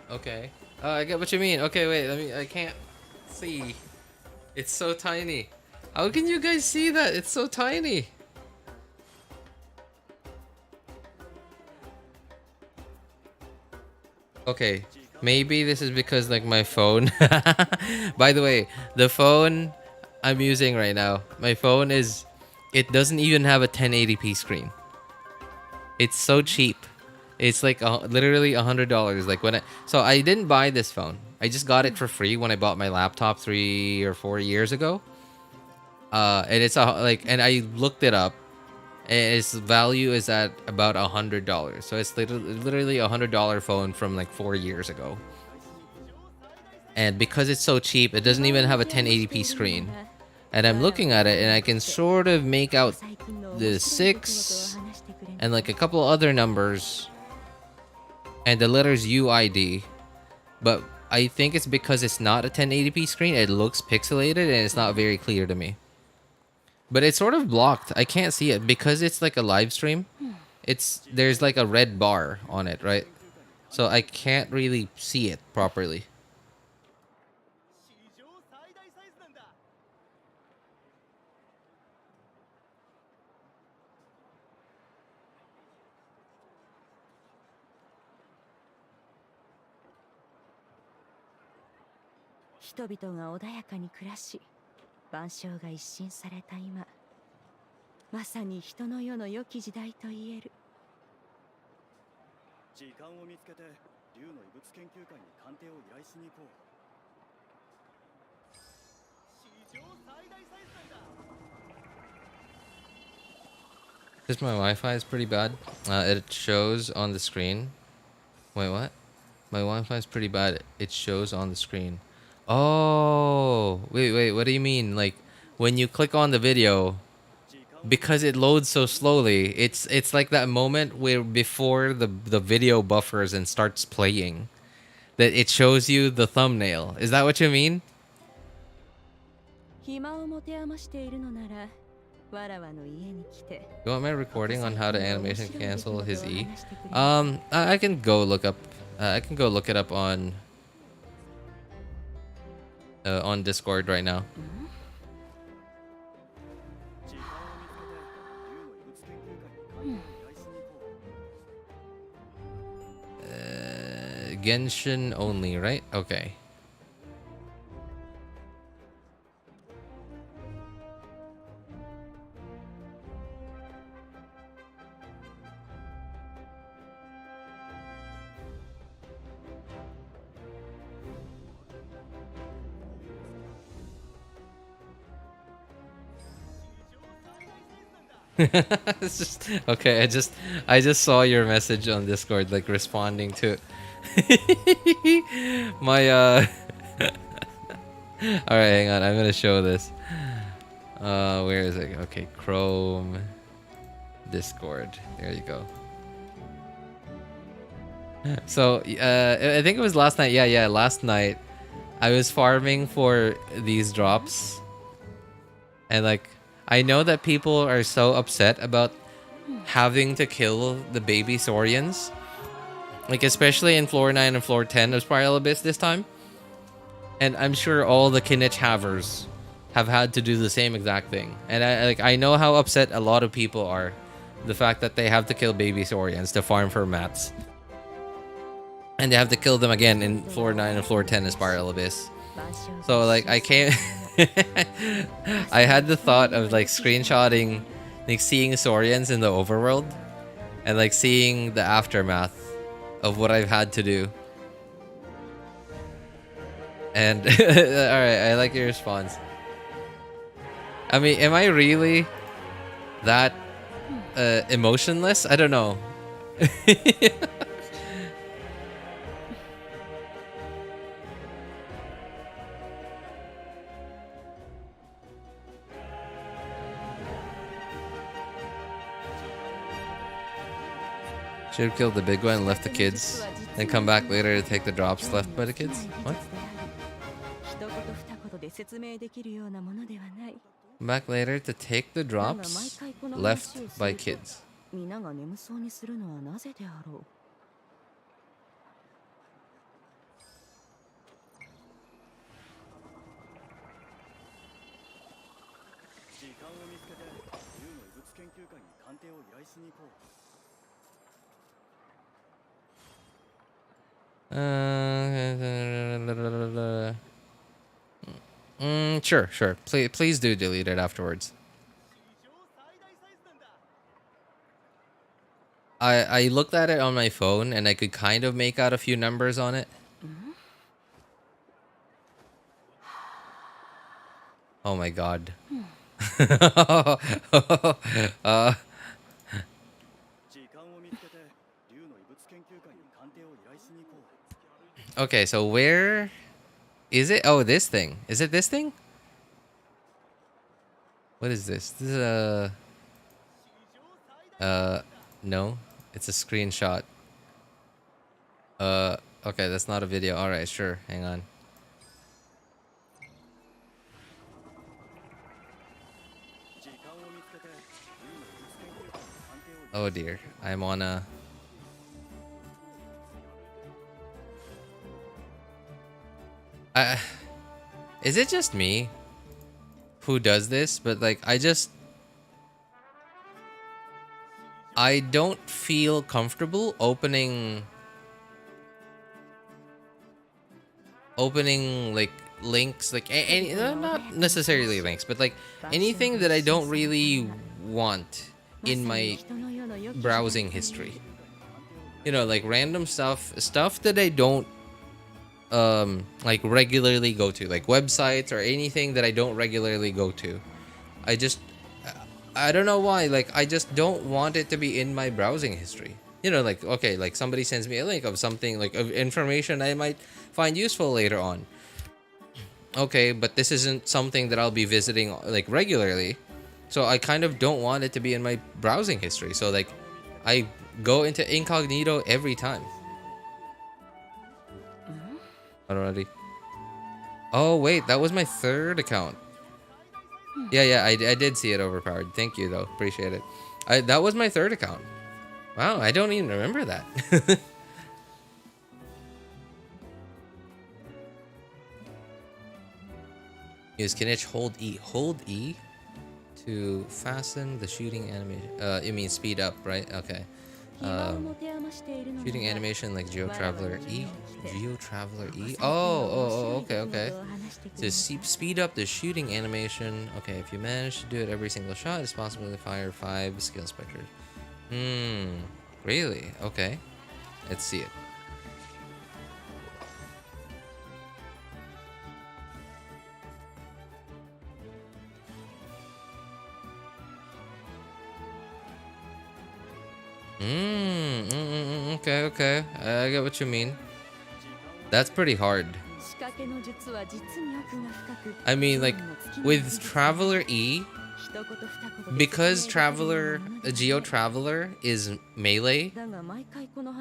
Okay. Oh, I get what you mean. Okay, wait, I can't see. It's so tiny. How can you guys see that? It's so tiny. Okay, maybe this is because like my phone. By the way, the phone I'm using right now, my phone it doesn't even have a 1080p screen. It's so cheap. It's like literally $100. Like so I didn't buy this phone. I just got it for free when I bought my laptop 3 or 4 years ago. And it's and I looked it up. And its value is at about $100. So it's literally $100 phone from like 4 years ago. And because it's so cheap, it doesn't even have a 1080p screen. And I'm looking at it and I can sort of make out the 6 and like a couple other numbers and the letters UID. But I think it's because it's not a 1080p screen. It looks pixelated and it's not very clear to me. But it's sort of blocked. I can't see it because it's like a live stream. There's like a red bar on it, right? So I can't really see it properly. People が穏やかに暮らし、万象が一新された今、まさに人の世の良き時代と言える。時間を見つけて竜の異物研究会に鑑定を依頼しに行こう。史上最大サイズなんだ。This my Wi-Fi is pretty bad. It shows on the screen. Wait, what? My Wi-Fi is pretty bad. It shows on the screen. Oh, wait. What do you mean? Like, when you click on the video, because it loads so slowly, it's like that moment where before the video buffers and starts playing, that it shows you the thumbnail. Is that what you mean? 暇を持て余しているのならわらわの家に来て You want my recording on how to animation cancel his E? I can go look up. I can go look it up on Discord right now. 時間を見つけて竜の異物研究会に鑑定を依頼しに行こう。 Genshin only, right? Okay. It's just okay. I just saw your message on Discord, like responding to my All right, hang on. I'm gonna show this. Where is it? Okay, Chrome, Discord. There you go. So I think it was last night. Yeah, last night I was farming for these drops, and like I know that people are so upset about having to kill the baby Saurians, like especially in floor 9 and floor 10 of Spiral Abyss this time. And I'm sure all the Kinich havers have had to do the same exact thing. And I know how upset a lot of people are, the fact that they have to kill baby Saurians to farm for mats, and they have to kill them again in floor 9 and floor 10 of Spiral Abyss. So like I can't. I had the thought of like screenshotting, like seeing Saurians in the overworld, and like seeing the aftermath of what I've had to do. And all right, I like your response. I mean, am I really that emotionless? I don't know. Should have killed the big one and left the kids, then come back later to take the drops left by the kids? What? Come back later to take the drops left by kids. 皆が眠そうにするのはなぜであろう。時間を見つけて竜の異物研究会に鑑定を依頼しに行こう。 Sure. Please do delete it afterwards. I looked at it on my phone and I could kind of make out a few numbers on it. Oh my god. Okay, so where is it? Oh, this thing. Is it this thing? What is this? This is no. It's a screenshot. Okay, that's not a video. All right, sure. Hang on. Oh dear. I'm on a is it just me who does this? But like I don't feel comfortable opening like links, like any, not necessarily links, but like anything that I don't really want in my browsing history. You know, like random stuff that I don't like regularly go to, like websites or anything that I don't regularly go to. I don't know why. Like, I just don't want it to be in my browsing history. You know, like, okay, like somebody sends me a link of something, like of information I might find useful later on. Okay, but this isn't something that I'll be visiting like regularly. So I kind of don't want it to be in my browsing history. So like, I go into incognito every time. Already. Oh wait, that was my third account. Yeah, I did see it overpowered. Thank you though, appreciate it. That was my third account. Wow, I don't even remember that. Use Kinich, hold E. Hold E to fasten the shooting animation. You mean speed up, right? Okay. Shooting animation like Geo Traveler E. Geo Traveler E. Okay. To speed up the shooting animation. Okay, if you manage to do it every single shot, it's possible to fire 5 skill specters. Really? Okay. Let's see it. Okay. I get what you mean. That's pretty hard. I mean, like, with Traveler E, because Geo Traveler is melee,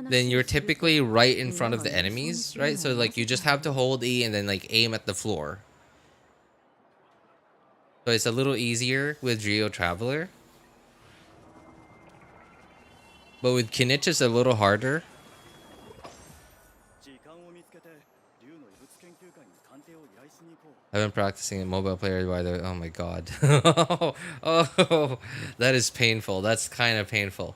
then you're typically right in front of the enemies, right? So, like, you just have to hold E and then, like, aim at the floor. So it's a little easier with Geo Traveler. But with Kinich, it's a little harder. I've been practicing in mobile player by the... Oh my god. Oh, that is painful. That's kind of painful.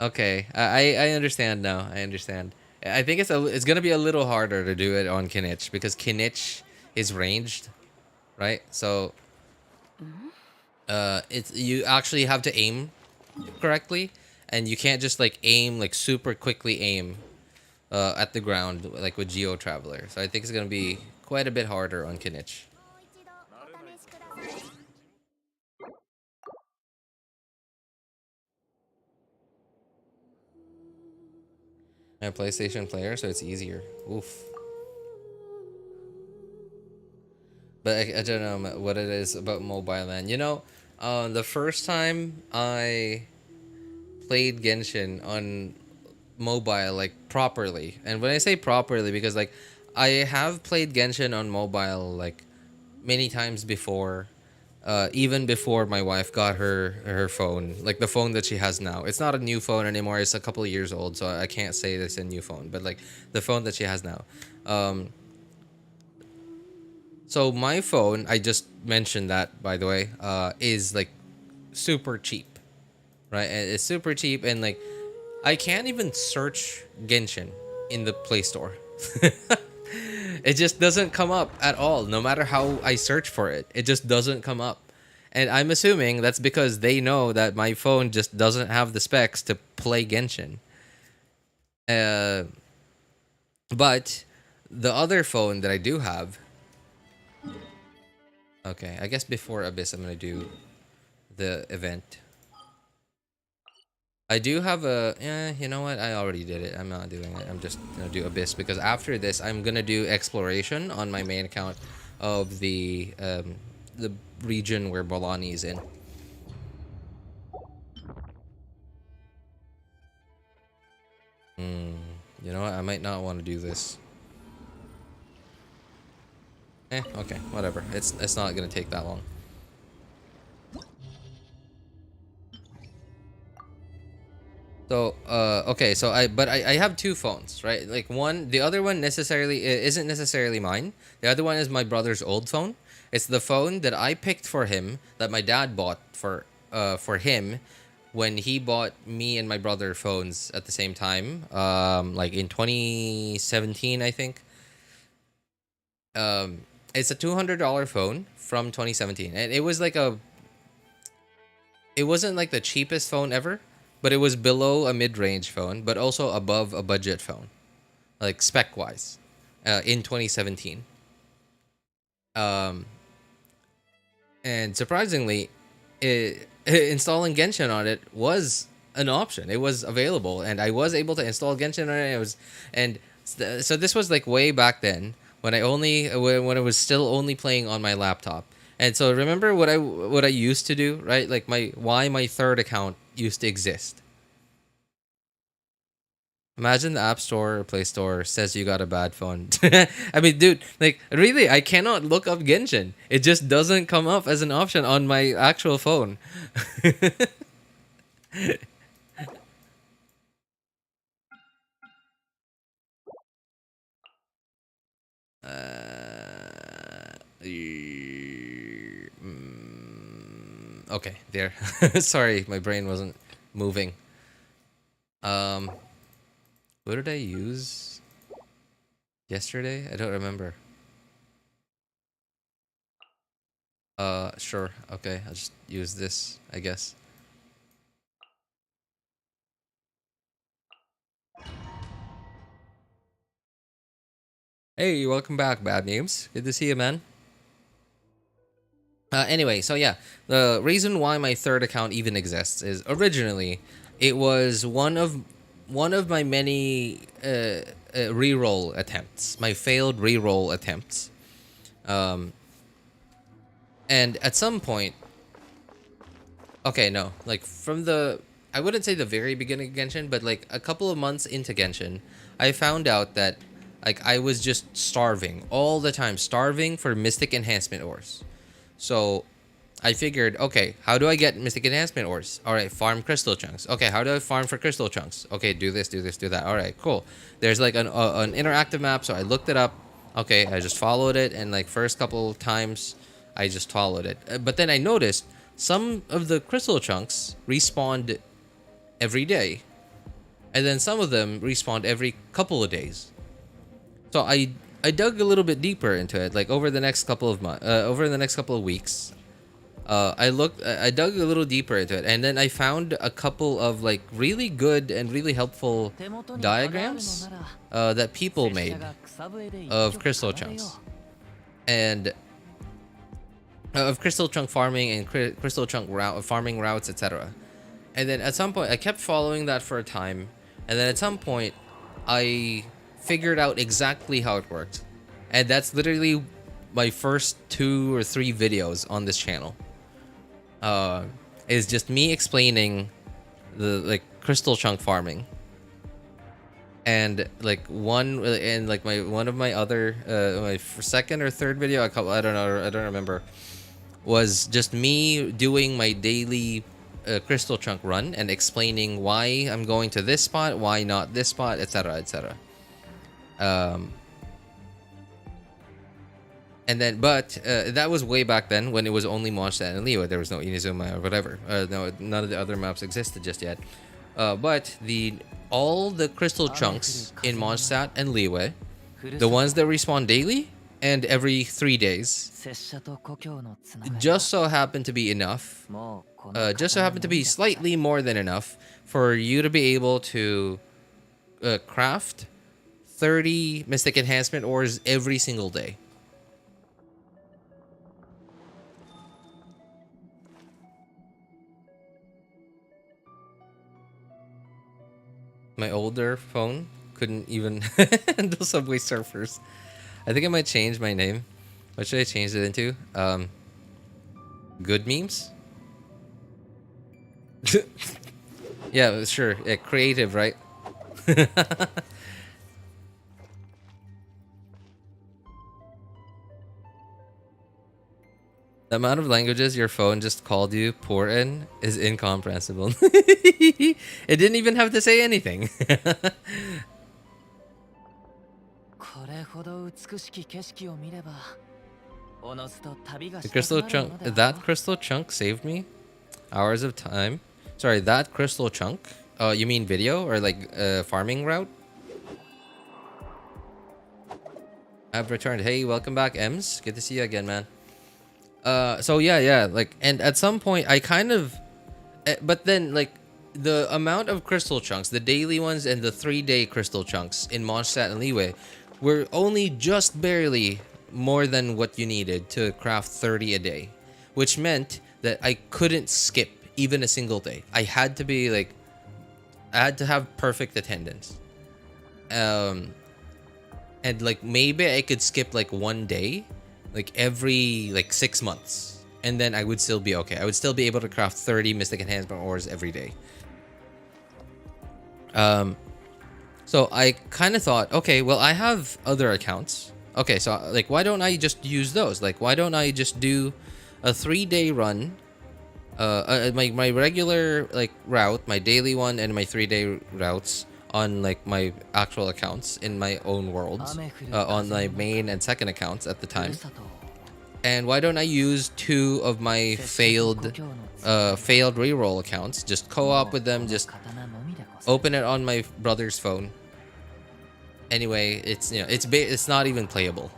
Okay, I understand now. I understand. I think it's gonna be a little harder to do it on Kinich because Kinich is ranged, right? So it's you actually have to aim correctly, and you can't just like aim like super quickly aim at the ground like with Geo Traveler. So I think it's gonna be quite a bit harder on Kinich. I'm a PlayStation player, so it's easier. Oof. But I don't know what it is about Mobile Land. You know, the first time I played Genshin on mobile, like properly, and when I say properly, because like I have played Genshin on mobile like many times before, even before my wife got her phone, like the phone that she has now. It's not a new phone anymore. It's a couple of years old, so I can't say it's a new phone. But like the phone that she has now. So my phone, I just mentioned that by the way, is like super cheap, right? And it's super cheap, and like I can't even search Genshin in the Play Store. It just doesn't come up at all. No matter how I search for it, it just doesn't come up. And I'm assuming that's because they know that my phone just doesn't have the specs to play Genshin. But the other phone that I do have... Okay, I guess before Abyss, I'm going to do the event. I do have a... you know what? I already did it. I'm not doing it. I'm just going to do Abyss. Because after this, I'm going to do Exploration on my main account of the region where Mualani is in. You know what? I might not want to do this. Okay. Whatever. It's not going to take that long. So, okay, so I have two phones, right? Like the other one isn't necessarily mine. The other one is my brother's old phone. It's the phone that I picked for him, that my dad bought for him when he bought me and my brother phones at the same time, like in 2017, I think. It's a $200 phone from 2017, and it was like it wasn't like the cheapest phone ever. But it was below a mid-range phone, but also above a budget phone, like spec-wise, in 2017. Um, and surprisingly, installing Genshin on it was an option. It was available, and I was able to install Genshin on it. So this was like way back then when when I was still only playing on my laptop. And so remember what I used to do, right? Like my third account used to exist. Imagine the App Store or Play Store says you got a bad phone. I mean, dude, like really, I cannot look up Genshin. It just doesn't come up as an option on my actual phone. Okay, there. Sorry, my brain wasn't moving. What did I use yesterday? I don't remember. Sure. Okay, I'll just use this, I guess. Hey, welcome back, Bad Names. Good to see you, man. Anyway, so yeah, the reason why my third account even exists is originally it was one of my many reroll attempts, my failed reroll attempts. And at some point, okay, no, like from I wouldn't say the very beginning of Genshin, but like a couple of months into Genshin, I found out that like I was just starving all the time, starving for Mystic Enhancement Ores. So I figured, okay, how do I get Mystic Enhancement Ores? All right, farm Crystal Chunks. Okay, how do I farm for Crystal Chunks? Okay, do this, do this, do that. All right, cool. There's like an interactive map, so I looked it up. Okay, I just followed it, and like first couple times, I just followed it. But then I noticed some of the Crystal Chunks respawned every day, and then some of them respawned every couple of days. So I dug a little bit deeper into it, like over the next couple of weeks. I dug a little deeper into it, and then I found a couple of like really good and really helpful diagrams that people made of crystal chunks and of crystal chunk farming and crystal chunk farming routes, etc. And then at some point, I kept following that for a time, and then at some point, I figured out exactly how it worked, and that's literally my first 2 or 3 videos on this channel. Is just me explaining the like crystal chunk farming, and like one of my other my second or third video, I don't know, I don't remember, was just me doing my daily crystal chunk run and explaining why I'm going to this spot, why not this spot, etc., etc. And then, but that was way back then when it was only Mondstadt and Liyue. There was no Inazuma or whatever. No, none of the other maps existed just yet. But all the crystal chunks in Mondstadt and Liyue, the ones that respawn daily and every 3 days, just so happened to be enough. Just so happened to be slightly more than enough for you to be able to craft 30 Mystic Enhancement Ores every single day. My older phone couldn't even handle Subway Surfers. I think I might change my name. What should I change it into? Good memes? Yeah, sure. Yeah, creative, right? The amount of languages your phone just called you poor in is incomprehensible. It didn't even have to say anything. The crystal chunk, that crystal chunk saved me hours of time. Sorry, that crystal chunk. You mean video or like farming route? I've returned. Hey, welcome back, Ems. Good to see you again, man. So yeah, like, and at some point I kind of, but then like the amount of crystal chunks, the daily ones and the 3-day crystal chunks in Mondstadt and Liyue were only just barely more than what you needed to craft 30 a day, which meant that I couldn't skip even a single day. I had to be like, I had to have perfect attendance. And like maybe I could skip like one day, like every like 6 months, and then I would still be okay. I would still be able to craft 30 Mystic Enhancement ores every day. So I kind of thought, okay, well, I have other accounts. Okay, so like, why don't I just use those? Like, why don't I just do a 3-day run? My regular like route, my daily one, and my 3-day routes on like my actual accounts in my own worlds, on my main and second accounts at the time. And why don't I use 2 of my failed reroll accounts? Just co-op with them. Just open it on my brother's phone. Anyway, it's it's not even playable.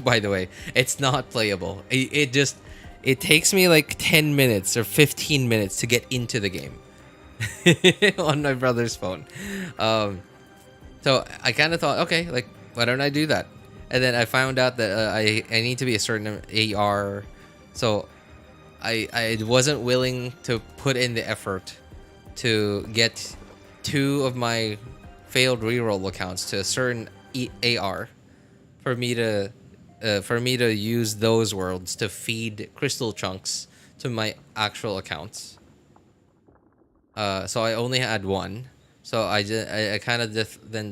By the way, it's not playable. It takes me like 10 minutes or 15 minutes to get into the game on my brother's phone. So I kind of thought, okay, like, why don't I do that? And then I found out that I need to be a certain AR. So I wasn't willing to put in the effort to get 2 of my failed reroll accounts to a certain AR for me to use those worlds to feed crystal chunks to my actual accounts. So I only had 1. So I kind of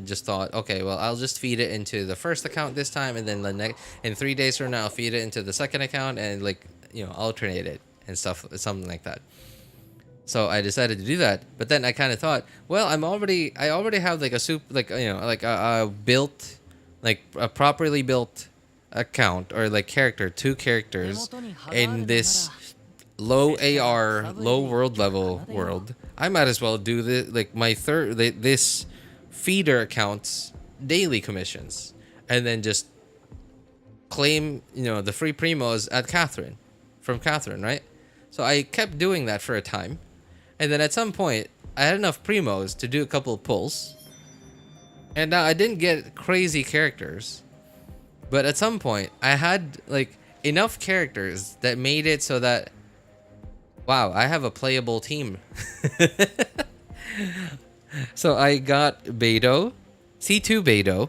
just thought, okay, well, I'll just feed it into the first account this time, and then in 3 days from now, I'll feed it into the second account, and like, alternate it and stuff, something like that. So I decided to do that, but then I kind of thought, well, I already have like a built, like a properly built account or like 2 characters in this low AR, low world level world. I might as well do this feeder account's daily commissions, and then just claim the free primos at from Catherine, right? So I kept doing that for a time. And then at some point, I had enough primos to do a couple of pulls. And now I didn't get crazy characters. But at some point, I had like enough characters that made it so that, wow, I have a playable team. So I got Beidou, C2 Beidou.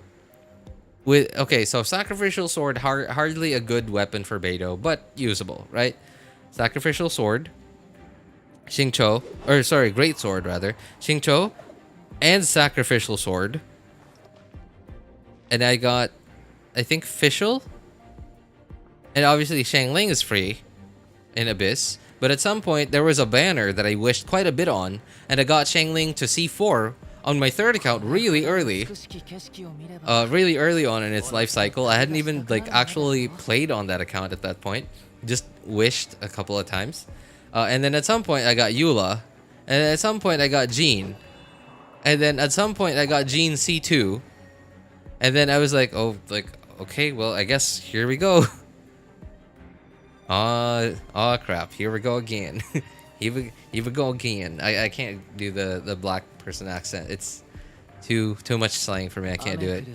So Sacrificial Sword, hardly a good weapon for Beidou, but usable, right? Sacrificial Sword. Great Sword rather. Xingqiu and Sacrificial Sword. And I got, I think, Fischl. And obviously Xiangling is free in Abyss. But at some point there was a banner that I wished quite a bit on, and I got Xiangling to C4 on my 3rd account really early. Really early on in its life cycle. I hadn't even like actually played on that account at that point. Just wished a couple of times. And then at some point I got Eula, and at some point I got Jean, and then at some point I got Jean C2, and then I was like, oh, like, okay, well, I guess here we go. Oh crap, here we go again. here we go again. I can't do the black person accent. It's too much slang for me. I can't do it.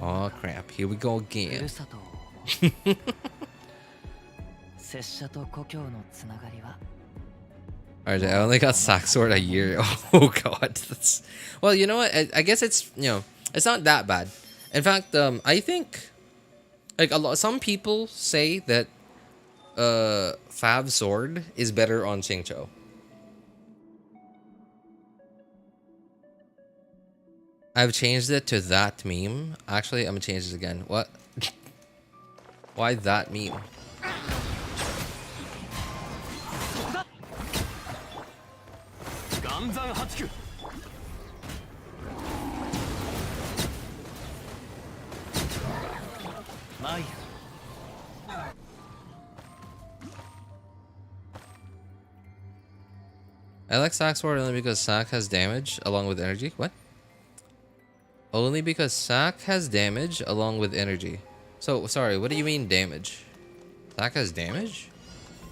Oh crap, here we go again. Alright, I only got Sack Sword a year. Oh god. Well, you know what? I guess it's it's not that bad. In fact, I think like some people say that Fav Sword is better on Xingqiu. I've changed it to that meme. Actually, I'm gonna change this again. What? Why that meme? I like Sack Sword only because Sack has damage along with energy. What? Only because Sack has damage along with energy. So, sorry, what do you mean damage? Sack has damage?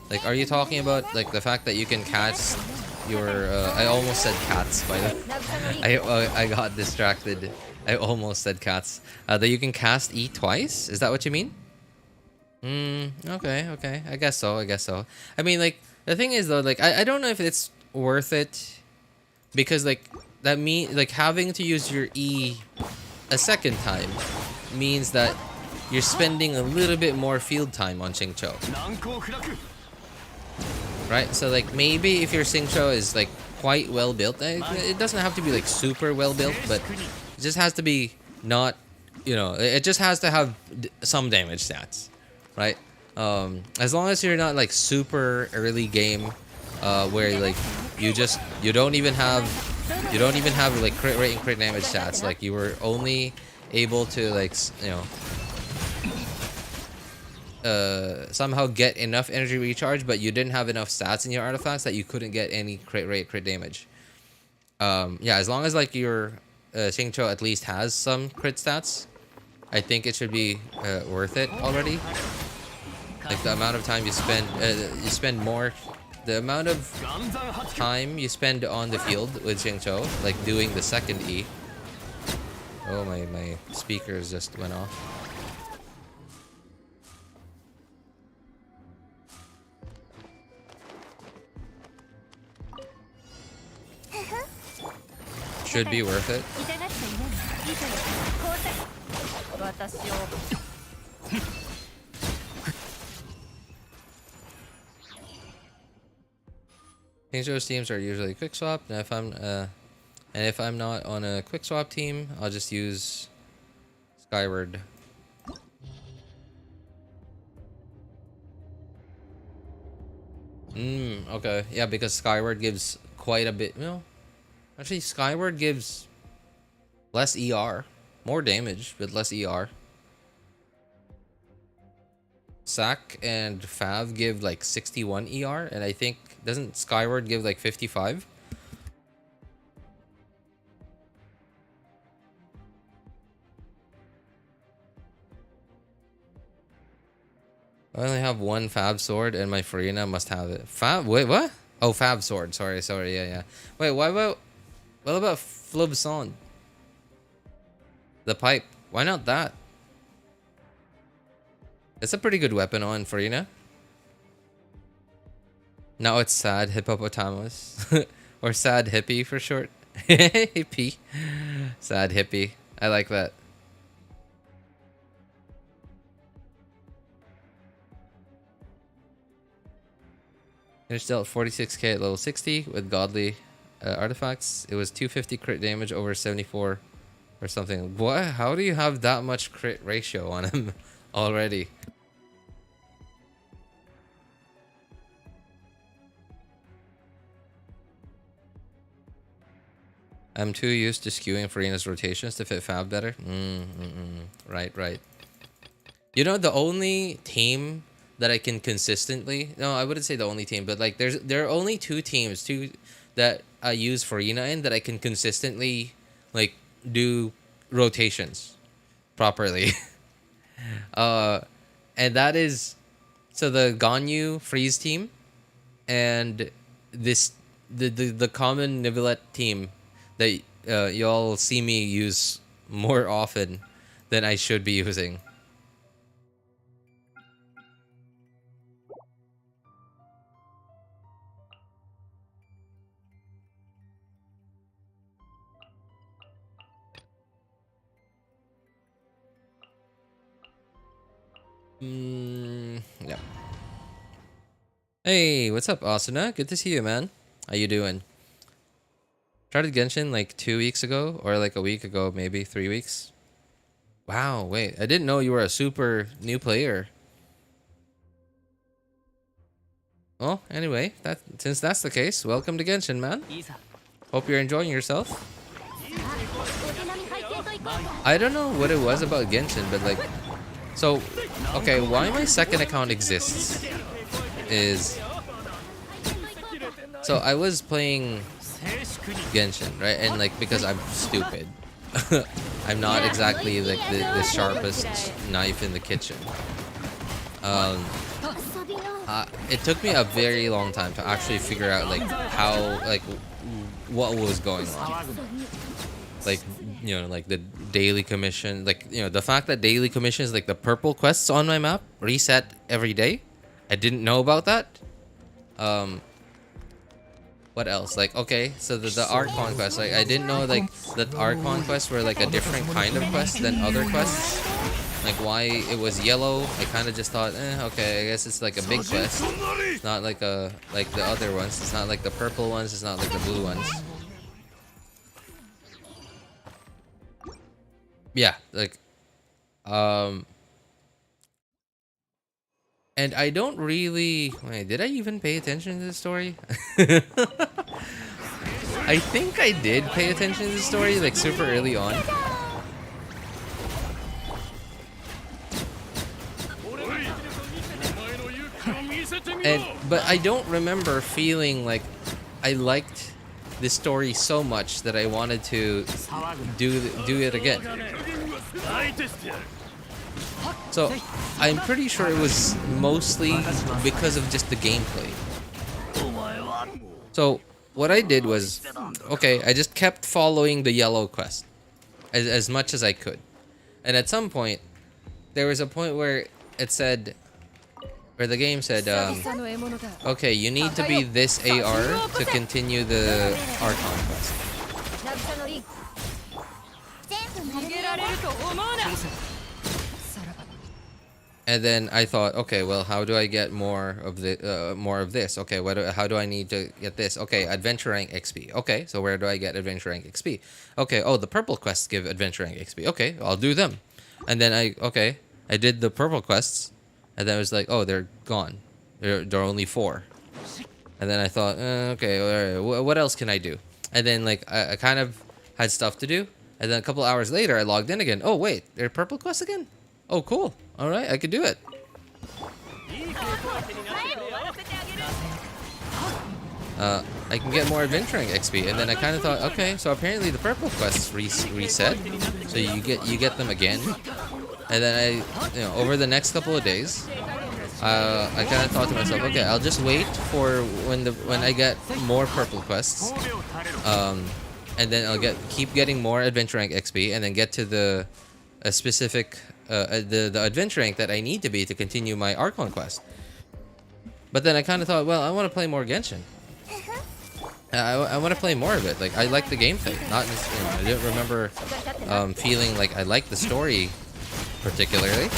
Like, are you talking about like the fact that you can cast your I almost said cats, by the way. I got distracted. I almost said cats. That you can cast E twice? Is that what you mean? Okay. I guess so. I mean, like, the thing is though, like, I don't know if it's worth it because like like having to use your E a second time means that you're spending a little bit more field time on Xingqiu. Right? So like maybe if your Xingqiu is like quite well built, it doesn't have to be like super well built, but it just has to be not, it just has to have some damage stats, right? As long as you're not like super early game, where like you don't even have like crit rate and crit damage stats, like you were only able to like somehow get enough energy recharge, but you didn't have enough stats in your artifacts that you couldn't get any crit rate, crit damage. Yeah, as long as like your Xingqiu at least has some crit stats, I think it should be worth it already. Like the amount of time you spend more, the amount of time you spend on the field with Xingqiu, like doing the second E. Oh, my speakers just went off. Should be worth it. Xingqiu's teams are usually quick swap, and if I'm not on a quick swap team, I'll just use Skyward. Okay. Yeah, because Skyward gives quite a bit. Actually, Skyward gives less ER, more damage, but less ER. Sack and Fav give like 61 ER, and I think doesn't Skyward give like 55? I only have one Fab sword, and my Farina must have it. Fab? Wait, what? Oh, Fab sword. Sorry. Yeah. Wait, what about Flubson? The pipe. Why not that? It's a pretty good weapon on Farina. Now it's Sad Hippopotamus. Or Sad Hippie for short. Hippie. Sad Hippie. I like that. Finished dealt 46k at level 60 with godly artifacts. It was 250 crit damage over 74 or something. What? How do you have that much crit ratio on him already? I'm too used to skewing Farina's rotations to fit Fab better. Right. You know, the only team that I can consistently... No, I wouldn't say the only team, but like there are only two teams that I use Farina in that I can consistently like do rotations properly. And that is the Ganyu Freeze team and the common Nivelette team that y'all see me use more often than I should be using. Yeah. Hey, what's up, Asuna? Good to see you, man. How you doing? Started Genshin like 2 weeks ago, or like a week ago, maybe 3 weeks. Wow, wait, I didn't know you were a super new player. Well, anyway, since that's the case, welcome to Genshin, man. Hope you're enjoying yourself. I don't know what it was about Genshin, but like, so, okay, why my second account exists is, so I was playing Genshin, right? And like, because I'm stupid. I'm not exactly like the sharpest knife in the kitchen. It took me a very long time to actually figure out like how, like what was going on. like like the daily commission, like the fact that daily commissions, like the purple quests on my map, reset every day. I didn't know about that. What else? Like, okay, so the Archon quest, like I didn't know like that Archon quests were like a different kind of quest than other quests. Like why it was yellow, I kind of just thought, okay, I guess it's like a big quest. It's not like the other ones. It's not like the purple ones. It's not like the blue ones. Yeah, like, and I don't really... Wait, did I even pay attention to the story? I think I did pay attention to the story, like, super early on. But I don't remember feeling like I liked this story so much that I wanted to do it again. So I'm pretty sure it was mostly because of just the gameplay. So what I did was, okay, I just kept following the yellow quest as much as I could. And at some point, there was a point where it said, where the game said, okay, you need to be this AR to continue the Archon quest. And then I thought, okay, well, how do I get more of this? Okay, how do I need to get this? Okay, adventure rank XP. Okay, so where do I get adventure rank XP? Okay, oh, the purple quests give adventure rank XP. Okay, I'll do them. And then I did the purple quests, and then I was like, oh, they're gone. There are only 4. And then I thought, okay, all right, what else can I do? And then like I kind of had stuff to do, and then a couple hours later, I logged in again. Oh wait, there are purple quests again. Oh cool. All right, I could do it. I can get more adventuring XP, and then I kind of thought, okay, so apparently the purple quests reset, so you get them again. And then over the next couple of days, I kind of thought to myself, okay, I'll just wait for when I get more purple quests, and then I'll keep getting more adventure rank XP, and then get to a specific the adventure rank that I need to be to continue my Archon quest. But then I kind of thought, well, I want to play more Genshin. I want to play more of it. Like, I like the gameplay. Not just, I didn't remember feeling like I liked the story particularly.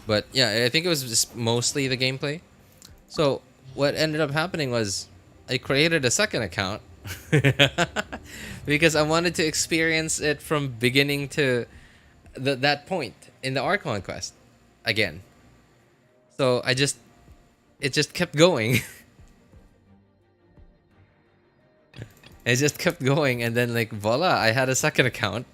But yeah, I think it was just mostly the gameplay. So what ended up happening was I created a second account because I wanted to experience it from beginning to that point in the Archon quest again. So it just kept going. It just kept going, and then like voila, I had a second account.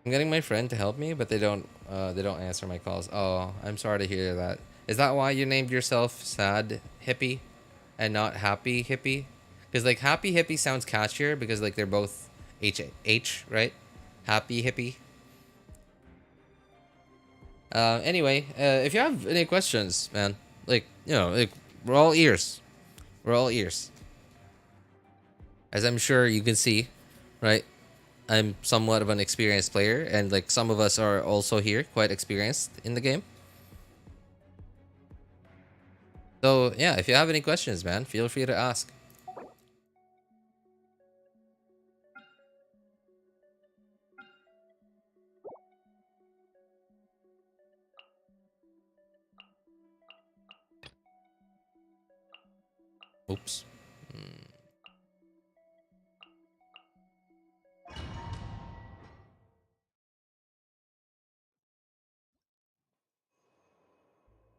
I'm getting my friend to help me, but they don't answer my calls. Oh, I'm sorry to hear that. Is that why you named yourself Sad Hippie and not Happy Hippie? Because like Happy Hippie sounds catchier because like they're both H, right? Happy Hippie. Anyway, if you have any questions, man, like, like, we're all ears. We're all ears. As I'm sure you can see, right? I'm somewhat of an experienced player, and like some of us are also here quite experienced in the game. So yeah, if you have any questions, man, feel free to ask. Oops.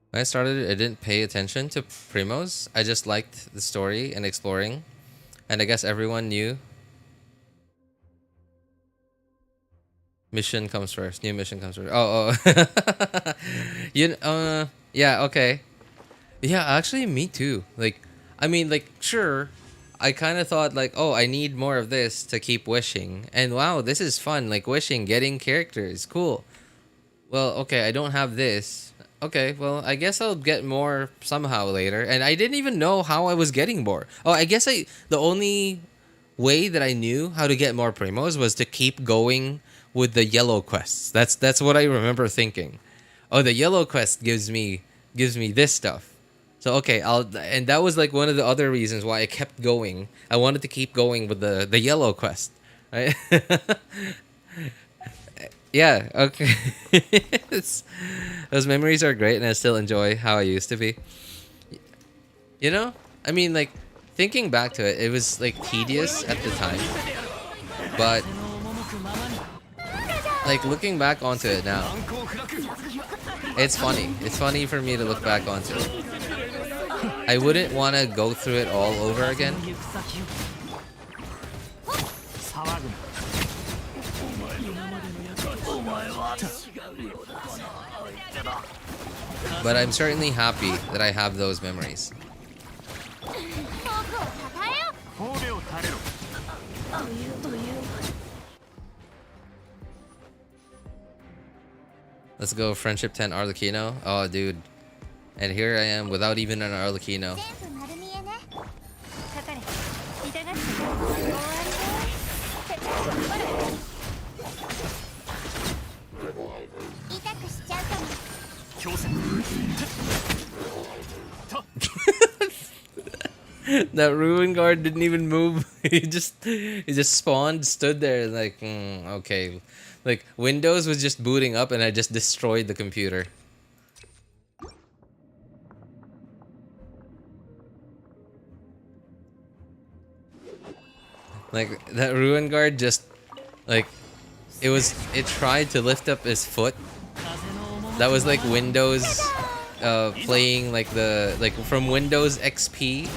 When I started, I didn't pay attention to primos. I just liked the story and exploring. And I guess everyone knew. Mission comes first. New mission comes first. Oh. Yeah, okay. Yeah, actually, me too. Like, I mean, like, sure, I kind of thought, like, oh, I need more of this to keep wishing. And wow, this is fun. Like, wishing, getting characters. Cool. Well, okay, I don't have this. okay, well, I guess I'll get more somehow later. And I didn't even know how I was getting more. Oh, I guess the only way that I knew how to get more primos was to keep going with the yellow quests. That's what I remember thinking. Oh, the yellow quest gives me this stuff. So okay, and that was like one of the other reasons why I kept going. I wanted to keep going with the yellow quest, right? Yeah, okay. Those memories are great, and I still enjoy how I used to be. You know, I mean, like thinking back to it, it was like tedious at the time, but like looking back onto it now, it's funny. It's funny for me to look back onto it. I wouldn't want to go through it all over again. But I'm certainly happy that I have those memories. Let's go Friendship 10 Arlecchino. Oh, dude. And here I am without even an Arlecchino. That Ruin Guard didn't even move. he just spawned, stood there like, okay. Like Windows was just booting up and I just destroyed the computer. Like that Ruin Guard just like it tried to lift up his foot. That was like Windows playing like from Windows XP.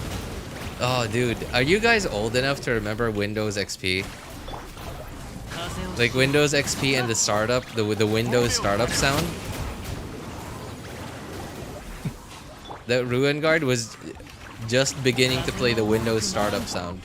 Oh dude, are you guys old enough to remember Windows XP? Like Windows XP and the startup, the Windows startup sound. The Ruin Guard was just beginning to play the Windows startup sound.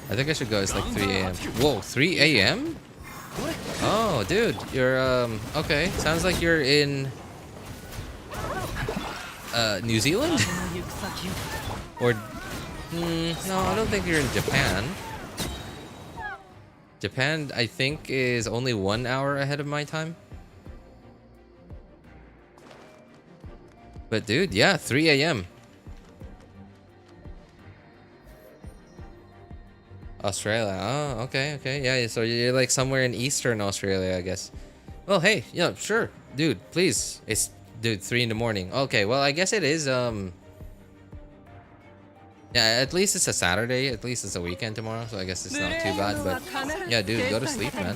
I think I should go. It's like 3 a.m. Whoa, 3 a.m.? Oh, dude, you're okay. Sounds like you're in New Zealand? Or no, I don't think you're in Japan. Japan, I think, is only 1 hour ahead of my time. But dude, yeah, 3 a.m. Australia. Oh, okay, okay. Yeah, so you're like somewhere in Eastern Australia, I guess. Well, hey, yeah, sure. Dude, please. It's, dude, 3 in the morning. Okay, well, I guess it is, yeah, at least it's a Saturday. At least it's a weekend tomorrow, so I guess it's not too bad. But yeah, dude, go to sleep, man.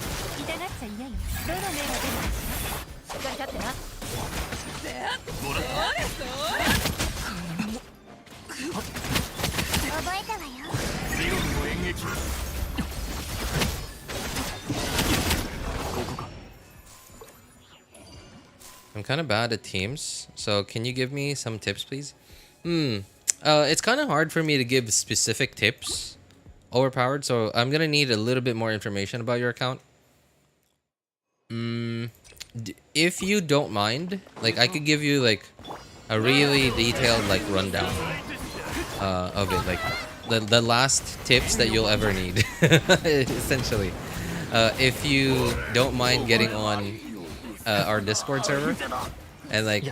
I'm kind of bad at teams, so can you give me some tips, please? It's kind of hard for me to give specific tips. Overpowered, so I'm gonna need a little bit more information about your account. If you don't mind, like I could give you like a really detailed like rundown of it, like the last tips that you'll ever need, essentially. If you don't mind getting on our Discord server and like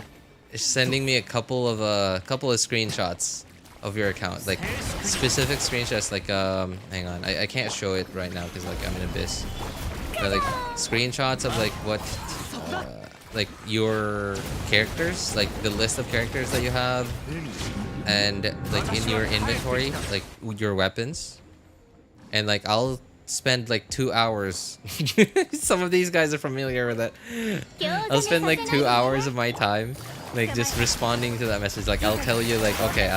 sending me a couple of screenshots of your account, like specific screenshots, like hang on, I can't show it right now because like I'm in Abyss, but like screenshots of like what like your characters, like the list of characters that you have, and like in your inventory, like your weapons, and like I'll spend like 2 hours. Some of these guys are familiar with it. I'll spend like 2 hours of my time like just responding to that message. Like I'll tell you like, okay,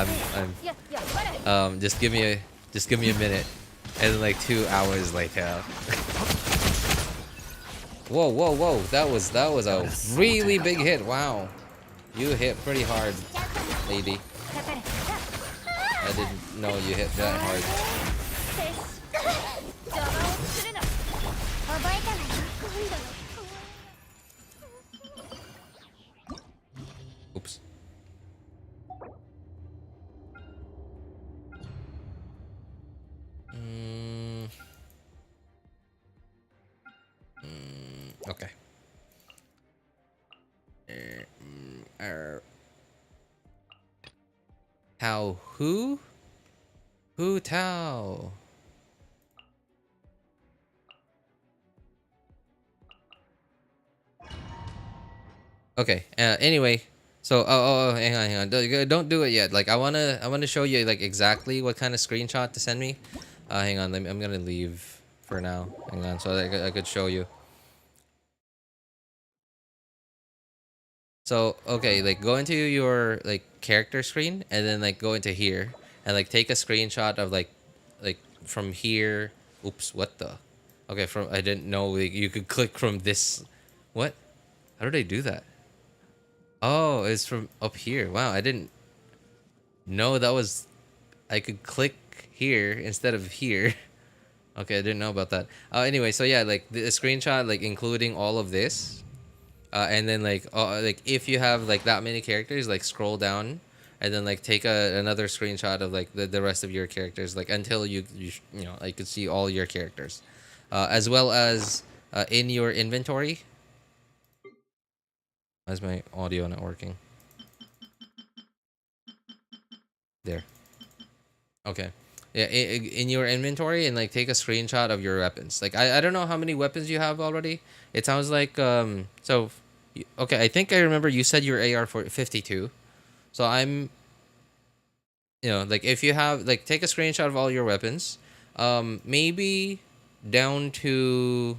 I'm just give me a minute, and then like 2 hours later Whoa, whoa, whoa! That was a really big hit. Wow, you hit pretty hard, lady. I didn't know you hit that hard. Oops. Okay. Tao who? Who Tao? Okay. Anyway, so hang on, hang on. Don't do it yet. Like I wanna show you like exactly what kind of screenshot to send me. Hang on. I'm gonna leave for now. Hang on, so I could show you. So okay, like go into your like character screen and then like go into here and like take a screenshot of like from here. Oops, what the? Okay, from I didn't know like, you could click from this. What? How did I do that? Oh, it's from up here. Wow, I didn't know that was. I could click here instead of here. Okay, I didn't know about that. Anyway, so yeah, like the screenshot, like including all of this, and then like if you have like that many characters, like scroll down, and then like take another screenshot of like the rest of your characters, like until you know like could see all your characters, as well as in your inventory. Why is my audio not working? There. Okay. Yeah, in your inventory and like take a screenshot of your weapons. Like I don't know how many weapons you have already. It sounds like so okay, I think I remember you said your AR for 52. So I'm like if you have like take a screenshot of all your weapons. Maybe down to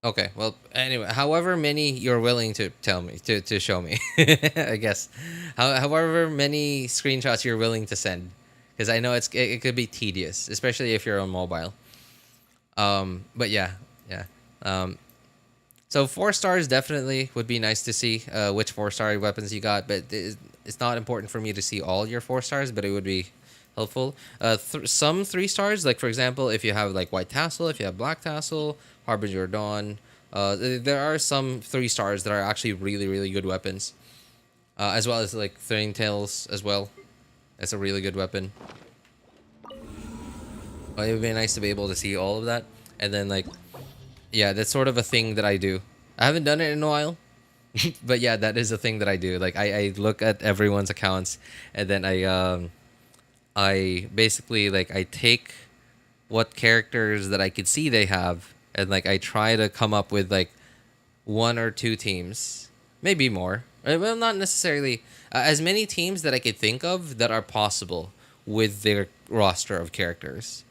okay, well, anyway, however many you're willing to tell me, to show me, I guess. However many screenshots you're willing to send. Because I know it could be tedious, especially if you're on mobile. But yeah, yeah. So 4 stars definitely would be nice to see which 4-star weapons you got, but it's not important for me to see all your 4 stars, but it would be helpful. Some 3 stars, like for example, if you have like White Tassel, if you have Black Tassel, Harbinger Dawn, there are some 3 stars that are actually really, really good weapons. As well as like Throwing Tails as well. That's a really good weapon. It would be nice to be able to see all of that. And then like, yeah, that's sort of a thing that I do. I haven't done it in a while. But yeah, that is a thing that I do. Like I look at everyone's accounts and then I basically like I take what characters that I could see they have and like I try to come up with like 1 or 2 teams, maybe more. Well, not necessarily as many teams that I could think of that are possible with their roster of characters.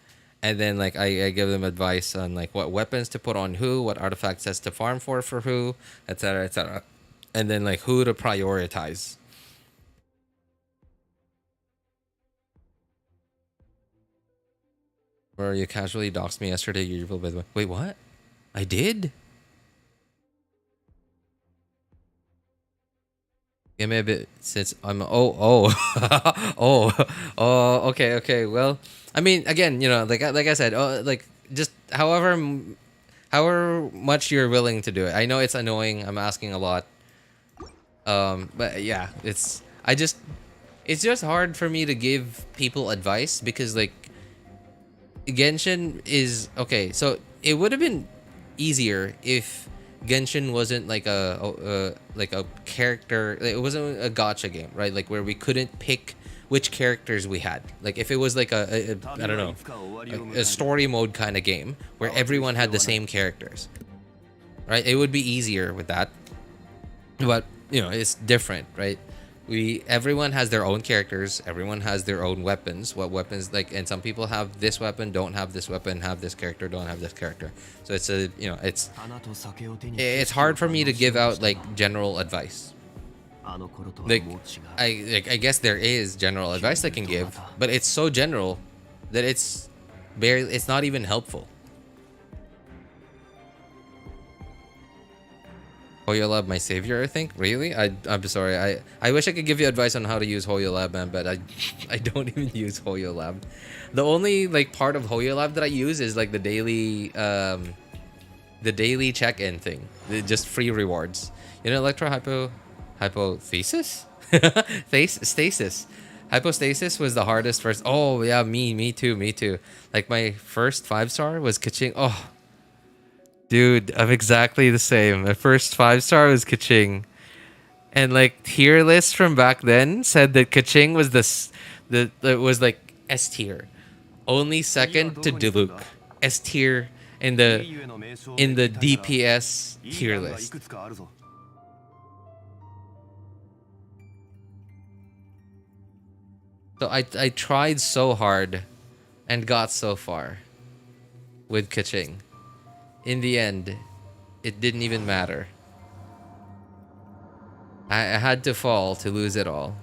And then like I give them advice on like what weapons to put on who, what artifacts has to farm for who, etc., etc. And then like who to prioritize. Where you casually doxed me yesterday, you by the way. Wait, what? I did? Give me a bit since I'm okay. Well, I mean, again, like I said, like just however much you're willing to do it. I know it's annoying. I'm asking a lot. But yeah, it's just hard for me to give people advice because like Genshin is okay. So it would have been easier if Genshin wasn't like a character. It wasn't a gacha game, right? Like where we couldn't pick which characters we had. Like if it was like a I don't know, a story mode kind of game where everyone had the same characters, right? It would be easier with that. But it's different, right? Everyone has their own characters, everyone has their own weapons, what weapons like, and some people have this weapon, don't have this weapon, have this character, don't have this character. So it's it's hard for me to give out like general advice. Like I guess there is general advice I can give, but it's so general that it's barely, it's not even helpful. Hoyolab, my savior, I think. Really? I'm sorry. I wish I could give you advice on how to use Hoyolab, man, but I don't even use Hoyolab. The only like part of Hoyolab that I use is like the daily check-in thing. Just free rewards. You know, hypothesis? Stasis. Hypostasis was the hardest first. Oh yeah, me too. Like my first 5-star was Kaching. Oh, dude, I'm exactly the same. My first 5-star was Kaching, and like tier list from back then said that Kaching was the was like S tier, only second to Diluc. S tier in the DPS tier list. So I tried so hard and got so far with Kaching. In the end, it didn't even matter. I had to fall to lose it all.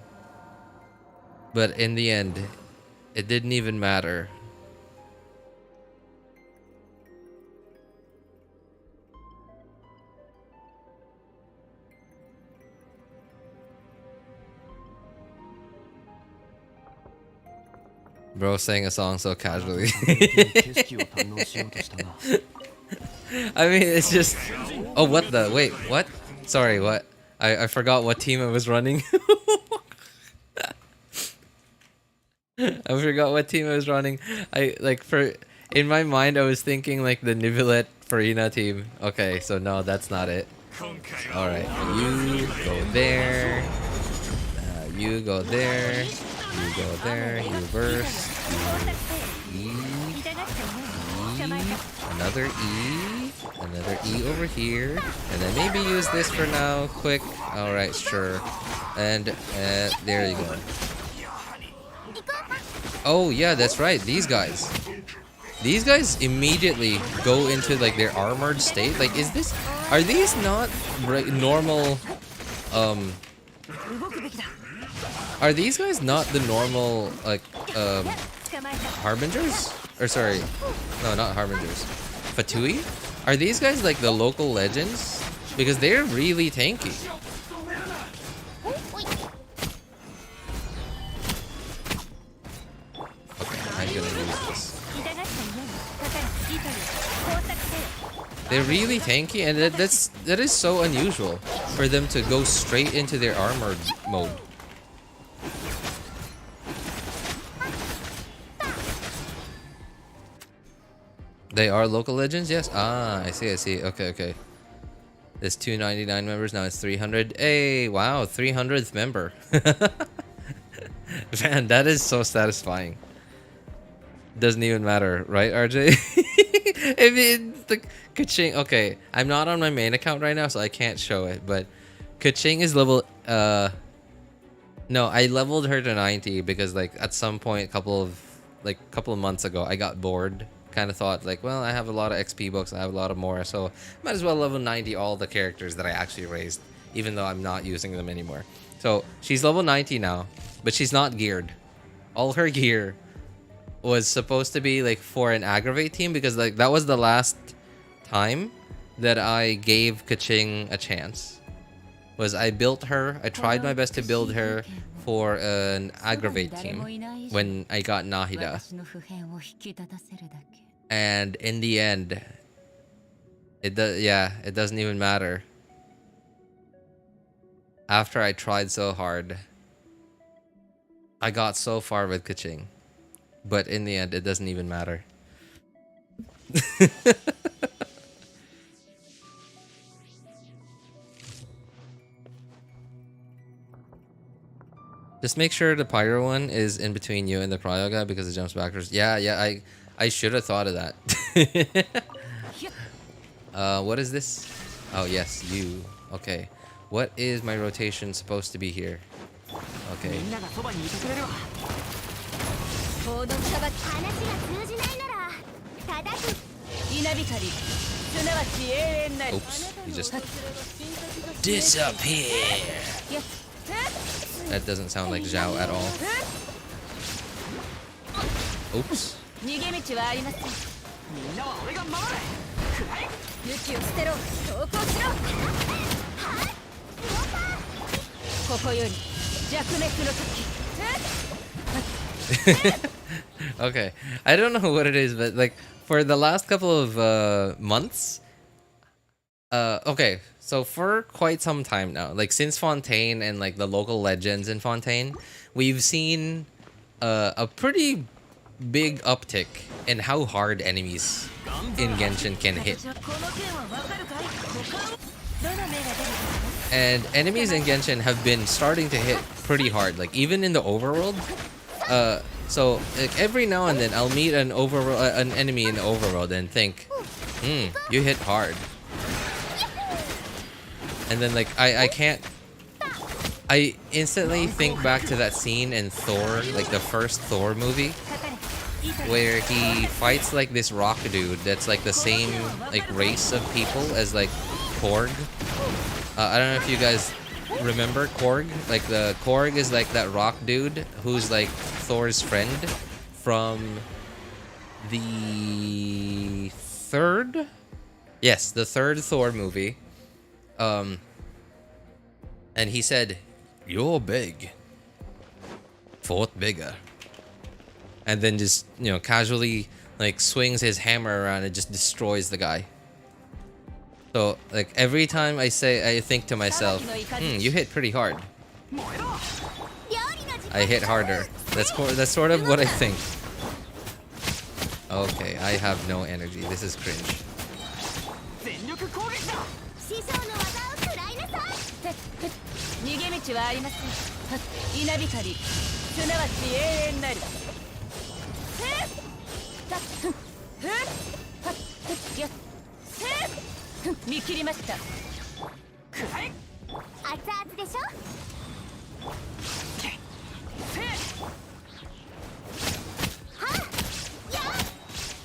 But in the end, it didn't even matter. Bro sang a song so casually. I mean, it's just... Oh, what the... Wait, what? Sorry, what? I forgot what team I was running. I forgot what team I was running. In my mind, I was thinking like the Nivelette Farina team. Okay, so no, that's not it. Alright, you go there. You go there. You go there. You burst. You another E, another E over here, and then maybe use this for now, quick. Alright, sure. And there you go. Oh yeah, that's right, these guys. These guys immediately go into like their armored state. Like, are these not normal, are these guys not the normal, like, Harbingers? Or sorry, no, not Harbingers. Fatui? Are these guys like the local legends? Because they're really tanky. Okay, I'm gonna use this. They're really tanky, and that is so unusual for them to go straight into their armored mode. They are local legends, yes? Ah, I see. Okay. There's 299 members, now it's 300. Hey, wow, 300th member. Man, that is so satisfying. Doesn't even matter, right, RJ? I mean, the Kaching, okay, I'm not on my main account right now, so I can't show it, but Kaching is level, no, I leveled her to 90 because, like, at some point, a couple of months ago, I got bored. Kind of thought like, well, I have a lot of XP books, I have a lot of more, so might as well level 90 all the characters that I actually raised, even though I'm not using them anymore. So she's level 90 now, but she's not geared. All her gear was supposed to be like for an aggravate team, because like that was the last time that I gave Kaching a chance. Was I built her, I tried my best to build her for an aggravate team when I got Nahida. And in the end, it doesn't even matter. After I tried so hard, I got so far with Kaching, but in the end, it doesn't even matter. Just make sure the pyro one is in between you and the cryo guy because it jumps backwards. Yeah, I should have thought of that. What is this? Oh, yes, you. Okay. What is my rotation supposed to be here? Okay. Oops, he just disappeared. That doesn't sound like Zhao at all. Oops. 逃げ道はありません。みんなは俺が守る。くらえ。武器を捨てろ。投降しろ。ここより弱滅の時。Okay, I don't know what it is, but like for the last couple of months, okay, so for quite some time now, like since Fontaine and like the local legends in Fontaine, we've seen a pretty big uptick in how hard enemies in Genshin can hit. And enemies in Genshin have been starting to hit pretty hard, like even in the overworld. So like every now and then I'll meet an enemy in the overworld and think, you hit hard. And then like I instantly think back to that scene in Thor, like the first Thor movie, where he fights like this rock dude that's like the same like race of people as like Korg. I don't know if you guys remember Korg. Like the Korg is like that rock dude who's like Thor's friend from the third, yes, the third Thor movie. And he said, "You're big. Fought bigger." And then just, you know, casually like swings his hammer around and just destroys the guy. So like every time I think to myself, you hit pretty hard. I hit harder. That's sort of what I think. Okay, I have no energy. This is cringe.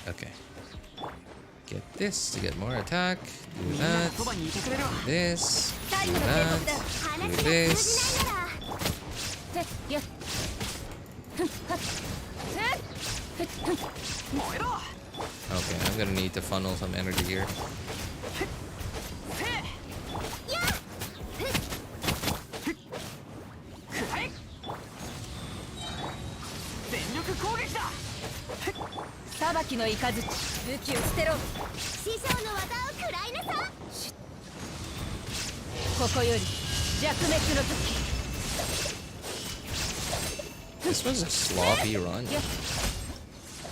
Okay. Get this to get more attack. Do that. Do this. Do that. Do this. Okay, I'm gonna need to funnel some energy here. This was a sloppy run.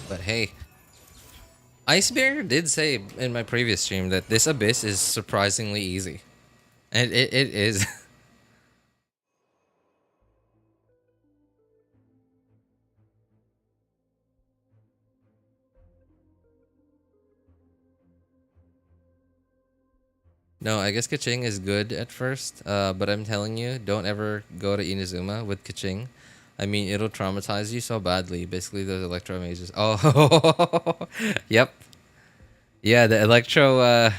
But hey, Icebear did say in my previous stream that this abyss is surprisingly easy. And it is. No, I guess Kaching is good at first, but I'm telling you, don't ever go to Inazuma with Kaching. I mean, it'll traumatize you so badly. Basically, those Electro mages. Oh, yep. Yeah, the Electro,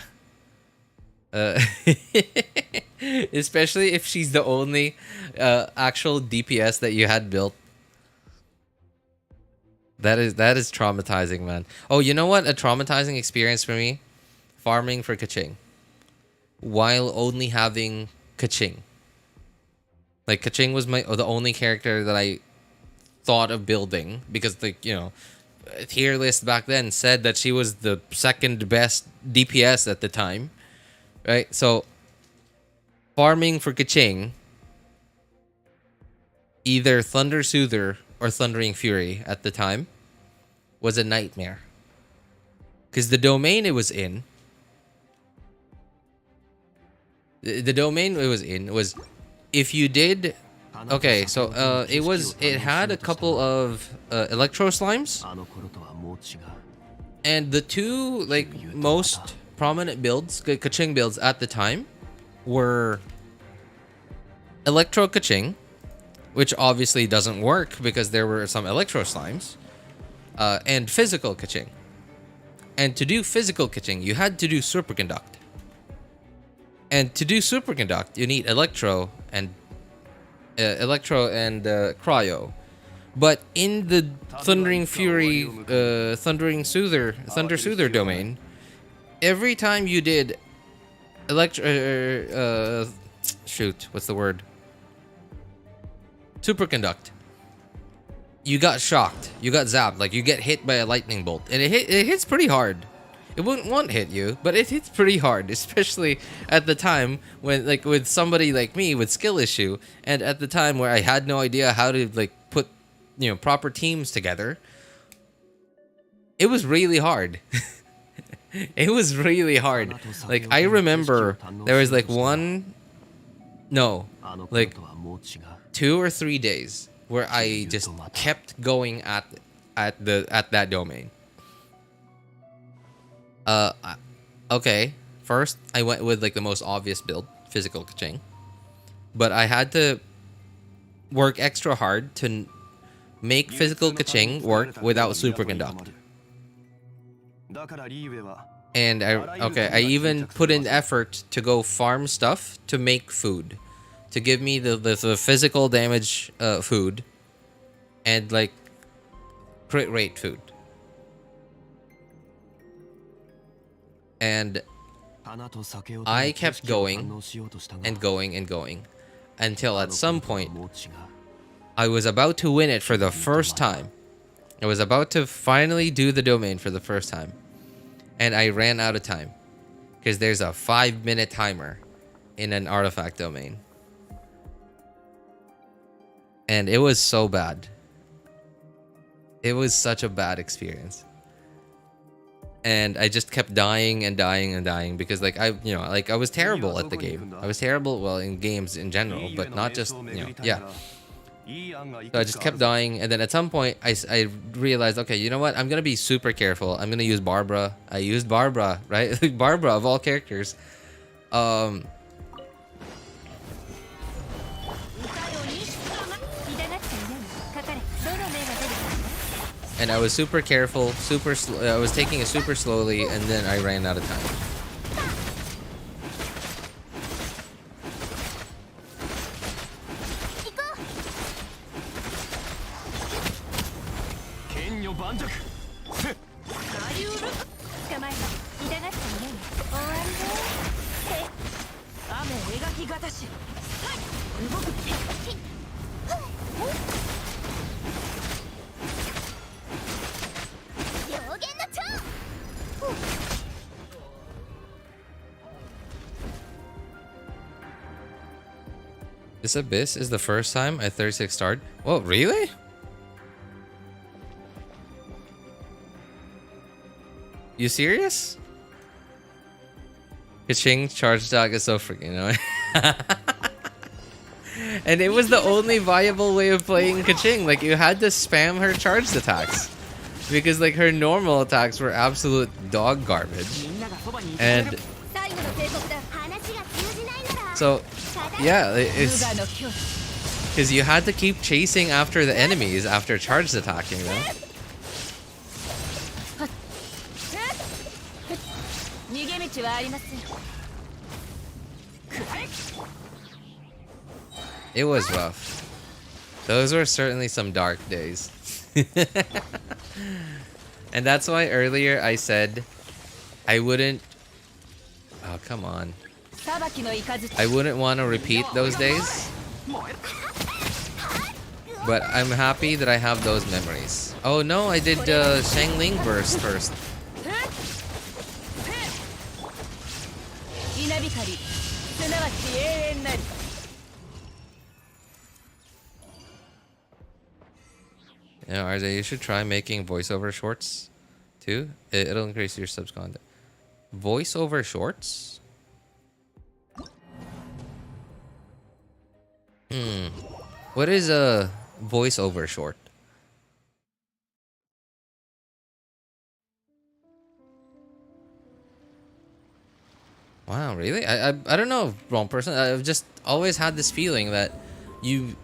especially if she's the only actual DPS that you had built. That is traumatizing, man. Oh, you know what? A traumatizing experience for me? Farming for Kaching. While only having Kaching. Like, Kaching was the only character that I thought of building. Because, like, you know, tier list back then said that she was the second best DPS at the time. Right? So, farming for Kaching, either Thunder Soother or Thundering Fury at the time, was a nightmare. Because the domain it was in, was if you did, okay, so it had a couple of electro slimes, and the two like most prominent builds, Kaching builds at the time, were Electro Kaching, which obviously doesn't work because there were some electro slimes, and physical Kaching. And to do physical Kaching, you had to do superconduct. And to do superconduct, you need electro and cryo, But in the Thundering Fury, Thunder Soother domain, every time you did shoot, what's the word? Superconduct. You got shocked. You got zapped. Like, you get hit by a lightning bolt. And it hits pretty hard. It wouldn't one hit you, but it hits pretty hard, especially at the time when, like, with somebody like me with skill issue, and at the time where I had no idea how to, like, put, you know, proper teams together. It was really hard. It was really hard. Like, I remember there was, like, 2 or 3 days where I just kept going at that domain. Okay. First, I went with, like, the most obvious build, physical Kaching. But I had to work extra hard to make physical Kaching work without superconduct. And I even put in effort to go farm stuff to make food, to give me the physical damage food, and, like, crit rate food. And I kept going and going and going until at some point I was about to win it for the first time. I was about to finally do the domain for the first time. And I ran out of time. Because there's a 5-minute timer in an artifact domain. And it was so bad. It was such a bad experience. And I just kept dying and dying and dying because, like, I was terrible at the game. I was terrible, well, in games in general, but not just, yeah. So I just kept dying, and then at some point, I realized, okay, you know what? I'm gonna be super careful. I'm gonna use Barbara. I used Barbara, right? Barbara of all characters. And I was super careful, I was taking it super slowly, and then I ran out of time. This Abyss is the first time I 36 starred. Whoa, really? You serious? Kaching charge dog is so freaking annoying. And it was the only viable way of playing Kaching. Like, you had to spam her charged attacks. Because, like, her normal attacks were absolute dog garbage. And so, yeah, it's because you had to keep chasing after the enemies after charged attacking them. It was rough. Those were certainly some dark days. And that's why earlier I said I wouldn't... Oh, come on. I wouldn't want to repeat those days. But I'm happy that I have those memories. Oh no, I did Shangling Burst first. Yeah, RJ, you should try making voiceover shorts too. It'll increase your subs content. Voiceover shorts? What is a voiceover short? Wow, really? I don't know, wrong person. I've just always had this feeling that you've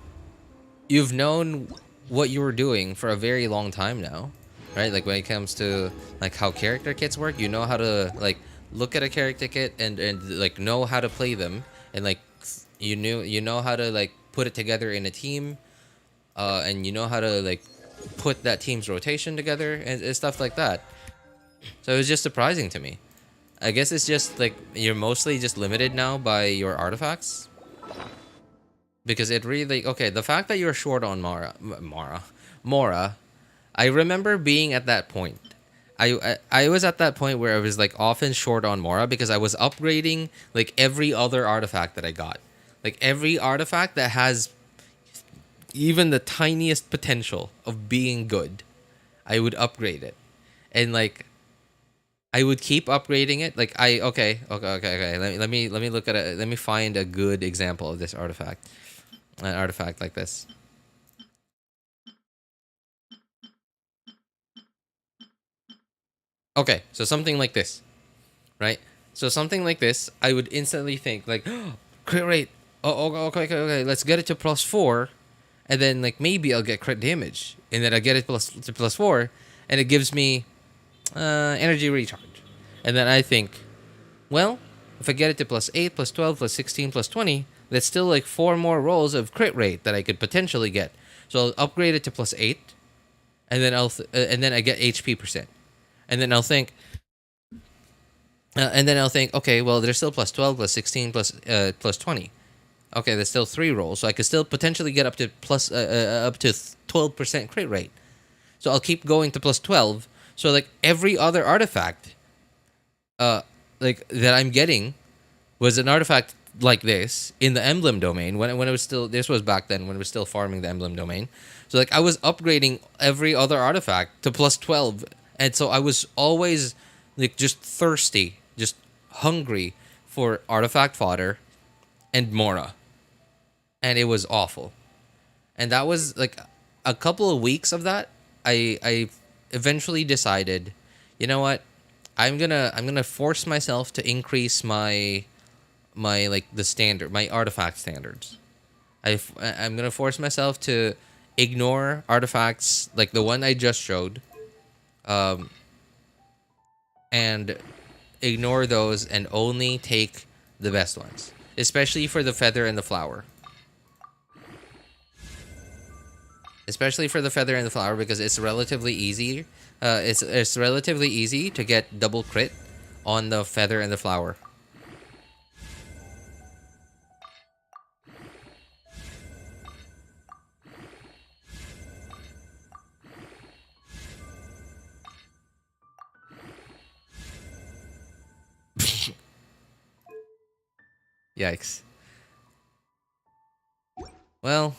known what you were doing for a very long time now, right? Like when it comes to like how character kits work, you know how to like look at a character kit and like know how to play them, and like you know how to like put it together in a team. and you know how to like put that team's rotation together and stuff like that. So it was just surprising to me. I guess it's just like you're mostly just limited now by your artifacts. Because it really, okay, the fact that you're short on Mora, I remember being at that point. I was at that point where I was like often short on Mora because I was upgrading like every other artifact that I got. Like every artifact that has even the tiniest potential of being good, I would upgrade it. And like I would keep upgrading it. Like okay. Let me look at it. Let me find a good example of this artifact. An artifact like this. Okay, so something like this, right? So something like this, I would instantly think like, crit rate. Oh, okay. Let's get it to +4, and then like maybe I'll get crit damage, and then I get it to +4, and it gives me energy recharge, and then I think, well, if I get it to +8, +12, +16, +20, that's still like 4 more rolls of crit rate that I could potentially get. So I'll upgrade it to +8, and then and then I get HP %. And then I'll think, okay, well, there's still +12, +16, +20. Okay, there's still 3 rolls, so I could still potentially get up to 12% crit rate. So I'll keep going to +12. So like every other artifact, like that I'm getting, was an artifact like this in the emblem domain when it was still, this was back then when it was still farming the emblem domain. So like I was upgrading every other artifact to +12. And so I was always like just thirsty, just hungry for artifact fodder and Mora. And it was awful. And that was like a couple of weeks of that. I eventually decided, you know what? I'm gonna force myself to increase my like the standard, my artifact standards. I'm gonna force myself to ignore artifacts like the one I just showed. And ignore those and only take the best ones, especially for the feather and the flower. Because it's relatively easy. It's relatively easy to get double crit on the feather and the flower. Yikes. Well,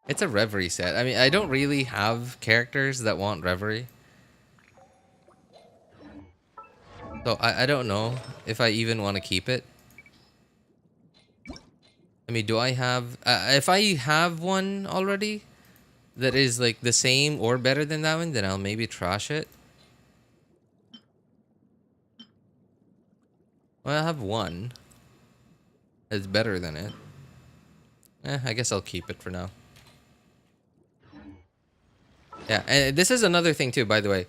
it's a Reverie set. I mean, I don't really have characters that want Reverie. So I don't know if I even want to keep it. I mean, do I have... if I have one already that is like the same or better than that one, then I'll maybe trash it. Well, I have one. It's better than it. I guess I'll keep it for now. Yeah, and this is another thing too, by the way.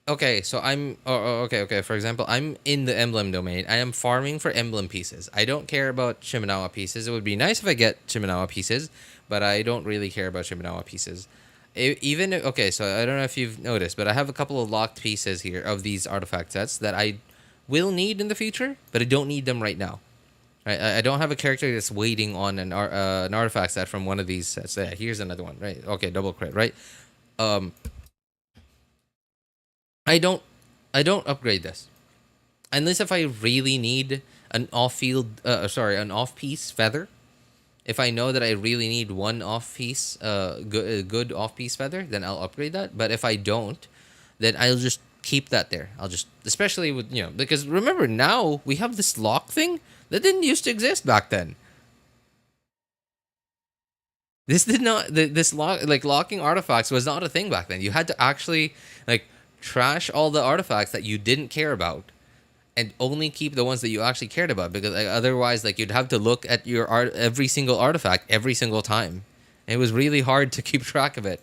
Okay, so I'm... okay. For example, I'm in the emblem domain. I am farming for emblem pieces. I don't care about Shimenawa pieces. It would be nice if I get Shimenawa pieces, but I don't really care about Shimenawa pieces. Okay, so I don't know if you've noticed, but I have a couple of locked pieces here of these artifact sets that I will need in the future, but I don't need them right now. Right? I don't have a character that's waiting on an artifact set from one of these sets. Yeah, here's another one, right? Okay, double crit, right? I don't upgrade this unless if I really need an an off-piece feather. If I know that I really need one off-piece, good off-piece feather, then I'll upgrade that. But if I don't, then I'll just keep that there. I'll just, especially with, because remember now we have this lock thing that didn't used to exist back then. This did not, this lock, like locking artifacts was not a thing back then. You had to actually like trash all the artifacts that you didn't care about and only keep the ones that you actually cared about, because like, otherwise like you'd have to look at your every single artifact every single time. And it was really hard to keep track of it.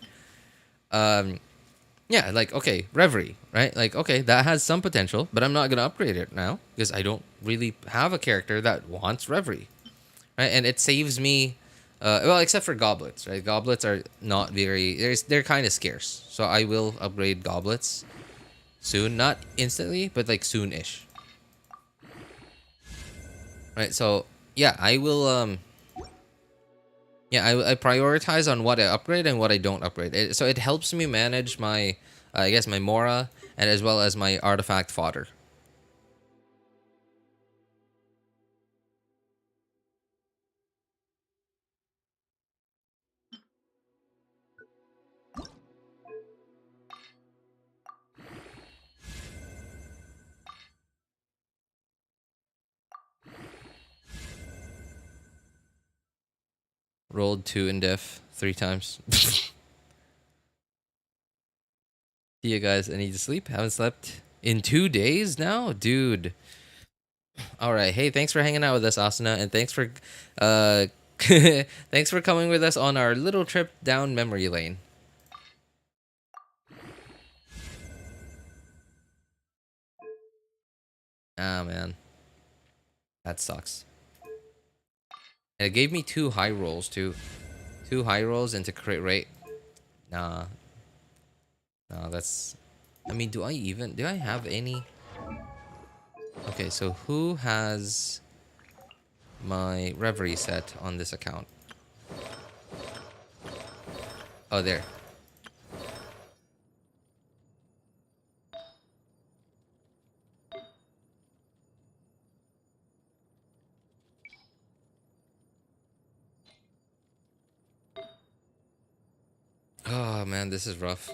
Yeah, like, okay, Reverie, right? Like, okay, that has some potential, but I'm not going to upgrade it now because I don't really have a character that wants Reverie, right? And it saves me Well, except for goblets, right? Goblets are not very. They're kind of scarce, so I will upgrade goblets soon. Not instantly, but like soon-ish. Right. So yeah, I will. Yeah, I prioritize on what I upgrade and what I don't upgrade. So it helps me manage my, I guess, my Mora and as well as my artifact fodder. Rolled 2 in def 3 times. See you guys. I need to sleep. Haven't slept in 2 days now, dude. All right. Hey, thanks for hanging out with us, Asuna, and thanks for, thanks for coming with us on our little trip down memory lane. Ah, man, that sucks. And it gave me 2 high rolls too. 2 high rolls into crit rate. Nah, no, that's. I mean, do I have any? Okay, so who has my Reverie set on this account? Oh, there. Oh man, this is rough.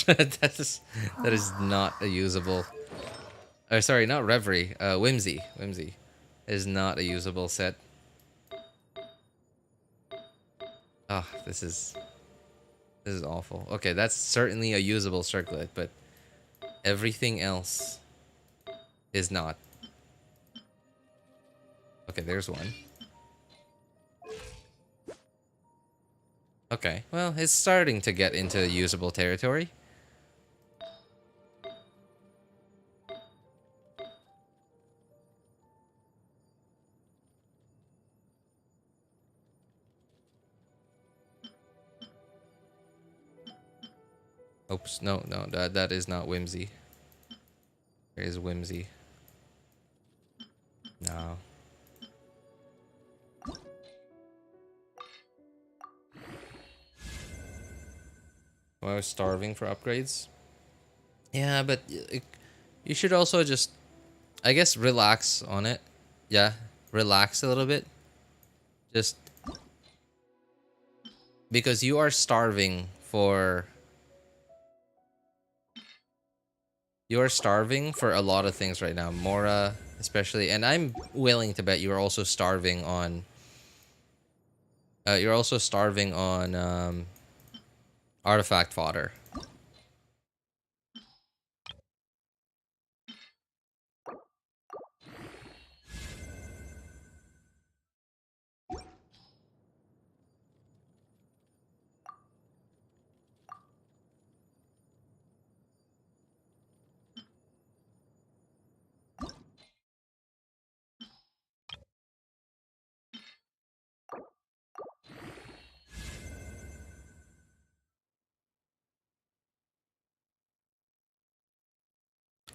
That is not a usable. Or sorry, not Reverie. Whimsy. Whimsy is not a usable set. Ah, this is awful. Okay, that's certainly a usable circlet, but everything else is not. Okay, there's one. Okay, well, it's starting to get into usable territory. Oops, no, that is not Whimsy. There is Whimsy. No. Well, I was starving for upgrades. Yeah, but you should also just, I guess, relax on it. Yeah, relax a little bit. Just because you are starving for. You are starving for a lot of things right now. Mora, especially. And I'm willing to bet you are also starving on. You're also starving on artifact fodder.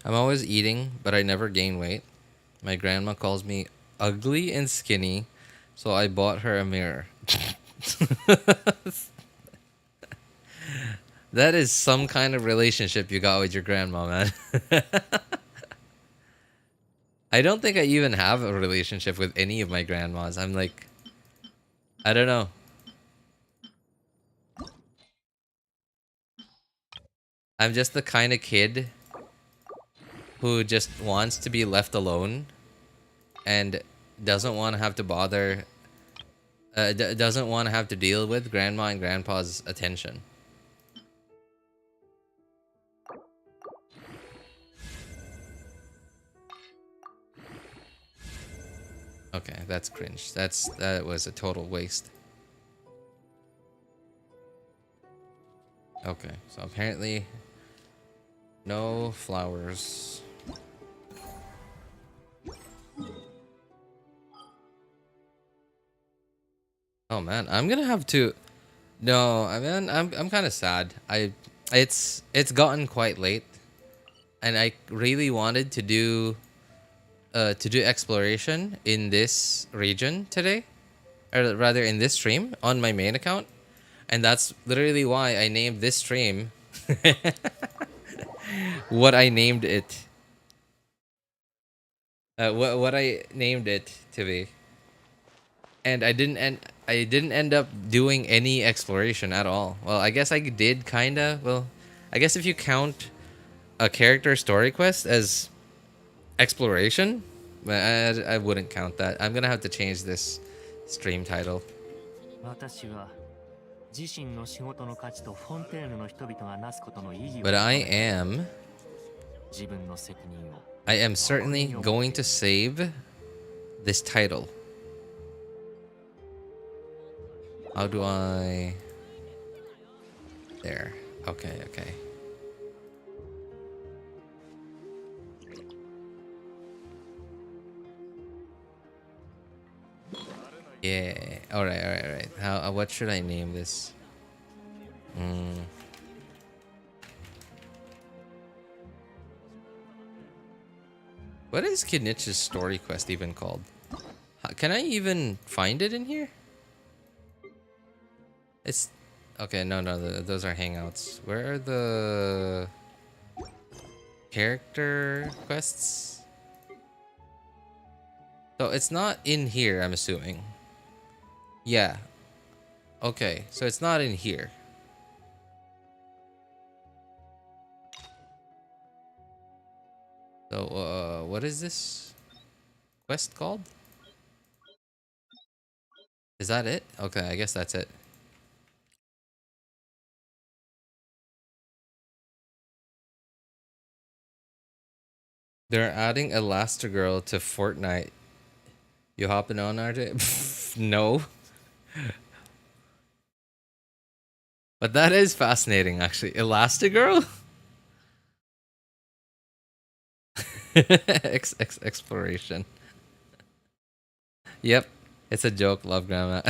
I'm always eating, but I never gain weight. My grandma calls me ugly and skinny, so I bought her a mirror. That is some kind of relationship you got with your grandma, man. I don't think I even have a relationship with any of my grandmas. I'm like, I don't know. I'm just the kind of kid who just wants to be left alone and doesn't want to have to bother, doesn't want to have to deal with grandma and grandpa's attention. Okay, that's cringe. That was a total waste. Okay, so apparently no flowers. Oh man, I'm gonna have to. No, I mean I'm kind of sad. It's gotten quite late, and I really wanted to do exploration in this region today, or rather in this stream on my main account, and that's literally why I named this stream what I named it. What I named it to be, and I didn't end up doing any exploration at all. Well, I guess I did kinda. Well, I guess if you count a character story quest as exploration, but I wouldn't count that. I'm gonna have to change this stream title. 私は自身の仕事の価値とフォンテーヌの人々がなすことの意義を But 認め I 自分の責任を am certainly going to save this title. How do I? There. Okay. Okay. Yeah. All right. How? What should I name this? What is Kinich's story quest even called? Can I even find it in here? It's okay. No. Those are hangouts. Where are the character quests? So it's not in here, I'm assuming. Yeah. Okay, so it's not in here. So, what is this quest called? Is that it? Okay, I guess that's it. They're adding Elastigirl to Fortnite. You hopping on, RJ? No. But that is fascinating, actually. Elastigirl? Exploration. Yep. It's a joke, love grandma.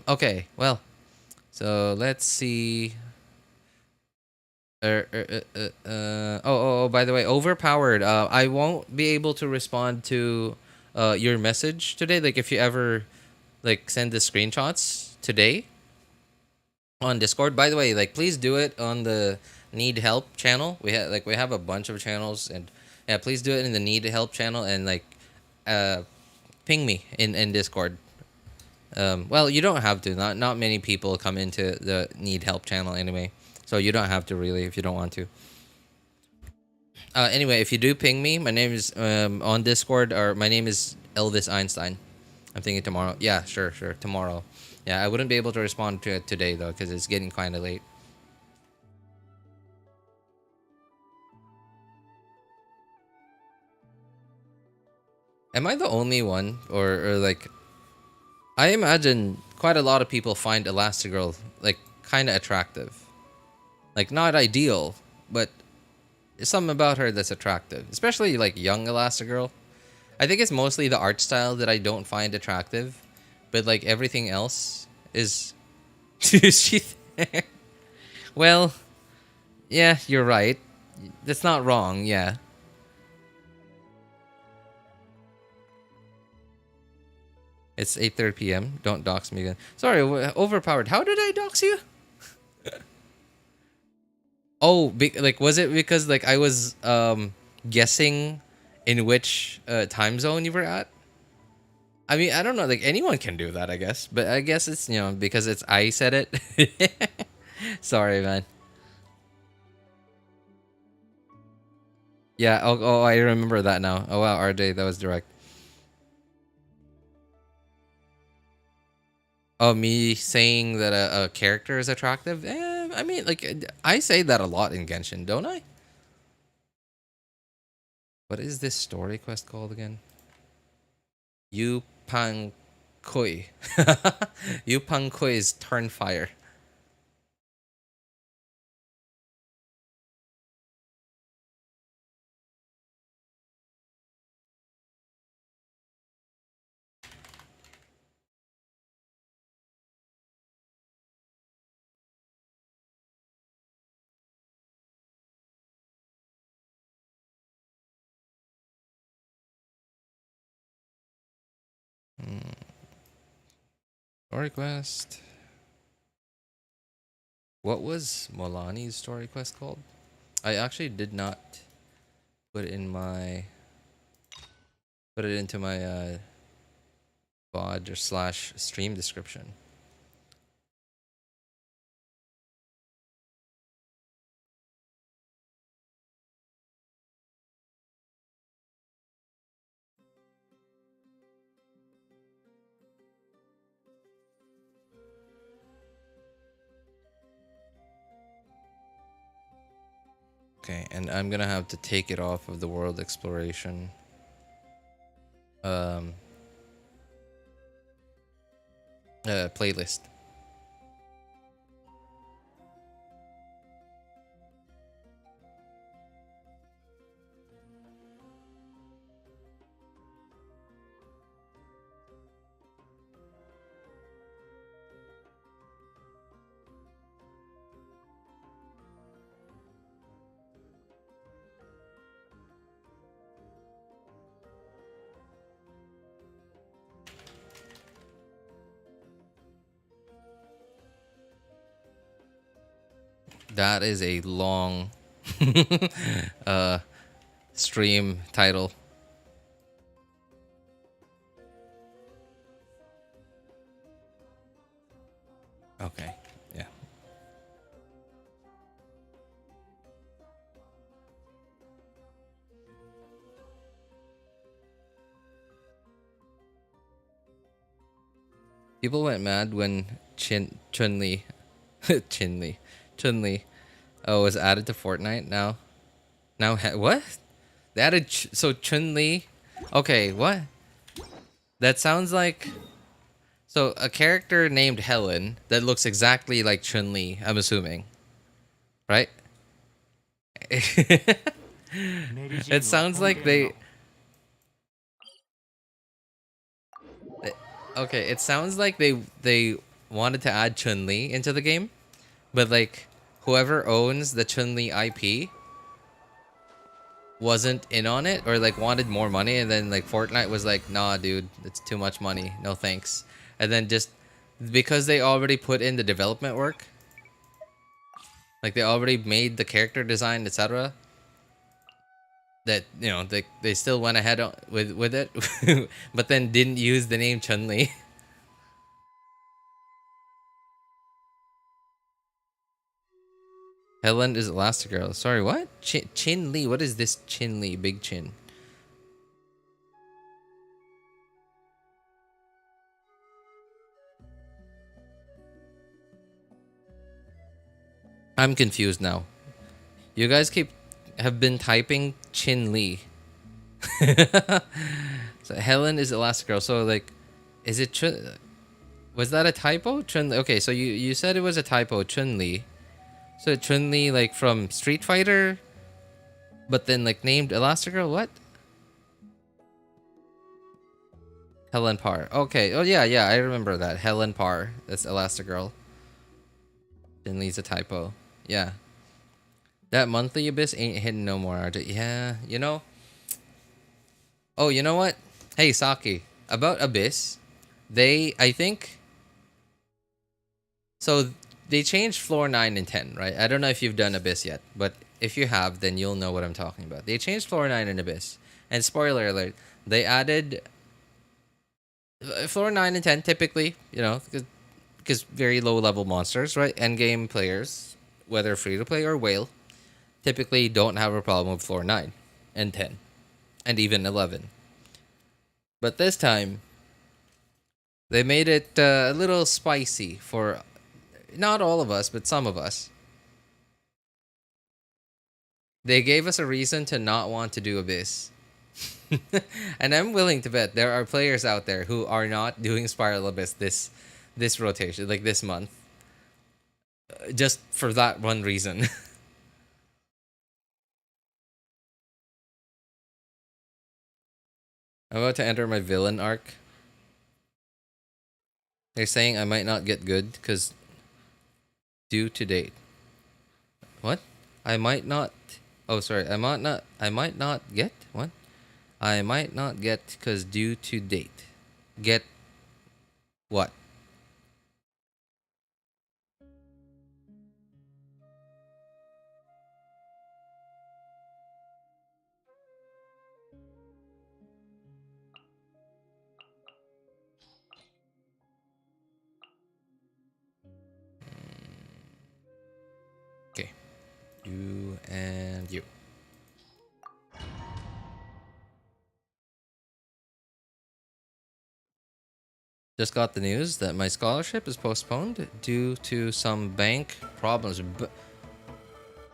Okay, well. So let's see. By the way, overpowered. I won't be able to respond to your message today. Like if you ever like send the screenshots today on Discord. By the way, like please do it on the Need Help channel. We have a bunch of channels, and yeah, please do it in the Need Help channel and like ping me in Discord. Well, you don't have to. Not many people come into the Need Help channel anyway. So you don't have to really if you don't want to. Anyway, if you do ping me, my name is on Discord, or my name is Elvis Einstein. I'm thinking tomorrow. Yeah, sure, tomorrow. Yeah, I wouldn't be able to respond to it today though, because it's getting kind of late. Am I the only one, or like? I imagine quite a lot of people find Elastigirl like kind of attractive. Like not ideal, but there's something about her that's attractive, especially like young Elastigirl. I think it's mostly the art style that I don't find attractive, but like everything else is. Is she there? Well, yeah, you're right. That's not wrong. Yeah. It's 8:30 p.m. Don't dox me again. Sorry, overpowered. How did I dox you? Oh, like was it because like I was guessing in which time zone you were at? I mean, I don't know. Like anyone can do that, I guess. But I guess it's because it's I said it. Sorry, man. Yeah. Oh, I remember that now. Oh wow, RJ, that was direct. Oh, me saying that a character is attractive? I mean, like, I say that a lot in Genshin, don't I? What is this story quest called again? Yupanqui. Yupanqui's Turnfire. Story quest. What was Mualani's story quest called? I actually did not put it in my into my VOD or slash stream description. Okay, and I'm gonna have to take it off of the world exploration. Playlist. That is a long stream title. Okay, yeah. People went mad when Chun-Li Chun-Li was added to Fortnite now. What? They added so Chun-Li. Okay, what? That sounds like so a character named Helen that looks exactly like Chun-Li, I'm assuming. Right? It sounds like they okay, it sounds like they wanted to add Chun-Li into the game, but like whoever owns the Chun-Li IP wasn't in on it or like wanted more money, and then like Fortnite was like, nah dude, it's too much money, no thanks. And then just because they already put in the development work, like they already made the character design, etc., that you know they still went ahead with it but then didn't use the name Chun-Li. Helen is Elastigirl. Sorry, what? Chin-Li. What is this Chin-Li? Big Chin. I'm confused now. You guys have been typing Chin-Li. So Helen is Elastigirl. So like, is it was that a typo? Chun-Li. Okay, so you said it was a typo. Chun-Li. So Chun-Li like from Street Fighter, but then like named Elastigirl. What? Helen Parr. Okay. Oh yeah, I remember that. Helen Parr. That's Elastigirl. Chun-Li's a typo. Yeah. That monthly Abyss ain't hidden no more, RJ. Yeah, you know. Oh, you know what? Hey, Saki. About Abyss, I think. So they changed floor 9 and 10, right? I don't know if you've done Abyss yet, but if you have, then you'll know what I'm talking about. They changed floor 9 and Abyss. And spoiler alert, they added floor 9 and 10 typically, you know, because very low level monsters, right? Endgame players, whether free to play or whale, typically don't have a problem with floor 9 and 10 and even 11. But this time, they made it a little spicy for not all of us, but some of us. They gave us a reason to not want to do Abyss. And I'm willing to bet there are players out there who are not doing Spiral Abyss this rotation, like this month. Just for that one reason. I'm about to enter my villain arc. They're saying I might not get good because due to date. What? I might not. Oh, sorry. I might not get what? I might not get because due to date. Get what? Just got the news that my scholarship is postponed due to some bank problems.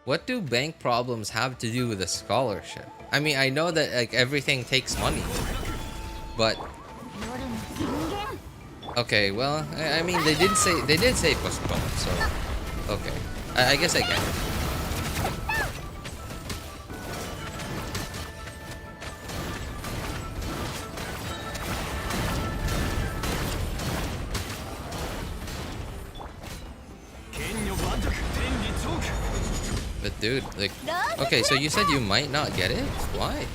What do bank problems have to do with a scholarship? I mean, I know that like everything takes money, but okay. Well, I mean, they did say postponed, so okay. I guess I get it. But dude, like, okay, so you said you might not get it? Why?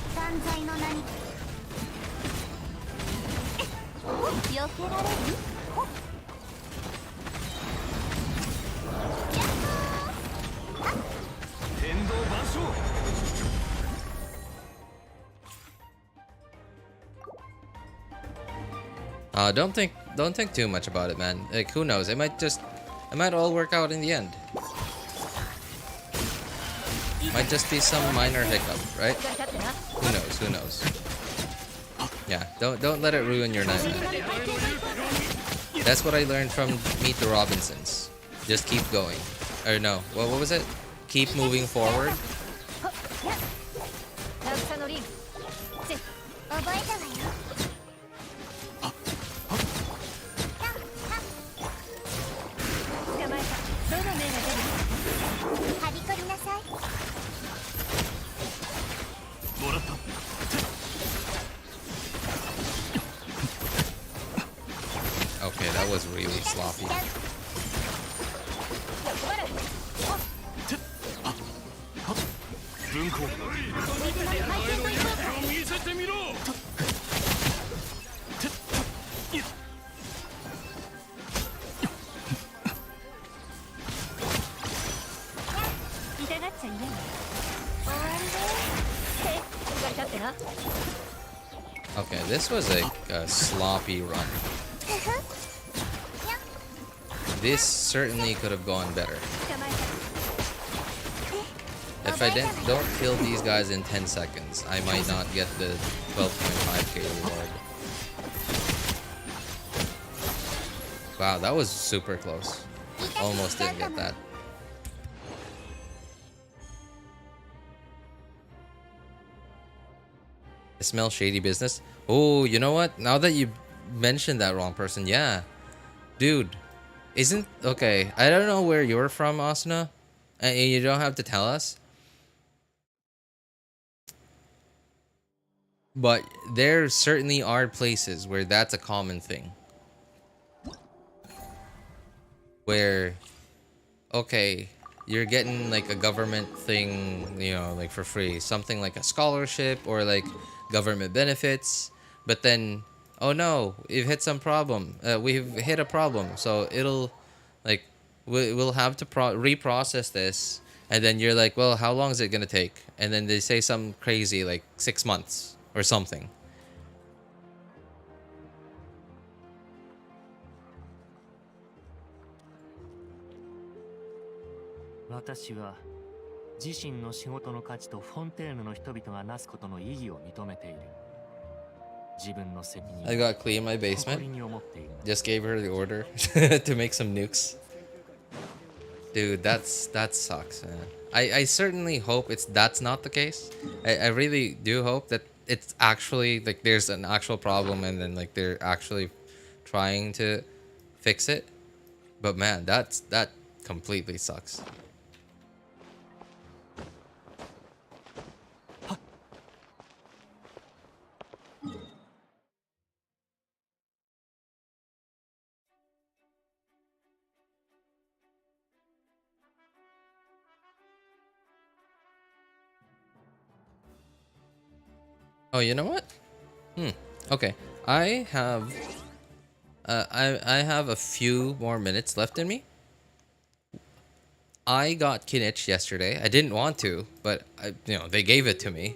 Don't think too much about it, man. Like, who knows? It might all work out in the end. Might just be some minor hiccup, right? Who knows? Who knows? Yeah, don't let it ruin your night, man. That's what I learned from Meet the Robinsons. Just keep going. Or no, what was it? Keep moving forward. Okay, that was really sloppy. Okay, this was a sloppy run. This certainly could have gone better. If I don't kill these guys in 10 seconds, I might not get the 12.5k reward. Wow, that was super close. Almost didn't get that. I smell shady business. Oh, you know what? Now that you mentioned that, wrong person, yeah. Dude, okay, I don't know where you're from, Asuna, and you don't have to tell us. But there certainly are places where that's a common thing. Where, okay, you're getting like a government thing, you know, like for free. Something like a scholarship or like government benefits. But then, oh no, we've hit some problem. We've hit a problem. So it'll, like, we'll have to reprocess this. And then you're like, well, how long is it going to take? And then they say something crazy like 6 months or something. I got Klee in my basement. Just gave her the order to make some nukes. Dude, that sucks, man. I certainly hope that's not the case. I really do hope that it's actually like there's an actual problem and then like they're actually trying to fix it. But man, that completely sucks. Oh, you know what? Okay. I have I have a few more minutes left in me. I got Kinich yesterday. I didn't want to, but they gave it to me.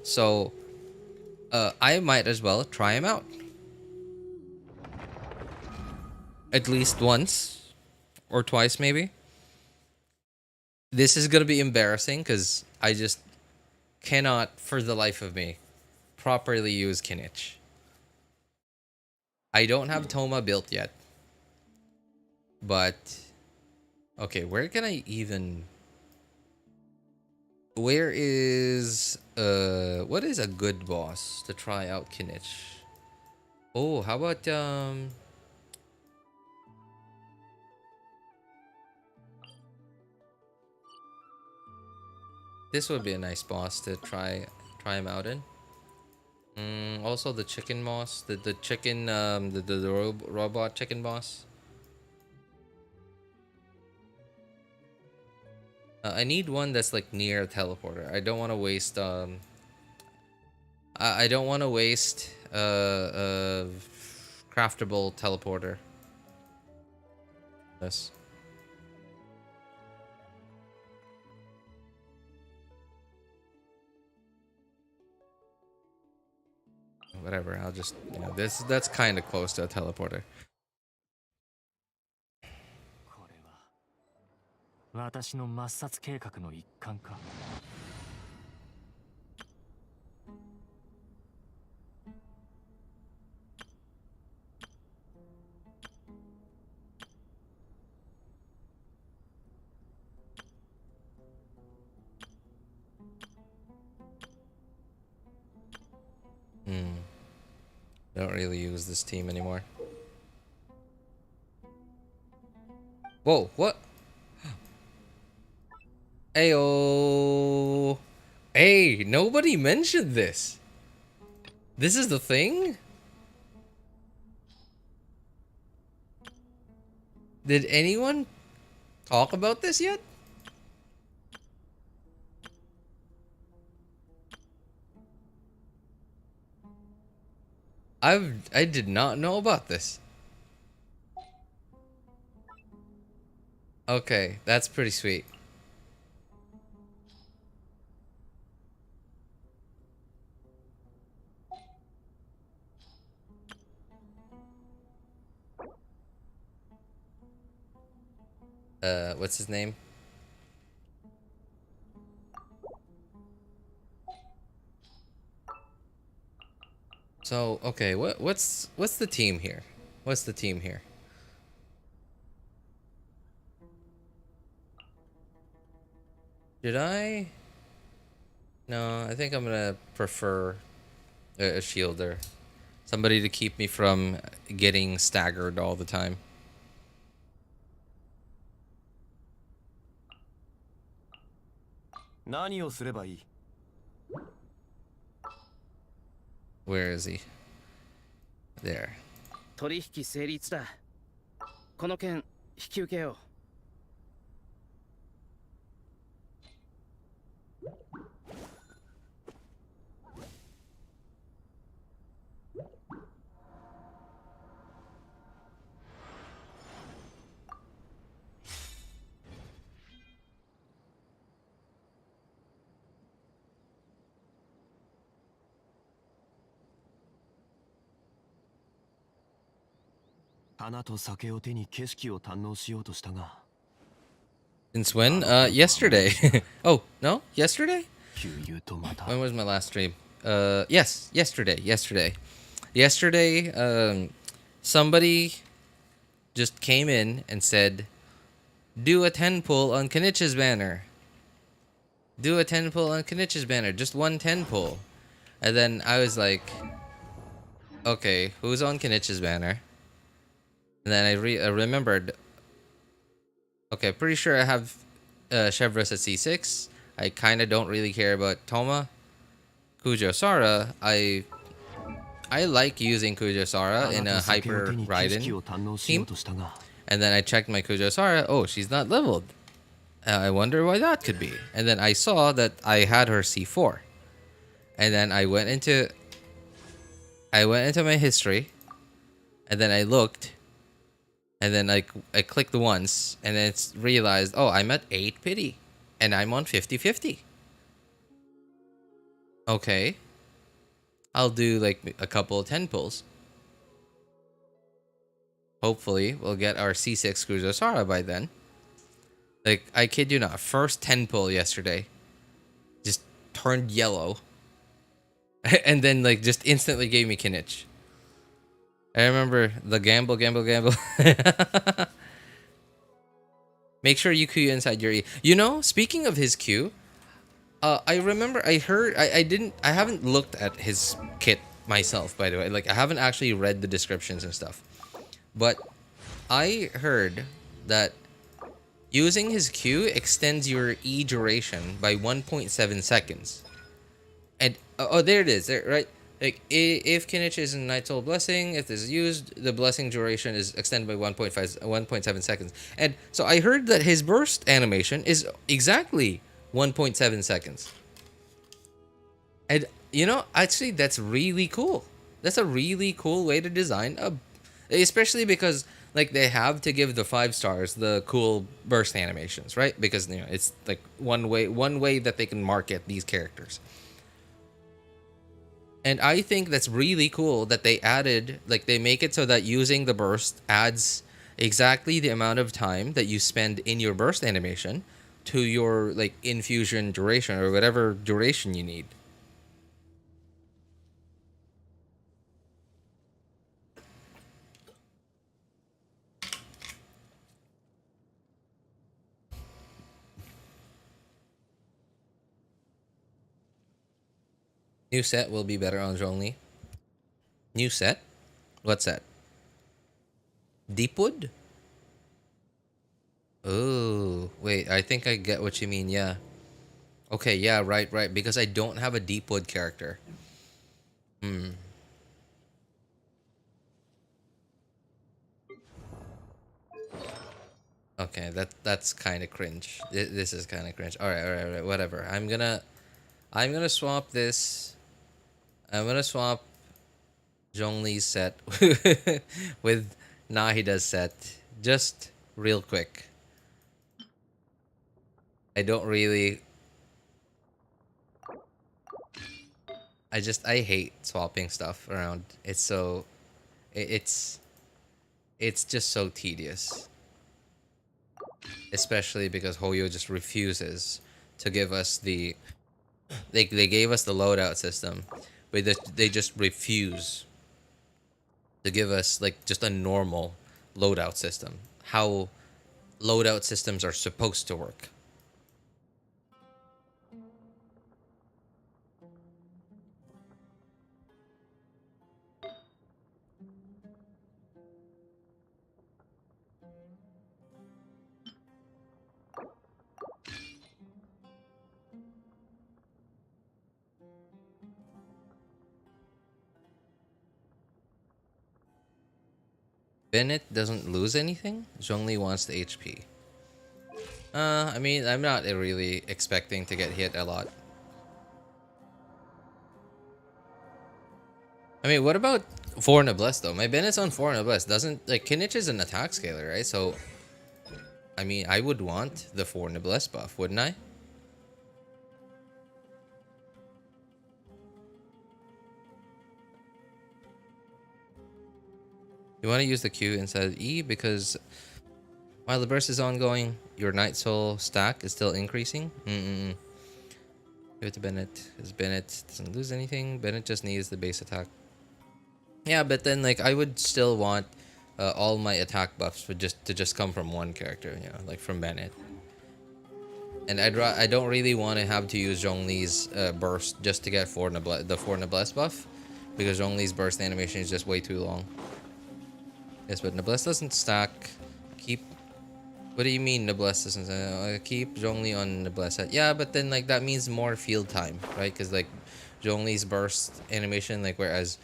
So I might as well try him out. At least once or twice maybe. This is going to be embarrassing cuz I just cannot for the life of me properly use Kinich. I don't have Toma built yet. But okay, where can I even... Where is what is a good boss to try out Kinich? Oh, how about this would be a nice boss to try him out in. Also the chicken boss, the chicken the robot chicken boss. I need one that's like near a teleporter. I don't want to waste I don't want to waste a craftable teleporter. Yes. Whatever, I'll just, you know, that's kind of close to a teleporter. これは私の抹殺計画の一環か。Don't really use this team anymore. Whoa, what? Ayo. Hey, nobody mentioned this. This is the thing? Did anyone talk about this yet? I did not know about this. Okay, that's pretty sweet. What's his name? So, okay, what's the team here? What's the team here? Did I? No, I think I'm gonna prefer a shielder. Somebody to keep me from getting staggered all the time. Where is he? There. 取引成立だ。この件引き受けよう。花と酒を手に景色を堪能しようとしたが Since when? Yesterday. Oh, no? Yesterday? 旧友とまた When was my last stream? Yes, yesterday. Yesterday, somebody just came in and said, do a 10 pull on Kinich's banner. Do a 10 pull on Kinich's banner. Just one 10 pull. And then I was like, okay, who's on Kinich's banner? And then I remembered, okay, pretty sure I have Chevrolet at C6. I kind of don't really care about Toma. Kujo Sara, I like using Kujo Sara in a hyper Raiden team. And then I checked my Kujo Sara. Oh, she's not leveled. I wonder why that could be. And then I saw that I had her C4. And then I went into my history. And then I looked. And then I clicked once. And then it's realized, oh, I'm at 8 pity. And I'm on 50-50. Okay. I'll do like a couple of 10 pulls. Hopefully, we'll get our C6 Kujo Sara by then. Like, I kid you not, first 10 pull yesterday just turned yellow. And then, like, just instantly gave me Kinich. I remember the gamble. Make sure you Q inside your E. You know, speaking of his Q, I remember I heard I haven't looked at his kit myself, by the way. Like I haven't actually read the descriptions and stuff. But I heard that using his Q extends your E duration by 1.7 seconds. And oh, there it is. There, right? Like if Kinich is in Night Soul Blessing, if this is used, the blessing duration is extended by 1.7 seconds. And so I heard that his burst animation is exactly 1.7 seconds. And you know, actually that's really cool. That's a really cool way to design especially because like they have to give the 5 stars the cool burst animations, right? Because you know, it's like one way that they can market these characters. And I think that's really cool that they added, like they make it so that using the burst adds exactly the amount of time that you spend in your burst animation to your like infusion duration or whatever duration you need. New set will be better on Zhongli. New set? What's that? Deepwood? Oh, wait, I think I get what you mean, yeah. Okay, yeah, right, because I don't have a Deepwood character. Okay, that's kind of cringe. This is kind of cringe. All right, whatever. I'm gonna swap this. I'm gonna swap Zhongli's set with Nahida's set just real quick. I don't really. I hate swapping stuff around. It's so, it's just so tedious. Especially because Hoyo just refuses to give us the. They gave us the loadout system, but they just refuse to give us like just a normal loadout system. How loadout systems are supposed to work. Bennett doesn't lose anything. Zhongli wants the HP. I mean, I'm not really expecting to get hit a lot. I mean, what about 4 Noblesse though? My Bennett's on 4 Noblesse. Doesn't like Kinich is an attack scaler, right? So, I mean, I would want the 4 Noblesse buff, wouldn't I? You want to use the Q instead of E because while the burst is ongoing, your Night Soul stack is still increasing. Give it to Bennett because Bennett doesn't lose anything. Bennett just needs the base attack. Yeah, but then like I would still want all my attack buffs to just come from one character, you know, like from Bennett. And I don't really want to have to use Zhongli's burst just to get the 4 Noblesse buff because Zhongli's burst animation is just way too long. Yes, but Noblesse doesn't stack. Keep. What do you mean Noblesse doesn't keep Zhongli on Noblesse? Yeah, but then like that means more field time, right? Because like Zhongli's burst animation, like whereas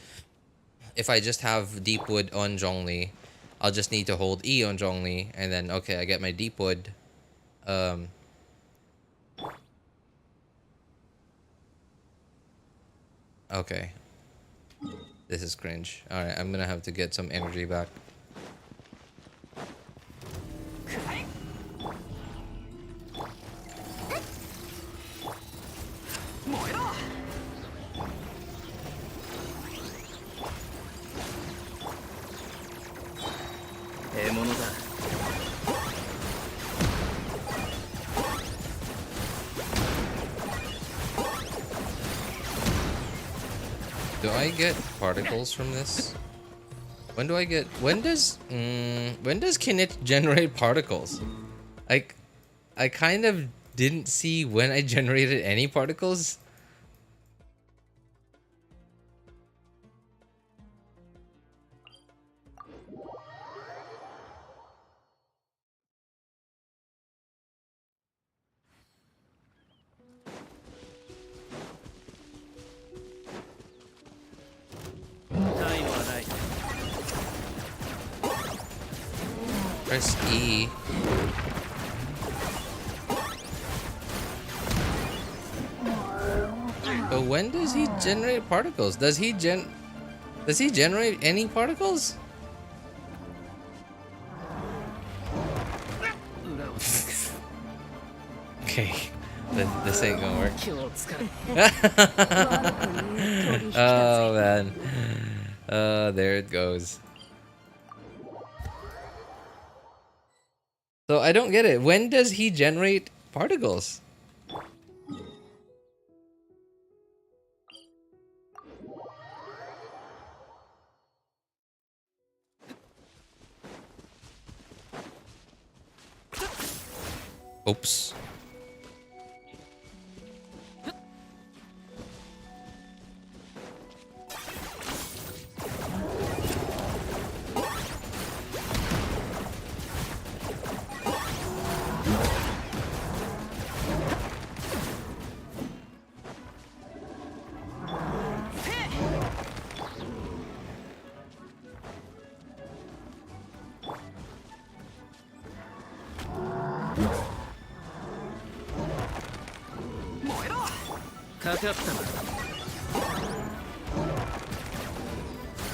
if I just have Deepwood on Zhongli, I'll just need to hold E on Zhongli, and then okay, I get my Deepwood. Okay. This is cringe. Alright, I'm gonna have to get some energy back. Do I get particles from this? When do I get? When does Kinich generate particles? Like, I kind of didn't see when I generated any particles. Press E. So when does he generate particles? Does he generate any particles? Okay, this ain't gonna work. Oh man. There it goes. So I don't get it. When does he generate particles? Oops.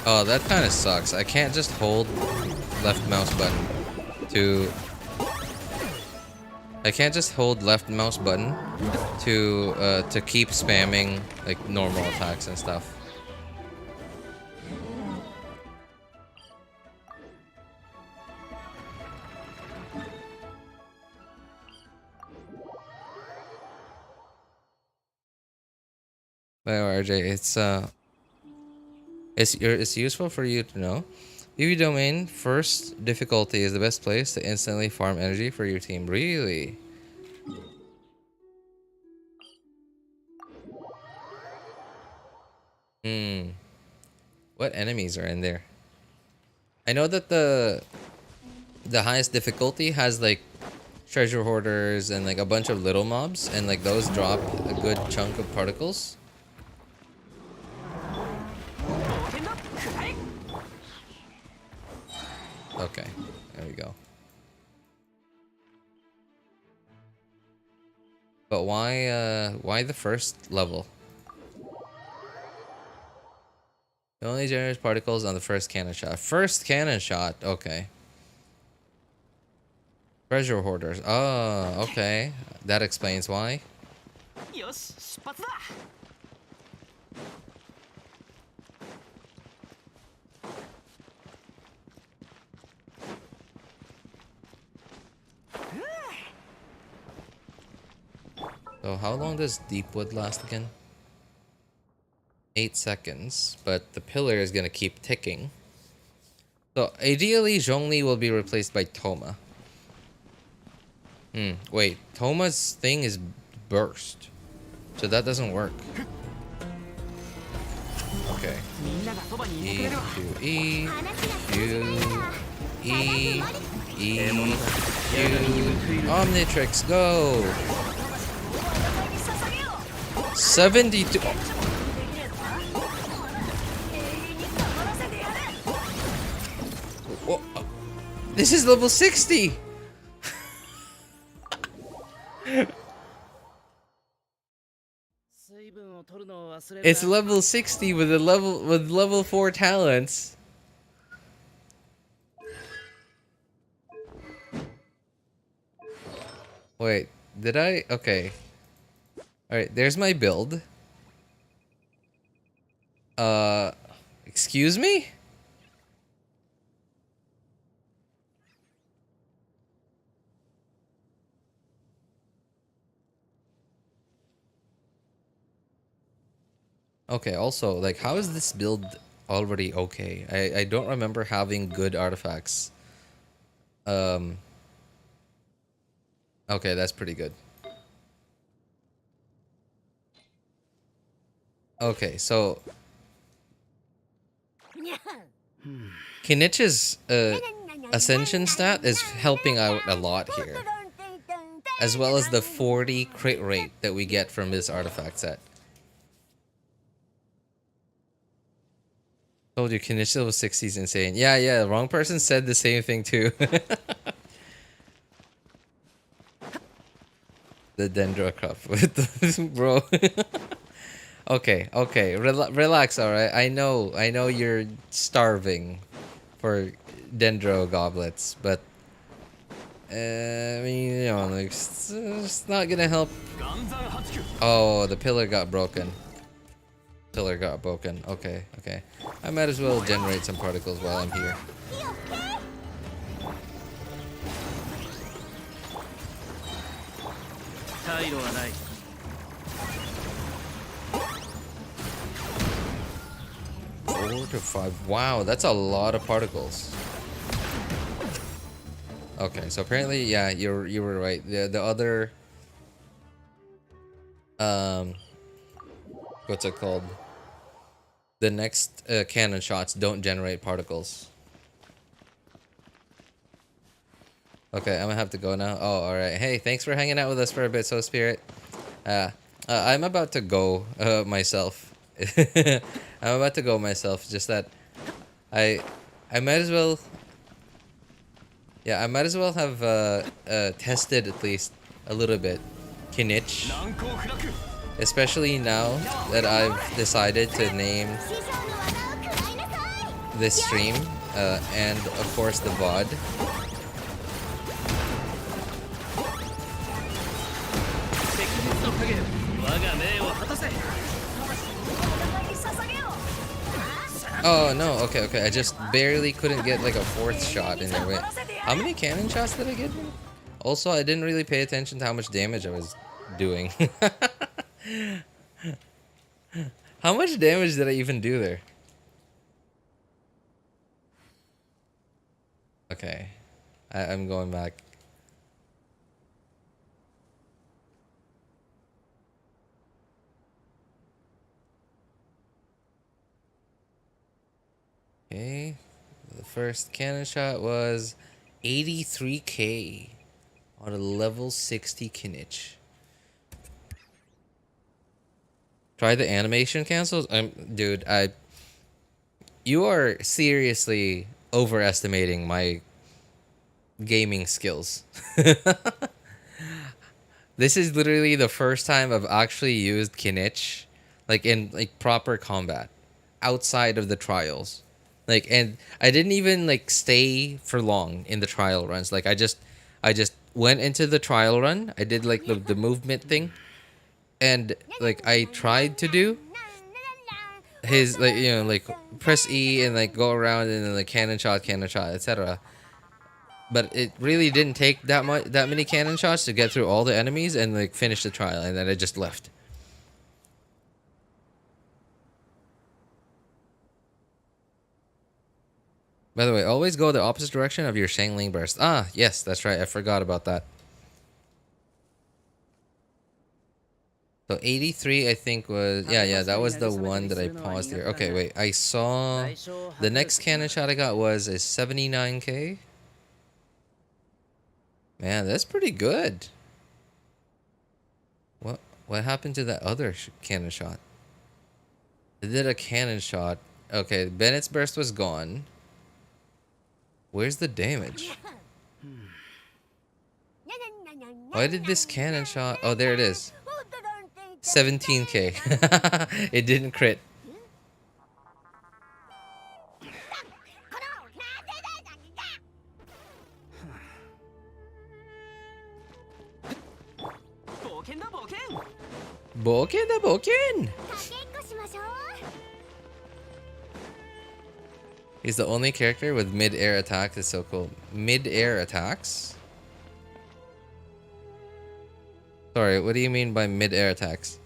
Oh, that kind of sucks. I can't just hold left mouse button to... I can't just hold left mouse button to keep spamming like normal attacks and stuff. Well, RJ, it's useful for you to know. UV domain first difficulty is the best place to instantly farm energy for your team. Really? What enemies are in there? I know that the highest difficulty has like treasure hoarders and like a bunch of little mobs, and like those drop a good chunk of particles. Okay, there we go. But why the first level? It only generates particles on the first cannon shot. First cannon shot, okay. Treasure hoarders. Oh, okay. That explains why. So how long does Deepwood last again? 8 seconds, but the pillar is gonna keep ticking. So ideally, Zhongli will be replaced by Toma. Wait, Toma's thing is burst, so that doesn't work. Okay. E to E, U, E, U, Omnitrix, go! 72. Oh, this is level 60. It's level 60 with level 4 talents. Wait, did I? Okay. Alright, there's my build. Excuse me? Okay, also, like, how is this build already okay. I don't remember having good artifacts. Okay, that's pretty good. Okay, so Kinich's ascension stat is helping out a lot here, as well as the 40 crit rate that we get from this artifact set. Told you Kinich level 60 is insane. Yeah, wrong person said the same thing too. The Dendro cup with the bro. Okay, relax, all right. I know you're starving for Dendro goblets, but I mean, you know, like, it's not gonna help. Oh, the pillar got broken. Pillar got broken. Okay. I might as well generate some particles while I'm here. Four to 5. Wow, that's a lot of particles. Okay, so apparently, yeah, you were right. The other what's it called? The next cannon shots don't generate particles. Okay, I'm gonna have to go now. Oh, all right. Hey, thanks for hanging out with us for a bit, So Spirit. I'm about to go myself. I'm about to go myself. Just that I might as well. Yeah, I might as well have tested at least a little bit Kinich, especially now that I've decided to name this stream and of course the VOD. Oh no, okay. I just barely couldn't get like a fourth shot in there. Wait, how many cannon shots did I get? Also, I didn't really pay attention to how much damage I was doing. How much damage did I even do there? Okay, I'm going back. Okay, the first cannon shot was 83k on a level 60 Kinich. Try the animation cancels? Dude, you are seriously overestimating my gaming skills. This is literally the first time I've actually used Kinich, like in like proper combat, outside of the trials. Like, and I didn't even like stay for long in the trial runs. Like I just went into the trial run. I did like the movement thing, and like I tried to do his like, you know, like press E and like go around and then like cannon shot, etc. But it really didn't take that many cannon shots to get through all the enemies and like finish the trial, and then I just left. By the way, always go the opposite direction of your Shangling burst. Ah, yes, that's right. I forgot about that. So 83, I think was... Yeah, that was the one that I paused here. Okay, wait. I saw... The next cannon shot I got was a 79k. Man, that's pretty good. What happened to that other cannon shot? I did a cannon shot. Okay, Bennett's burst was gone. Where's the damage? Why did this cannon shot... Oh, there it is. 17k. It didn't crit. Boken da boken! He's the only character with mid-air attacks. It's so cool. Mid-air attacks? Sorry, what do you mean by mid-air attacks?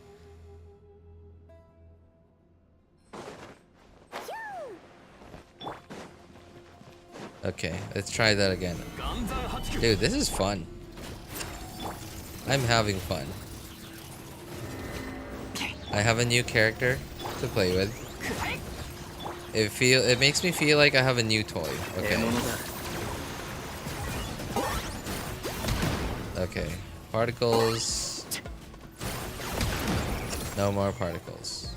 Okay, let's try that again. Dude, this is fun. I'm having fun. I have a new character to play with. It makes me feel like I have a new toy. Okay. Okay. Particles. No more particles.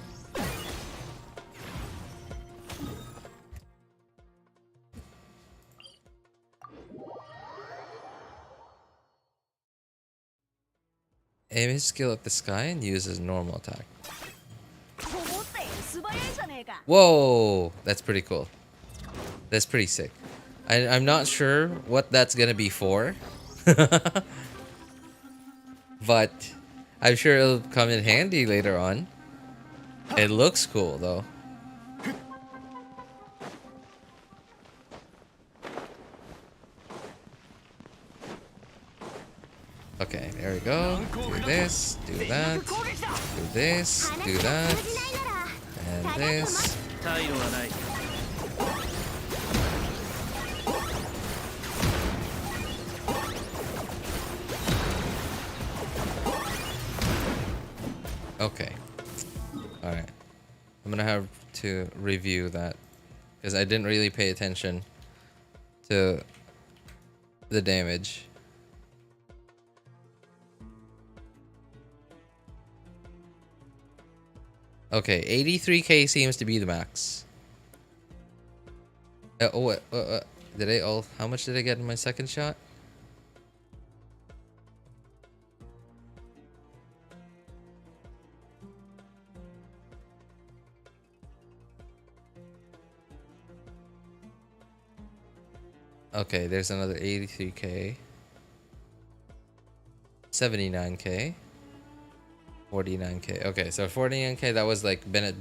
Aim his skill at the sky and uses normal attack. Whoa! That's pretty cool. That's pretty sick. I'm not sure what that's gonna be for. But I'm sure it'll come in handy later on. It looks cool though. Okay, there we go. Do this, do that, do this, do that, and this. Okay. Alright. I'm gonna have to review that because I didn't really pay attention to the damage. Okay, 83k seems to be the max. Did I all? How much did I get in my second shot? Okay, there's another 83k. 79k. 49k. Okay, so 49k, that was like Bennett's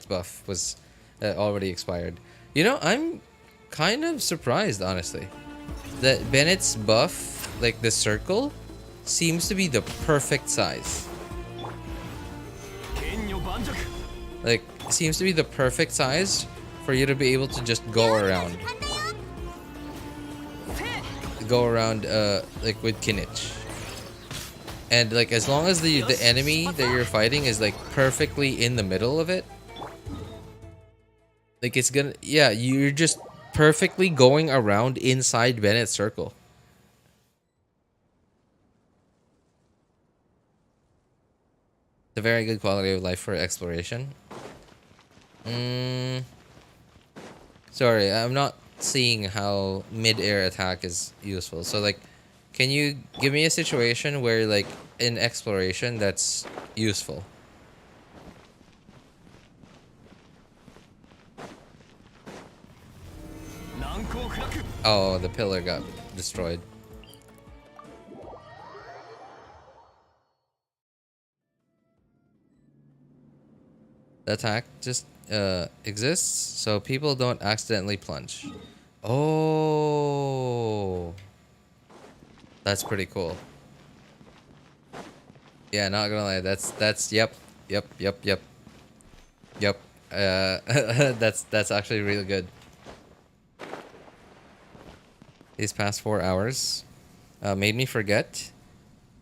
buff was already expired. You know, I'm kind of surprised, honestly, that Bennett's buff, like the circle, seems to be the perfect size. Like, seems to be the perfect size for you to be able to just go around. Like with Kinich. And like as long as the enemy that you're fighting is like perfectly in the middle of it, like it's gonna, yeah, you're just perfectly going around inside Bennett's circle. It's a very good quality of life for exploration. Sorry, I'm not seeing how mid-air attack is useful. So like, can you give me a situation where like in exploration that's useful? Oh, the pillar got destroyed. The attack just exists so people don't accidentally plunge. Oh, that's pretty cool. Yeah, not gonna lie, that's yep. That's actually really good. These past 4 hours made me forget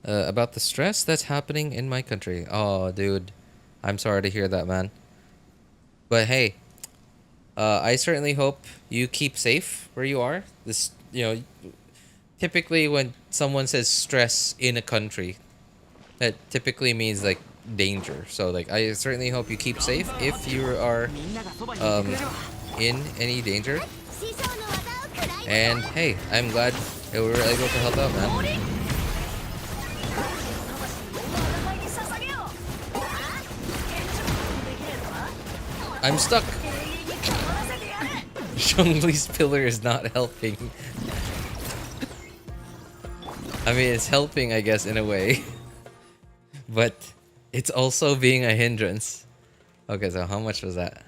about the stress that's happening in my country. Oh, dude, I'm sorry to hear that, man. But hey, I certainly hope you keep safe where you are. This, you know, typically when someone says stress in a country, that typically means like danger. So like, I certainly hope you keep safe if you are in any danger. And hey, I'm glad that we were able to help out, man. I'm stuck. Zhongli's pillar is not helping. I mean, it's helping, I guess, in a way. But it's also being a hindrance. Okay, so how much was that?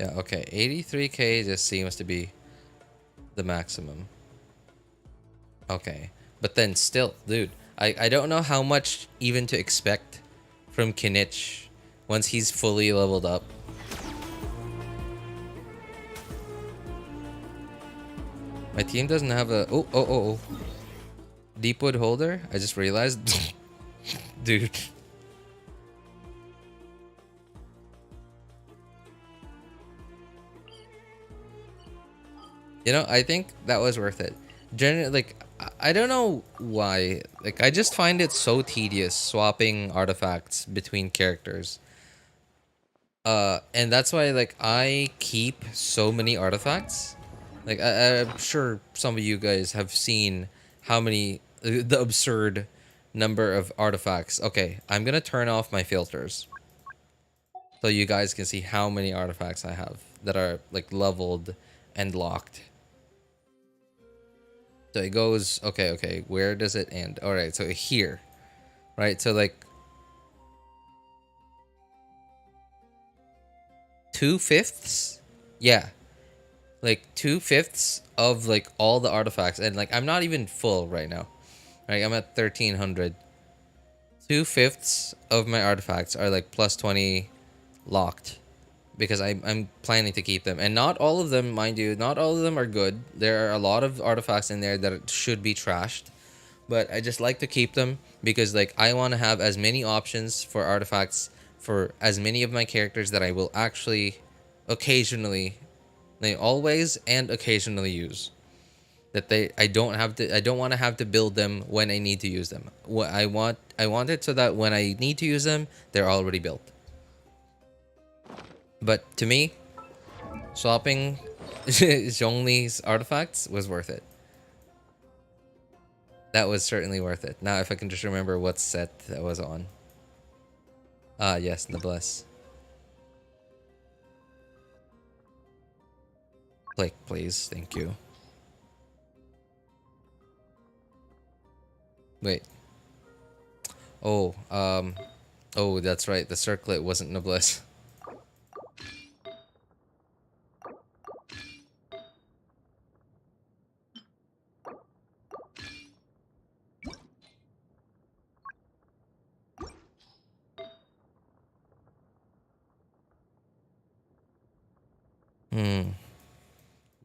Yeah, okay. 83k just seems to be the maximum. Okay. But then still, dude, I don't know how much even to expect from Kinich once he's fully leveled up. My team doesn't have a... Oh. Deepwood holder? I just realized. Dude. You know, I think that was worth it. Generally, like, I don't know why. Like, I just find it so tedious swapping artifacts between characters. And that's why, like, I keep so many artifacts. Like, I'm sure some of you guys have seen how many, the absurd number of artifacts. Okay, I'm gonna turn off my filters so you guys can see how many artifacts I have that are, like, leveled and locked. So it goes, okay, where does it end? All right, so here, right? So, like, 2/5? Yeah. Like 2/5 of, like, all the artifacts. And, like, I'm not even full right now. Right, I'm at 1300. 2/5 of my artifacts are, like, plus 20 locked. Because I'm planning to keep them. And not all of them, mind you, not all of them are good. There are a lot of artifacts in there that should be trashed. But I just like to keep them because, like, I want to have as many options for artifacts for as many of my characters that I will actually occasionally, they always and occasionally use. That I don't want to have to build them when I need to use them. What I want it so that when I need to use them, they're already built. But to me, swapping Zhongli's artifacts was worth it. That was certainly worth it. Now, if I can just remember what set that was on. Ah, yes, Noblesse. Click, please. Thank you. Wait. Oh, oh, that's right. The circlet wasn't Noblesse.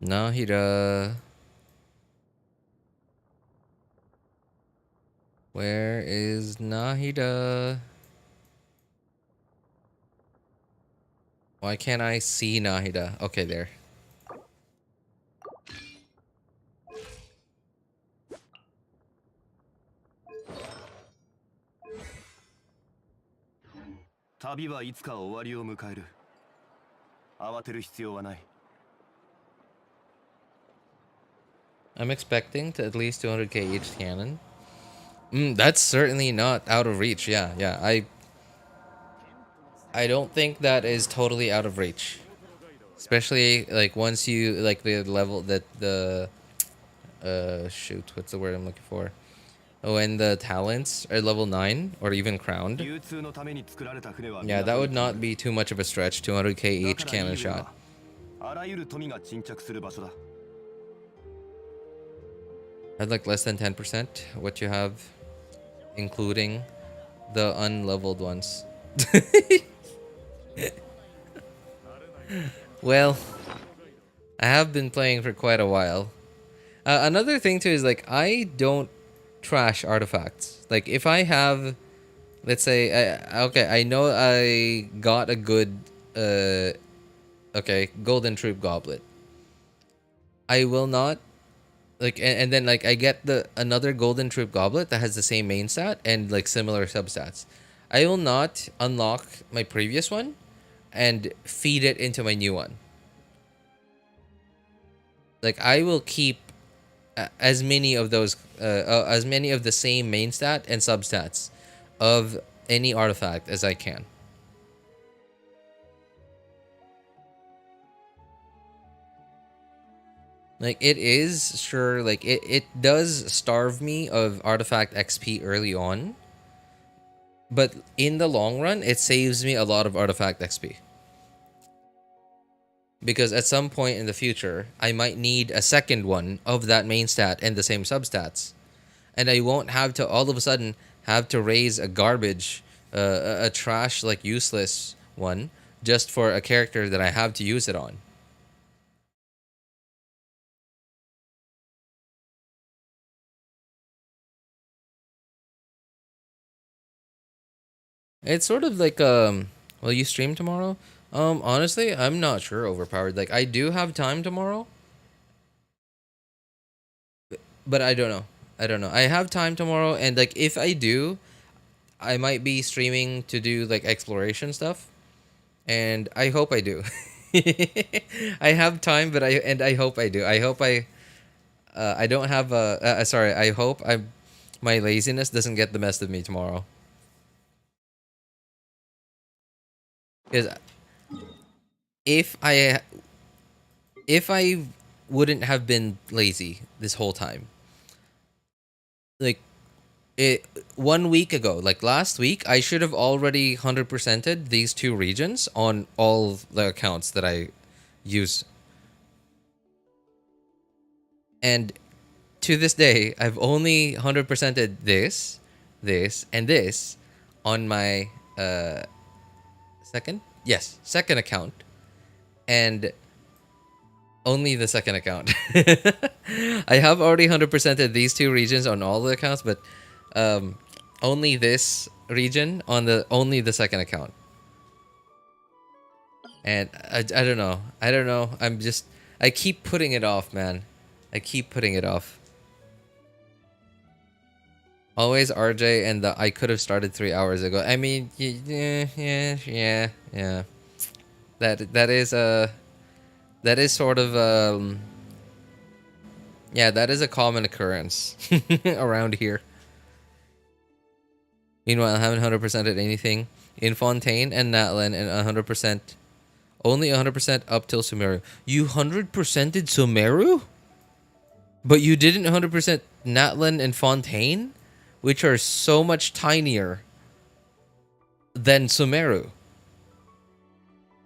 Nahida. Where is Nahida? Why can't I see Nahida? Okay, there. I'm expecting to at least 200k each cannon. That's certainly not out of reach. Yeah. I don't think that is totally out of reach. Especially, like, once you, like, the level that the shoot, what's the word I'm looking for? When the talents are level 9 or even crowned. Yeah, that would not be too much of a stretch. 200k each cannon shot. I'd like less than 10% what you have, including the unleveled ones. Well, I have been playing for quite a while. Another thing too is, like, I don't trash artifacts. Like, if I have, let's say, okay, I know I got a good, okay, Golden Troop Goblet. I will not, like, and then, like, I get another Golden Troop Goblet that has the same main stat and, like, similar substats. I will not unlock my previous one and feed it into my new one. Like, I will keep as many of those, as many of the same main stat and substats of any artifact as I can. Like, it is, sure, like, it does starve me of artifact XP early on. But in the long run, it saves me a lot of artifact XP. because at some point in the future, I might need a second one of that main stat and the same substats. And I won't have to all of a sudden have to raise a garbage, a trash, like useless one just for a character that I have to use it on. It's sort of like will you stream tomorrow? Honestly, I'm not sure, Overpowered. Like I do have time tomorrow, but I don't know. I don't know. I have time tomorrow, and like if I do, I might be streaming to do like exploration stuff, and I hope I do. I have time, but I hope I do. I hope I don't have a sorry. I hope my laziness doesn't get the best of me tomorrow. Because if I wouldn't have been lazy this whole time, like it 1 week ago, like last week, I should have already 100%ed these two regions on all the accounts that I use. And to this day, I've only 100%ed this, and this on my second account, and only the second account. I have already 100%ed these two regions on all the accounts, but only this region on only the second account. And I don't know. I keep putting it off, man. I keep putting it off. Always RJ and the I could have started 3 hours ago. I mean, yeah. That is sort of yeah, that is a common occurrence around here. Meanwhile, I haven't 100%ed anything in Fontaine and Natlan, and 100%, only 100% up till Sumeru. You 100%ed Sumeru? But you didn't 100% Natlan and Fontaine, which are so much tinier than Sumeru.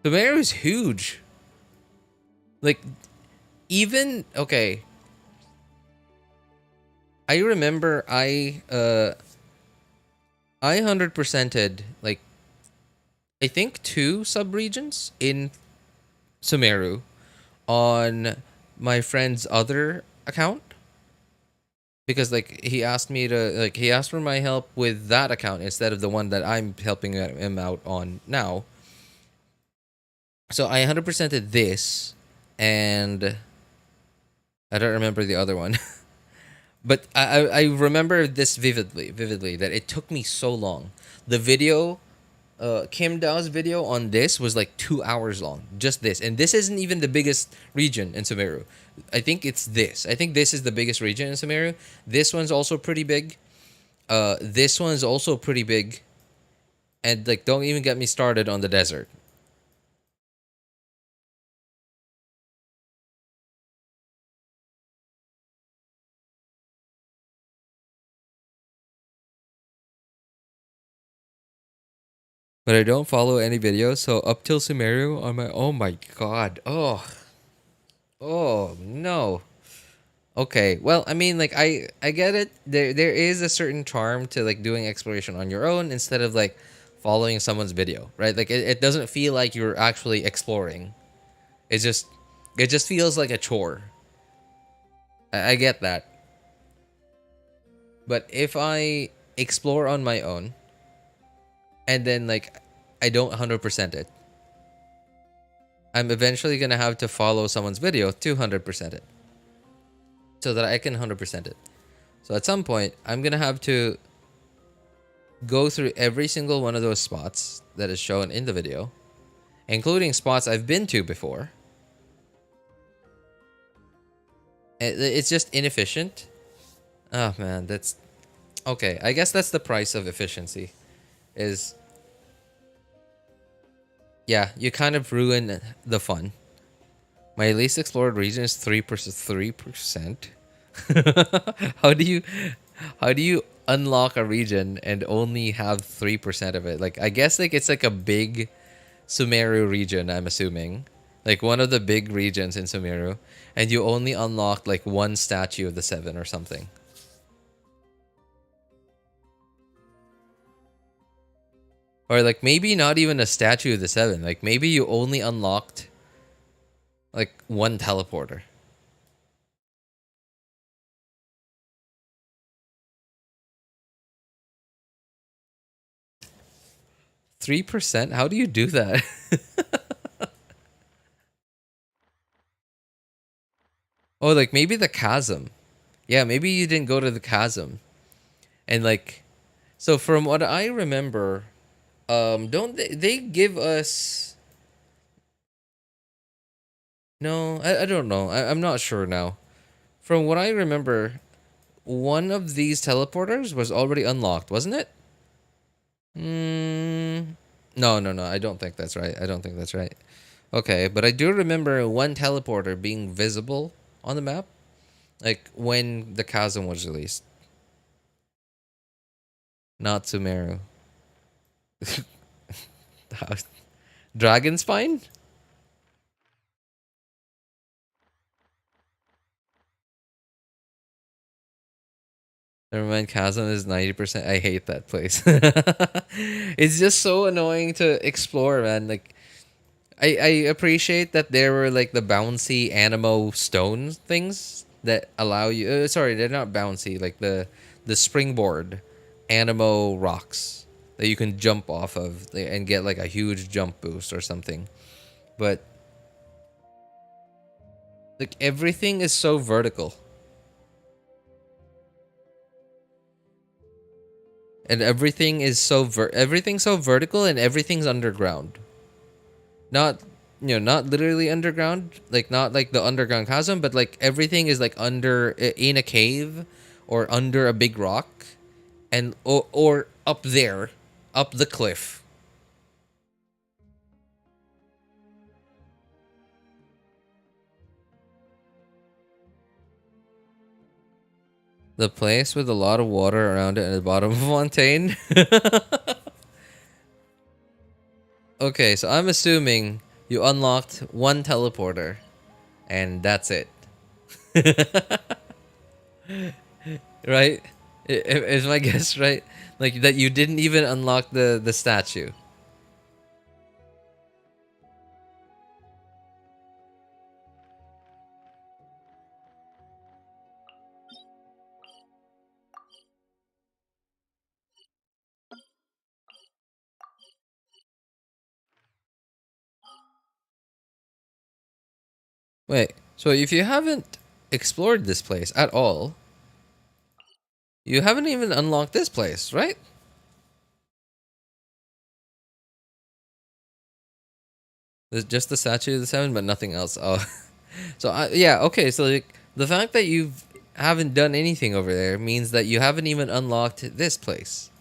Sumeru is huge. Like, even okay. I remember I 100%ed like I think 2 subregions in Sumeru on my friend's other account, because like he asked for my help with that account instead of the one that I'm helping him out on now. So I 100%ed this, and I don't remember the other one. But I remember this vividly that it took me so long. The video, Kim Dao's video on this was like 2 hours long. Just this. And this isn't even the biggest region in Sumeru. I think it's this. I think this is the biggest region in Sumeru. This one's also pretty big. This one's also pretty big. And like, don't even get me started on the desert. But I don't follow any videos, so up till Sumeru on my... Oh my god. Oh no. Okay, well, I mean, like, I get it. There is a certain charm to, like, doing exploration on your own instead of, like, following someone's video, right? Like, it doesn't feel like you're actually exploring. It just feels like a chore. I get that. But if I explore on my own, and then like I don't 100% it, I'm eventually gonna have to follow someone's video to 100% it, so that I can 100% it. So at some point, I'm gonna have to go through every single one of those spots that is shown in the video, including spots I've been to before. It's just inefficient. Oh man, that's okay. I guess that's the price of efficiency. Is yeah, you kind of ruin the fun. My least explored region is 3%. How do you unlock a region and only have 3% of it? Like, I guess like it's like a big Sumeru region, I'm assuming, like one of the big regions in Sumeru, and you only unlocked like one statue of the 7 or something. Or like maybe not even a statue of the 7. Like maybe you only unlocked like one teleporter. %? How do you do that? Oh, like maybe the chasm. Yeah, maybe you didn't go to the chasm. And like, so from what I remember, don't they give us? No, I don't know. I'm not sure now. From what I remember, one of these teleporters was already unlocked, wasn't it? No, no, no. I don't think that's right. I don't think that's right. Okay, but I do remember one teleporter being visible on the map, like when the chasm was released. Not Sumeru. Dragon spine? Never mind, chasm is 90%. I hate that place. It's just so annoying to explore, man. Like I appreciate that there were like the bouncy animo stone things that allow you sorry, they're not bouncy, like the springboard animo rocks that you can jump off of and get like a huge jump boost or something. But like everything is so vertical. And everything is so everything's so vertical and everything's underground. Not not literally underground, like not like the underground chasm, but like everything is like under in a cave or under a big rock and or up there, up the cliff. The place with a lot of water around it at the bottom of Fontaine. Okay, so I'm assuming you unlocked one teleporter, and that's it. Right? Is my guess right? Like that you didn't even unlock the statue. Wait, so if you haven't explored this place at all, you haven't even unlocked this place, right? There's just the statue of the 7, but nothing else. Oh, so yeah, okay. So like, the fact that you haven't done anything over there means that you haven't even unlocked this place.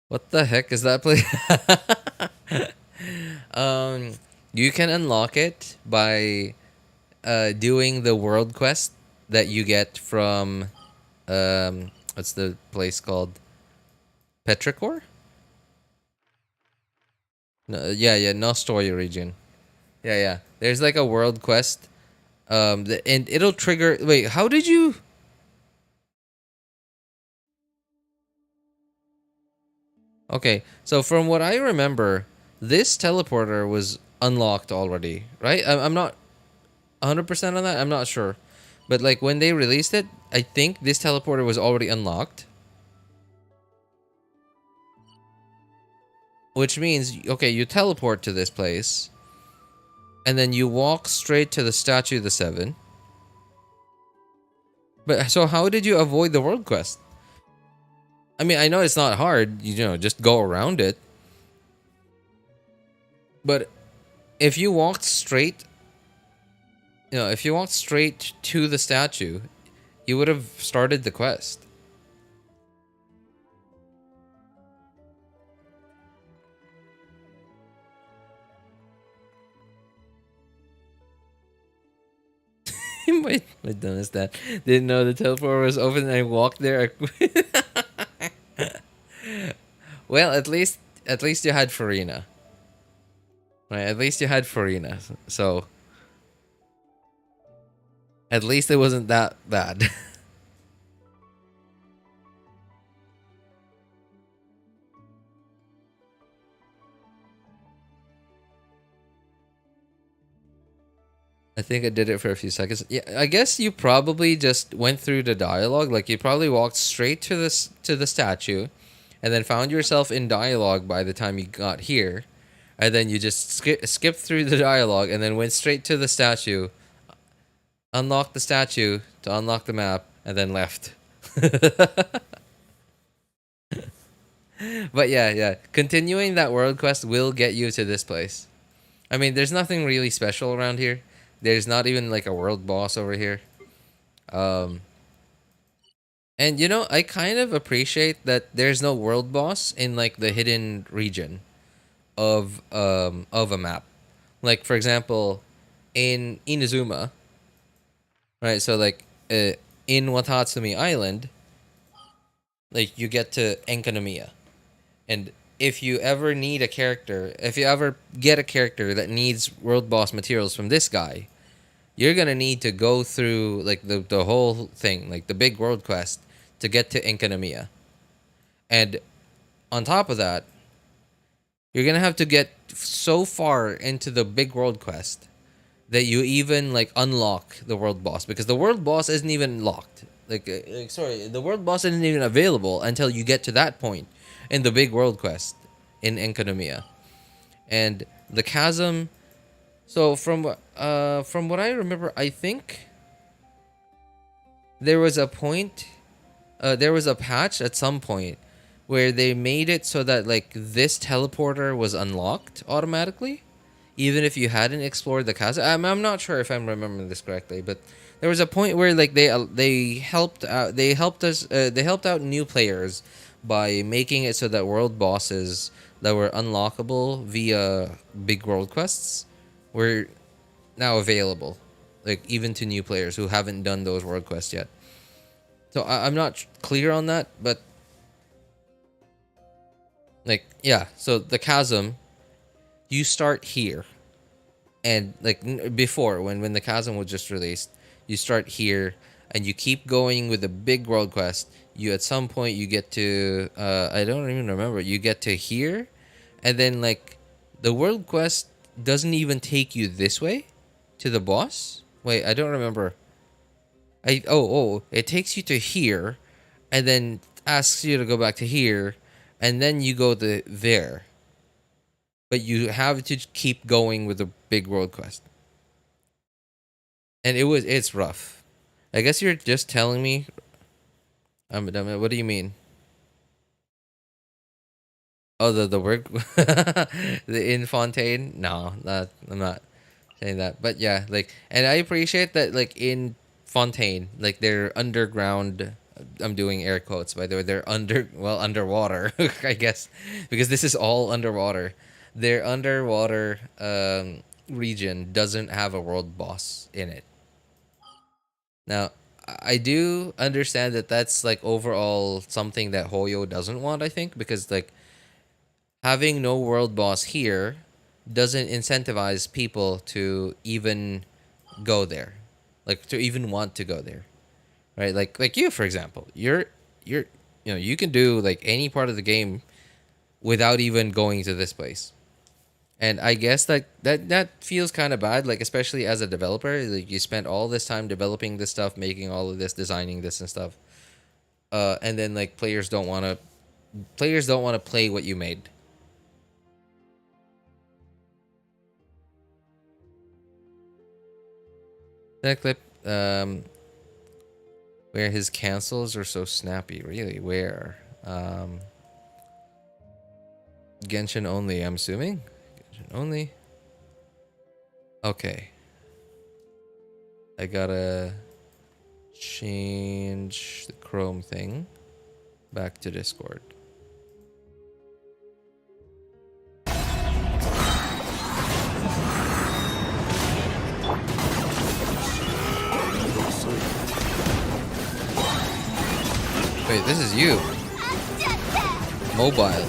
What the heck is that place? um, you can unlock it by doing the world quest that you get from what's the place called? Petrichor? No, yeah, yeah, Nostoria region. Yeah, yeah. There's like a world quest. And it'll trigger. Wait, how did you? Okay, so from what I remember, this teleporter was unlocked already, right? I'm not 100% on that. I'm not sure, but like when they released it, I think this teleporter was already unlocked. Which means, okay, you teleport to this place, and then you walk straight to the statue of the 7. But so how did you avoid the world quest? I mean, I know it's not hard, just go around it. But if you walked straight, if you walked straight to the statue, you would have started the quest. my dumbest dad didn't know the teleport was open and I walked there. Well, at least you had Farina. Right, at least you had Farina. So at least it wasn't that bad. I think I did it for a few seconds. Yeah, I guess you probably just went through the dialogue. Like you probably walked straight to the statue, and then found yourself in dialogue by the time you got here, and then you just skipped through the dialogue and then went straight to the statue, unlocked the statue to unlock the map, and then left. But yeah, continuing that world quest will get you to this place. I mean, there's nothing really special around here. There's not even like a world boss over here. And you know, I kind of appreciate that there's no world boss in like the hidden region of a map. Like for example, in Inazuma, right? So like in Watatsumi Island, like you get to Enkanomiya. And if you ever need a character, if you ever get a character that needs world boss materials from this guy, you're gonna need to go through like the whole thing, like the big world quest, to get to Enkanomiya. And on top of that, you're gonna have to get so far into the big world quest that you even like unlock the world boss, because the world boss isn't even locked. The world boss isn't even available until you get to that point in the big world quest in Enkanomiya. And the chasm. So from what I remember, I think there was a point, there was a patch at some point where they made it so that like this teleporter was unlocked automatically, even if you hadn't explored the chasm. I'm not sure if I'm remembering this correctly, but there was a point where like they helped out new players by making it so that world bosses that were unlockable via big world quests were now available, like even to new players who haven't done those world quests yet. So I'm not clear on that, but like yeah. So the chasm, you start here, and like before when the chasm was just released, you start here and you keep going with the big world quest. You at some point you get to I don't even remember. You get to here, and then like the world quest doesn't even take you this way to the boss. Wait, I don't remember. It takes you to here, and then asks you to go back to here, and then you go to there. But you have to keep going with the big world quest. And it's rough. I guess you're just telling me. What do you mean? Oh, the work, the in Fontaine? No, I'm not saying that. But yeah, like, and I appreciate that, like in Fontaine, like they're underground. I'm doing air quotes by the way. They're underwater, I guess, because this is all underwater. Their underwater region doesn't have a world boss in it. Now, I do understand that that's like overall something that Hoyo doesn't want. I think because like, having no world boss here doesn't incentivize people to even go there, like to even want to go there, right? Like you, for example, you can do like any part of the game without even going to this place, and I guess that feels kind of bad, like especially as a developer, like you spent all this time developing this stuff, making all of this, designing this and stuff, and then like players don't want to play what you made. That clip, where his cancels are so snappy. Really, where? Genshin only, I'm assuming. Genshin only. Okay. I gotta change the Chrome thing back to Discord. Wait, this is you. Mobile.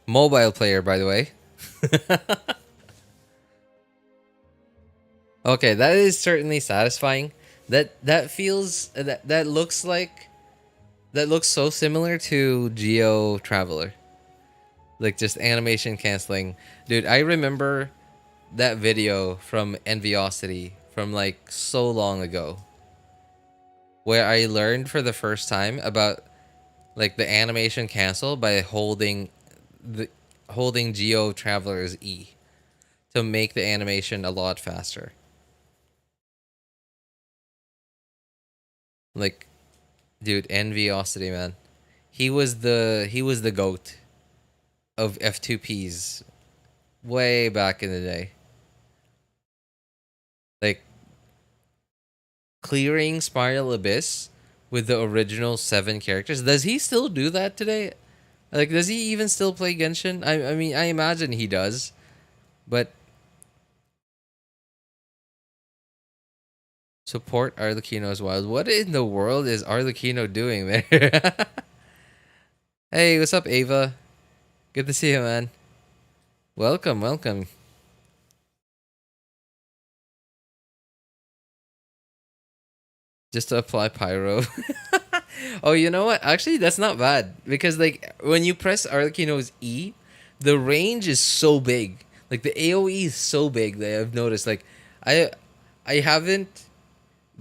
Mobile player, by the way. Okay, that is certainly satisfying. That feels that looks like that looks so similar to Geo Traveler. Like just animation canceling. Dude, I remember that video from Enviosity from like so long ago, where I learned for the first time about like the animation cancel by holding Geo Traveler's E to make the animation a lot faster. Like, dude, Enviosity, man. He was the GOAT of F2Ps way back in the day. Like clearing Spiral Abyss with the original 7 characters. Does he still do that today? Like, does he even still play Genshin? I mean, I imagine he does. But support Arlecchino as well. What in the world is Arlecchino doing there? Hey, what's up, Ava? Good to see you, man. Welcome, welcome. Just to apply pyro. Oh, you know what? Actually, that's not bad. Because, like, when you press Arlecchino's E, the range is so big. Like, the AoE is so big that I've noticed. Like, I haven't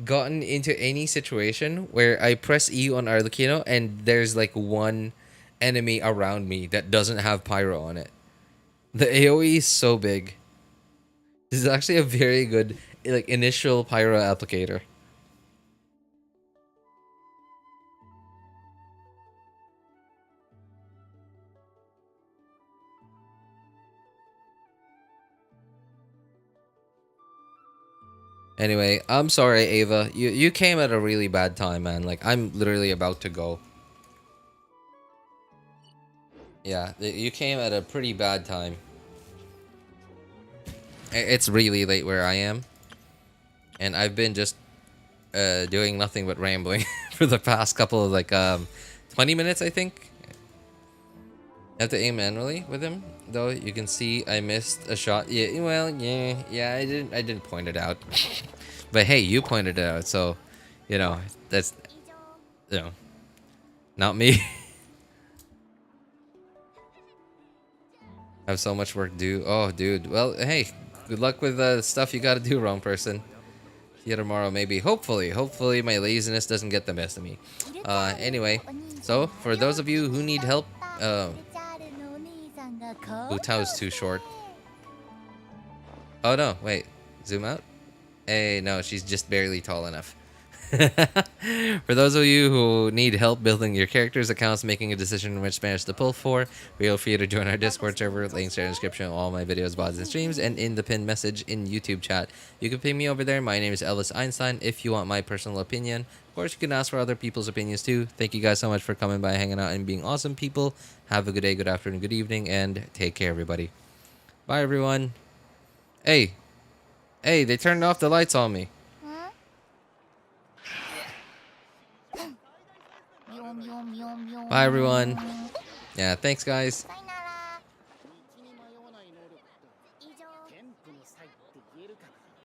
gotten into any situation where I press E on Arlecchino and there's, like, one enemy around me that doesn't have pyro on it. The AoE is so big. This is actually a very good, like, initial pyro applicator. Anyway, I'm sorry, Ava. You came at a really bad time, man. Like, I'm literally about to go. Yeah, you came at a pretty bad time. It's really late where I am. And I've been just doing nothing but rambling for the past couple of, like, 20 minutes, I think. I have to aim manually with him, though. You can see I missed a shot. Yeah, well, yeah, I didn't point it out. But hey, you pointed it out, so, you know, that's, you know, not me. Have so much work to do. Oh, dude. Well, hey, good luck with the stuff you gotta do, wrong person. See you tomorrow, maybe. Hopefully my laziness doesn't get the best of me. Anyway, so, for those of you who need help, Wu-Tao's too short. Oh, no, wait. Zoom out? Hey, no, she's just barely tall enough. For those of you who need help building your characters' accounts, making a decision which Spanish to pull for, feel free to join our Discord server. Links are in the description of all my videos, VODs, and streams, and in the pinned message in YouTube chat. You can ping me over there. My name is Ellis Einstein. If you want my personal opinion, of course, you can ask for other people's opinions too. Thank you guys so much for coming by, hanging out, and being awesome people. Have a good day, good afternoon, good evening, and take care, everybody. Bye, everyone. Hey, they turned off the lights on me. Bye, everyone. Yeah, thanks, guys.